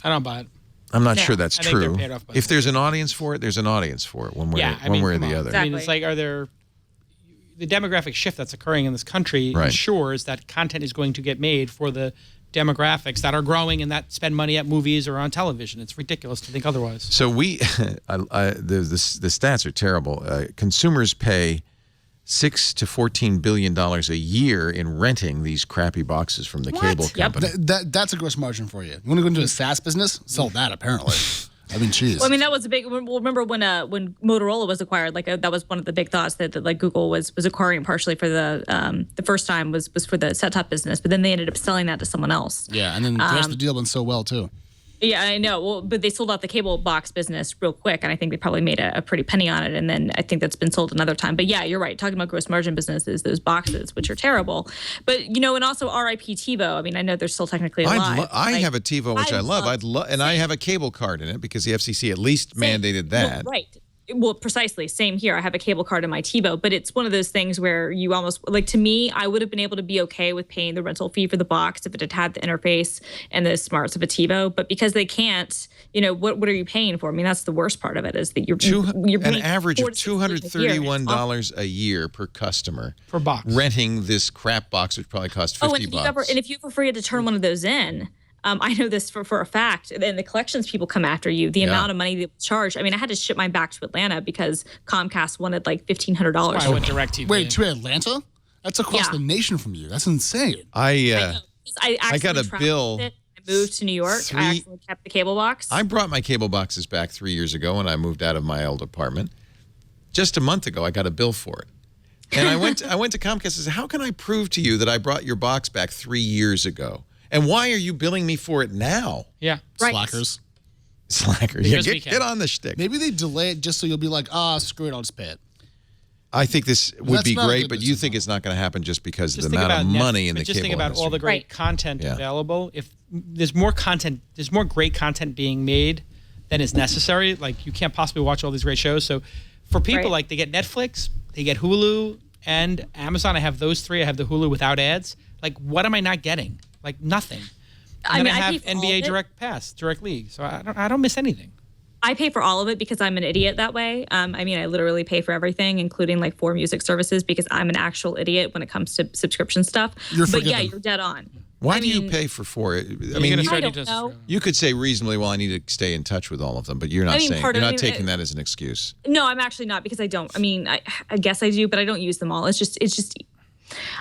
S6: I don't buy it.
S1: I'm not sure that's true. If there's an audience for it, there's an audience for it one way, or the other.
S6: I mean, it's like, the demographic shift that's occurring in this country ensures that content is going to get made for the demographics that are growing and that spend money at movies or on television. It's ridiculous to think otherwise.
S1: So the stats are terrible. Consumers pay $6 to $14 billion a year in renting these crappy boxes from the cable company.
S5: That's a gross margin for you. You want to go into a SaaS business? Sell that, apparently. I mean, geez.
S4: Well, I mean, that was a big. Well, remember when Motorola was acquired? That was one of the big thoughts that like Google was acquiring partially for the first time was for the set-top business, but then they ended up selling that to someone else.
S5: Yeah, and then the rest of the deal went so well too.
S4: Yeah, I know. Well, but they sold out the cable box business real quick, and I think they probably made a pretty penny on it. And then I think that's been sold another time. But yeah, you're right. Talking about gross margin businesses, those boxes, which are terrible. But and also R.I.P. TiVo. I mean, I know they're still technically alive.
S1: I have a TiVo, which I love. And I have a cable card in it because the FCC at least mandated that.
S4: Well, right. Well, precisely. Same here. I have a cable card in my TiVo, but it's one of those things where you almost, like, to me, I would have been able to be okay with paying the rental fee for the box if it had had the interface and the smarts of a TiVo. But because they can't, what are you paying for? I mean, that's the worst part of it is that you're
S1: an average of $231 a year per customer
S6: per box,
S1: renting this crap box, which probably costs $50.
S4: And if you ever forget to turn one of those in. I know this for a fact. And the collections people come after you. The amount of money they charge. I mean, I had to ship mine back to Atlanta because Comcast wanted like $1,500.
S6: I went DirecTV.
S5: Wait, to Atlanta? That's across the nation from you. That's insane.
S1: I got a bill.
S4: I moved to New York. I actually kept the cable box.
S1: I brought my cable boxes back 3 years ago when I moved out of my old apartment. Just a month ago, I got a bill for it. And I went to Comcast and said, how can I prove to you that I brought your box back 3 years ago? And why are you billing me for it now?
S6: Yeah.
S4: Right.
S5: Slackers.
S1: Yeah, get on the shtick.
S5: Maybe they delay it just so you'll be like, screw it, I'll just pay it.
S1: I think this would be great, but you think it's not going to happen just because of the amount of money in the cable
S6: Just think about
S1: industry.
S6: all the great content available. If there's more content, there's more great content being made than is necessary. Like, you can't possibly watch all these great shows. So for people, like, they get Netflix, they get Hulu, and Amazon. I have those three. I have the Hulu without ads. Like, what am I not getting? Like, nothing. And then I have NBA Direct League. So I don't miss anything.
S4: I pay for all of it because I'm an idiot that way. I mean, I literally pay for everything, including like 4 music services, because I'm an actual idiot when it comes to subscription stuff. But yeah, you're dead on.
S1: Why do you pay for 4? I mean,
S4: I don't know.
S1: You could say reasonably, well, I need to stay in touch with all of them, but you're not saying, you're not taking that as an excuse.
S4: No, I'm actually not, because I don't. I mean, I guess I do, but I don't use them all. It's just.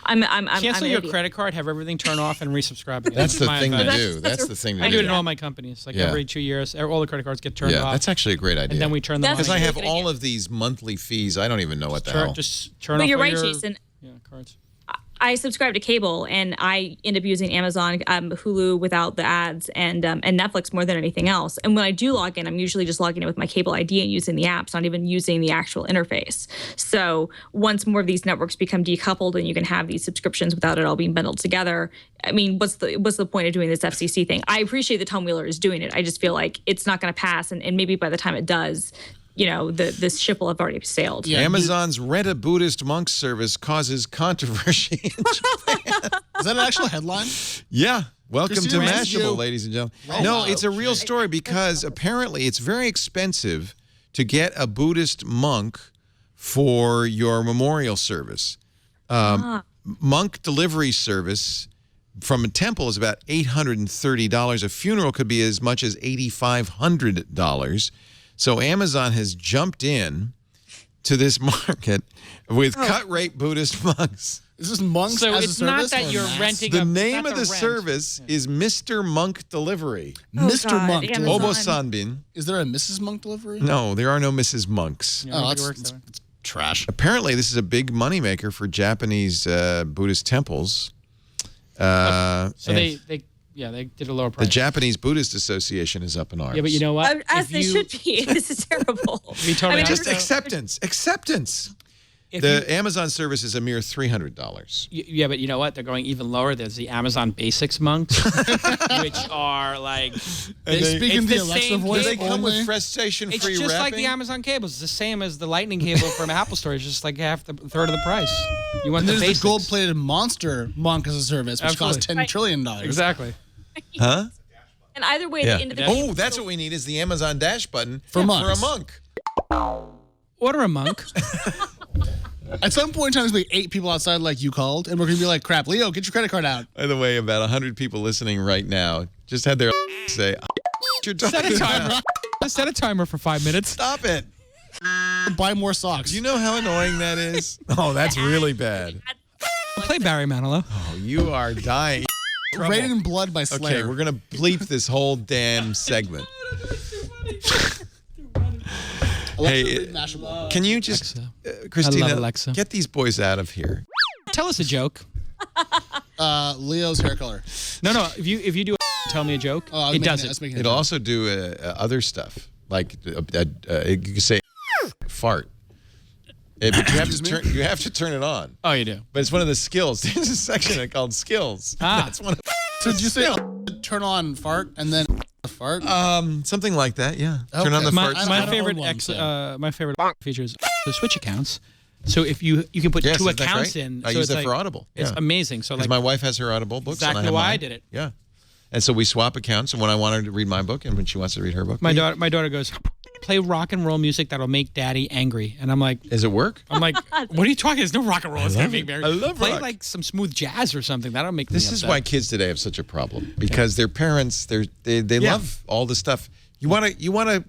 S6: Cancel your credit card, have everything turn off, and resubscribe again.
S1: That's the thing to do. That's the thing to do.
S6: I do it in all my companies. Like every 2 years, all the credit cards get turned off.
S1: Yeah, that's actually a great idea.
S6: And then we turn them off.
S1: Because I have all of these monthly fees. I don't even know what the hell.
S6: Just turn off.
S4: But you're right, Jason.
S6: Cards.
S4: I subscribe to cable, and I end up using Amazon, Hulu without the ads, and Netflix more than anything else. And when I do log in, I'm usually just logging in with my cable ID and using the apps, not even using the actual interface. So once more of these networks become decoupled and you can have these subscriptions without it all being bundled together, I mean, what's the point of doing this FCC thing? I appreciate that Tom Wheeler is doing it. I just feel like it's not going to pass, and maybe by the time it does, this ship will have already sailed.
S1: Yeah. Amazon's Rent a Buddhist Monk service causes controversy in Japan.
S5: Is that an actual headline?
S1: Yeah. Welcome
S5: Christina,
S1: to Mashable, ladies and gentlemen. No, it's a real story because apparently it's very expensive to get a Buddhist monk for your memorial service. Monk delivery service from a temple is about $830. A funeral could be as much as $8,500. So Amazon has jumped in to this market with cut-rate Buddhist monks.
S5: Is this monks
S6: so
S5: as
S6: it's
S5: a service?
S6: Not that you're renting.
S1: The name of the service is Mr. Monk Delivery.
S5: Mr. Monk Delivery.
S1: Obosanbin.
S5: Is there a Mrs. Monk Delivery?
S1: No, there are no Mrs. Monks.
S5: It's trash.
S1: Apparently, this is a big moneymaker for Japanese Buddhist temples.
S6: So they did a lower price.
S1: The Japanese Buddhist Association is up in arms.
S6: Yeah, but you know what?
S4: As they should be. This is terrible.
S1: Just acceptance. The Amazon service is a mere $300.
S6: Yeah, but you know what? They're going even lower. There's the Amazon Basics monks, which are like...
S5: They speak in the Alexa voice.
S1: Do they come with frustration-free
S6: wrapping? It's just like the Amazon cables. It's the same as the Lightning cable from Apple Store. It's just like third of the price. You want
S5: and
S6: the
S5: there's the gold-plated monster monk as a service, which costs $10 trillion.
S6: Exactly.
S1: Huh?
S4: And either way, the individual...
S1: Oh, that's what we need is the Amazon Dash button
S5: for
S1: a monk.
S6: Order a monk.
S5: At some point in time, there's going to be 8 people outside like you called, and we're going to be like, crap, Leo, get your credit card out.
S1: By the way, about 100 people listening right now just had their say, you're
S6: Set a timer. Set a timer for 5 minutes.
S1: Stop it.
S5: Buy more socks.
S1: Do you know how annoying that is? Oh, that's really bad.
S6: Play Barry Manilow.
S1: Oh, you are dying.
S5: Rain in Blood by Slayer.
S1: Okay, we're going to bleep this whole damn segment. Hey, can you just, Christina,
S6: I love Alexa.
S1: get these boys out of here?
S6: Tell us a joke.
S5: Leo's hair color.
S6: No. If you do tell me a joke, it does it.
S1: It'll also do other stuff. Like, you can say fart. But you have to turn it on.
S6: Oh, you do.
S1: But it's one of the skills. There's a section called skills. That's one of
S5: So did you say turn on fart and then fart?
S1: Something like that, yeah.
S5: Okay.
S1: Turn on the fart.
S6: My favorite feature is the Switch accounts. So if you can put 2 accounts in.
S1: I use that for Audible.
S6: It's amazing. So
S1: because my wife has her Audible books.
S6: Exactly
S1: and I have
S6: why
S1: mine.
S6: I did it.
S1: Yeah. And so we swap accounts, and when I want her to read my book, and when she wants to read her book,
S6: my daughter goes, play rock and roll music that'll make Daddy angry, and I'm like,
S1: does it work?
S6: I'm like, what are you talking? There's no rock and roll. It's gonna make me angry.
S1: I love
S6: play
S1: rock.
S6: like some smooth jazz or something. That'll make.
S1: This is why kids today have such a problem because their parents they love all the stuff. You want to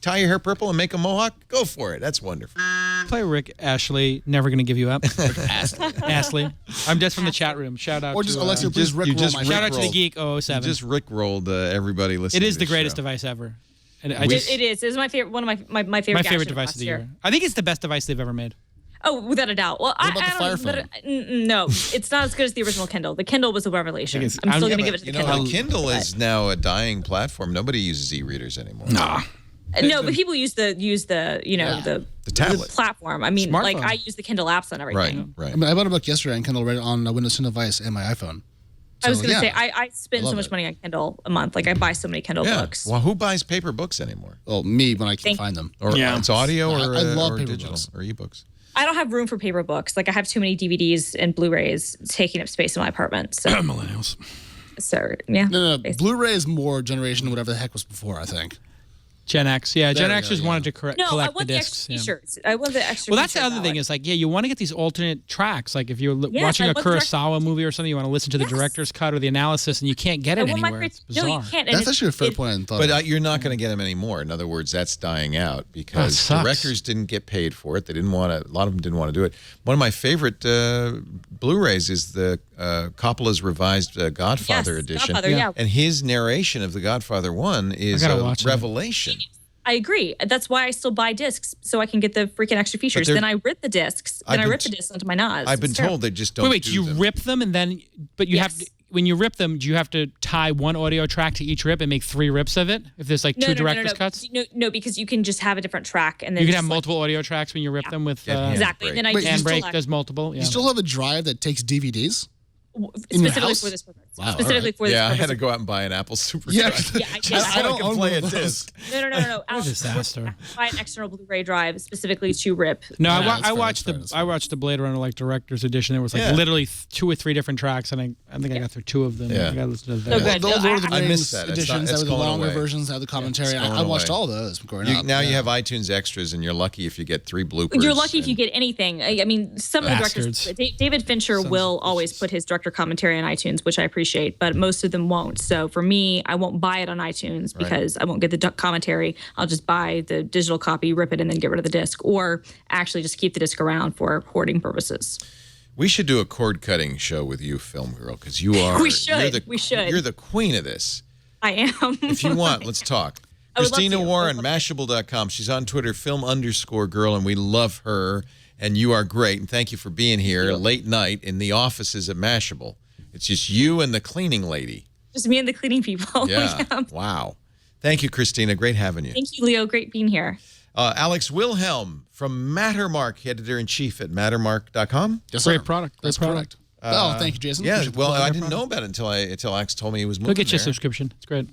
S1: tie your hair purple and make a mohawk? Go for it. That's wonderful.
S6: Play Rick Ashley. Never gonna give you up. Ashley. I'm just from the chat room. Shout out.
S5: Or just
S6: to,
S5: Alexa, please rickroll my
S6: shout out to the Geek 007.
S1: You just rickrolled everybody listening.
S6: It is
S1: to
S6: the
S1: this
S6: greatest
S1: show.
S6: device ever. And
S4: it is. It's my favorite. One of my favorite.
S6: My favorite device of the year. I think it's the best device they've ever made.
S4: Oh, without a doubt. Well,
S5: What about the Fire
S4: phone? No, it's not as good as the original Kindle. The Kindle was a revelation. I'm still going to give it to the Kindle.
S1: The Kindle is now a dying platform. Nobody uses e-readers anymore.
S6: Nah.
S4: No, but people use the
S1: tablet
S4: platform. I mean, like I use the Kindle apps on everything.
S1: Right.
S5: I mean, I bought a book yesterday on Kindle, read it on a Windows 10 device and my iPhone.
S4: I was going to say, I spend so much money on Kindle a month. Like, I buy so many Kindle books.
S1: Well, who buys paper books anymore?
S5: Well, me, when I can find them.
S1: Or it's audio or
S5: I love
S1: or
S5: paper
S1: digital
S5: books.
S1: or ebooks.
S4: I don't have room for paper books. Like, I have too many DVDs and Blu-rays taking up space in my apartment. So,
S6: millennials.
S4: So, yeah.
S5: No. Blu-ray is more generation whatever the heck was before, I think.
S6: Gen X, yeah. Gen Xers
S5: yeah.
S6: wanted to
S4: No, I
S6: collect the
S4: want the
S6: discs.
S4: extra features. I want the extra.
S6: Well, that's the
S4: features
S6: other thing is like, you want to get these alternate tracks. Like if you're
S4: Yes,
S6: watching
S4: I
S6: a
S4: love the
S6: Kurosawa movie or something, you want to listen to the director's cut or the analysis, and you can't get it anywhere. It's bizarre.
S4: No, you can't.
S5: That's actually a fair point.
S1: But you're not going to get them anymore. In other words, that's dying out because
S6: sucks.
S1: directors didn't get paid for it. They didn't want to. A lot of them didn't want to do it. One of my favorite Blu-rays is the Coppola's revised Godfather edition.
S4: Godfather, yeah.
S1: And his narration of the Godfather 1 is
S6: gotta
S1: a
S6: watch it.
S1: revelation.
S4: I agree. That's why I still buy discs so I can get the freaking extra features. Then I rip the discs. Then I rip the discs onto my NAS.
S1: I've been told they just don't.
S6: Wait,
S1: do
S6: you
S1: them.
S6: rip them and then, but you have to. When you rip them, do you have to tie one audio track to each rip and make 3 rips of it? If there's like two director's cuts?
S4: No, because you can just have a different track and then
S6: You can have multiple audio tracks when you rip them with
S4: exactly. And then I
S6: Handbrake does multiple. Yeah.
S5: You still have a drive that takes DVDs?
S4: Specifically for this purpose.
S5: Wow,
S4: Specifically for this purpose.
S1: I had to go out and buy an Apple Super.
S5: Yeah,
S1: I don't can play a disc.
S4: No.
S6: What a disaster.
S4: Buy an external Blu-ray drive specifically to rip.
S6: No, I watched the Blade Runner like director's edition. There was like literally 2 or 3 different tracks, and I think I got through 2 of them.
S1: Yeah.
S6: I got to listen to
S4: So
S6: that.
S4: good.
S5: The Lord of the
S1: I
S5: Rings
S1: missed that.
S5: editions,
S1: It's
S5: that were the
S1: going
S5: longer
S1: away.
S5: versions, that have the commentary.
S1: It's going
S5: I watched
S1: away.
S5: all those growing up.
S1: Now you have iTunes extras, and you're lucky if you get 3 bloopers.
S4: You're lucky if you get anything. I mean, some of the directors, David Fincher will always put his director commentary on iTunes, which I appreciate, but most of them won't. So for me, I won't buy it on iTunes because I won't get the commentary. I'll just buy the digital copy, rip it, and then get rid of the disc, or actually just keep the disc around for hoarding purposes.
S1: We should do a cord cutting show with you, Film Girl, because you are.
S4: We should. We should.
S1: You're the queen of this.
S4: I am.
S1: If you want, let's talk.
S4: I would love
S1: Christina
S4: to.
S1: Warren, Mashable.com. She's on Twitter, film_girl, and we love her. And you are great. And thank you for being here late night in the offices at Mashable. It's just you and the cleaning lady.
S4: Just me and the cleaning people.
S1: Yeah. Wow. Thank you, Christina. Great having you.
S4: Thank you, Leo. Great being here.
S1: Alex Wilhelm from Mattermark, editor-in-chief at Mattermark.com.
S5: Yes, sir.
S6: Great product.
S5: That's correct. Thank you, Jason.
S1: Yeah,
S5: Appreciate
S1: well,
S5: the
S1: I
S5: plug.
S1: didn't know about it until Alex told me he was moving
S6: Go get your
S1: there.
S6: subscription. It's great.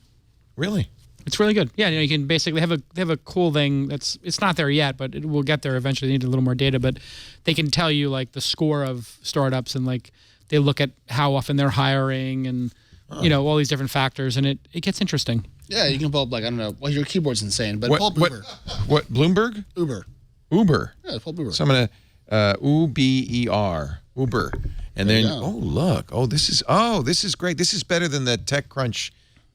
S1: Really?
S6: It's really good. Yeah, you can basically they have a cool thing it's not there yet, but it will get there eventually. They need a little more data, but they can tell you like the score of startups and like they look at how often they're hiring and all these different factors, and it gets interesting.
S5: Yeah, you can pull up like, I don't know, well, your keyboard's insane, but pull up Uber.
S1: What, Bloomberg?
S5: Uber.
S1: Uber.
S5: Yeah, pull up Uber.
S1: So I'm going to Uber. Uber. And then, this is great. This is better than the TechCrunch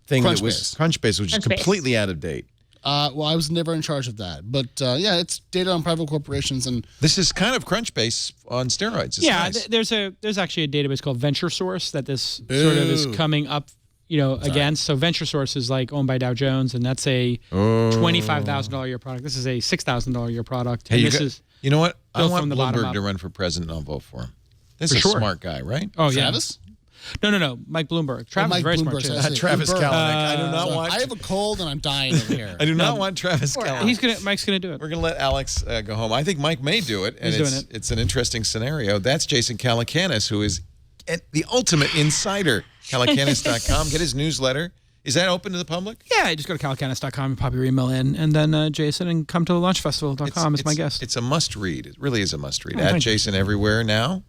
S1: thing that was Crunchbase, which is completely out of date.
S5: Well, I was never in charge of that. But it's data on private corporations. And
S1: this is kind of Crunchbase on steroids. It's nice.
S6: There's actually a database called VentureSource that this sort of is coming up, against. So VentureSource is like owned by Dow Jones, and that's a $25,000 a year product. This is a $6,000 a year product.
S1: Hey,
S6: and
S1: you know what? I want Bloomberg to run for president, and I'll vote for him. This is a smart guy, right?
S6: Oh,
S5: Travis?
S6: No. Mike Bloomberg. Travis is very smart, too.
S1: Travis Kalanick. I do not want...
S5: I have a cold and I'm dying over here.
S1: I do not want Travis Kalanick.
S6: Mike's going to do it.
S1: We're going to let Alex go home. I think Mike may do it. And it's an interesting scenario. That's Jason Calacanis, who is the ultimate insider. Calacanis.com. Get his newsletter. Is that open to the public?
S6: Yeah, just go to calacanis.com and pop your email in. And then Jason, and come to launchfestival.com is my guest.
S1: It's a must-read. It really is a must-read. At Jason everywhere now.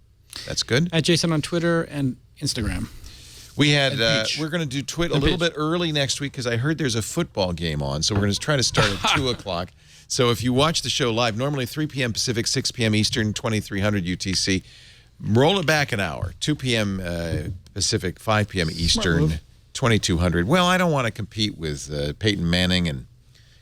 S1: That's good.
S6: At Jason on Twitter and Instagram.
S1: We had we're going to do a little bit early next week because I heard there's a football game on, so we're going to try to start at 2 o'clock. So if you watch the show live, normally 3 p.m. Pacific, 6 p.m. Eastern, 2300 UTC. Roll it back an hour, 2 p.m. Pacific, 5 p.m. Eastern, 2200. Well, I don't want to compete with Peyton Manning and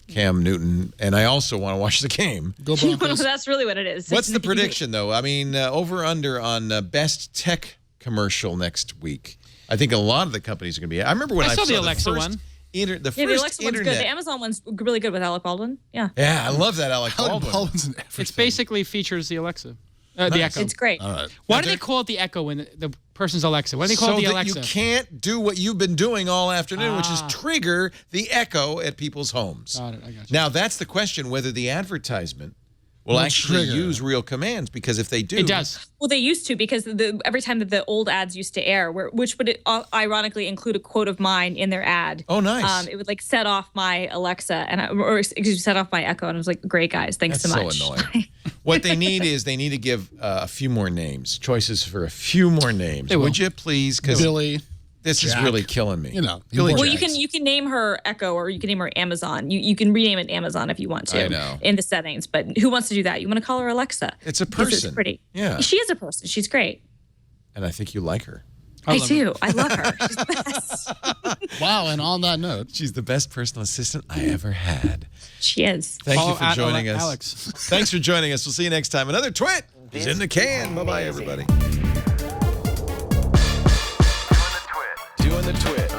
S1: Cam Newton, and I also want to watch the game.
S5: Go Broncos.
S4: That's really what it is.
S1: What's the prediction, though? I mean, over/under on best tech commercial next week. I think a lot of the companies are going to be. I remember when I saw
S6: the Alexa one.
S1: The first
S4: the Alexa
S1: internet.
S4: one's good. The Amazon one's really good with Alec Baldwin. Yeah.
S1: Yeah, I love that Alec Baldwin.
S6: It's basically features the Alexa. The Echo.
S4: It's great.
S5: All right.
S6: Why do they call it the Echo when the person's Alexa? Why do they call it the Alexa?
S1: So that you can't do what you've been doing all afternoon, which is trigger the Echo at people's homes.
S6: Got it. I got you.
S1: Now, that's the question, whether the advertisement will actually use real commands, because if they do...
S6: It does.
S4: Well, they used to, because every time that the old ads used to air, which would ironically include a quote of mine in their ad.
S1: Oh, nice.
S4: It would set off my Alexa, or set off my Echo, and I was like, great, guys, thanks so much.
S1: So annoying. What they need is they need to give a few more names, choices for a few more names. Would you please? Because
S5: Billy.
S1: This is really killing me.
S5: Billy.
S4: Well, you can name her Echo, or you can name her Amazon. You can rename it Amazon if you want to.
S1: I know.
S4: In the settings, but who wants to do that? You want to call her Alexa?
S1: It's a person.
S4: It's pretty.
S1: Yeah.
S4: She is a person. She's great.
S1: And I think you like her.
S4: I do. I love her. She's the best.
S5: Wow, and on that note,
S1: she's the best personal assistant I ever had.
S4: She is.
S1: Thank you for joining us.
S6: Alex.
S1: Thanks for joining us. We'll see you next time. Another twit is in the can. Bye-bye, everybody. Doing the twit.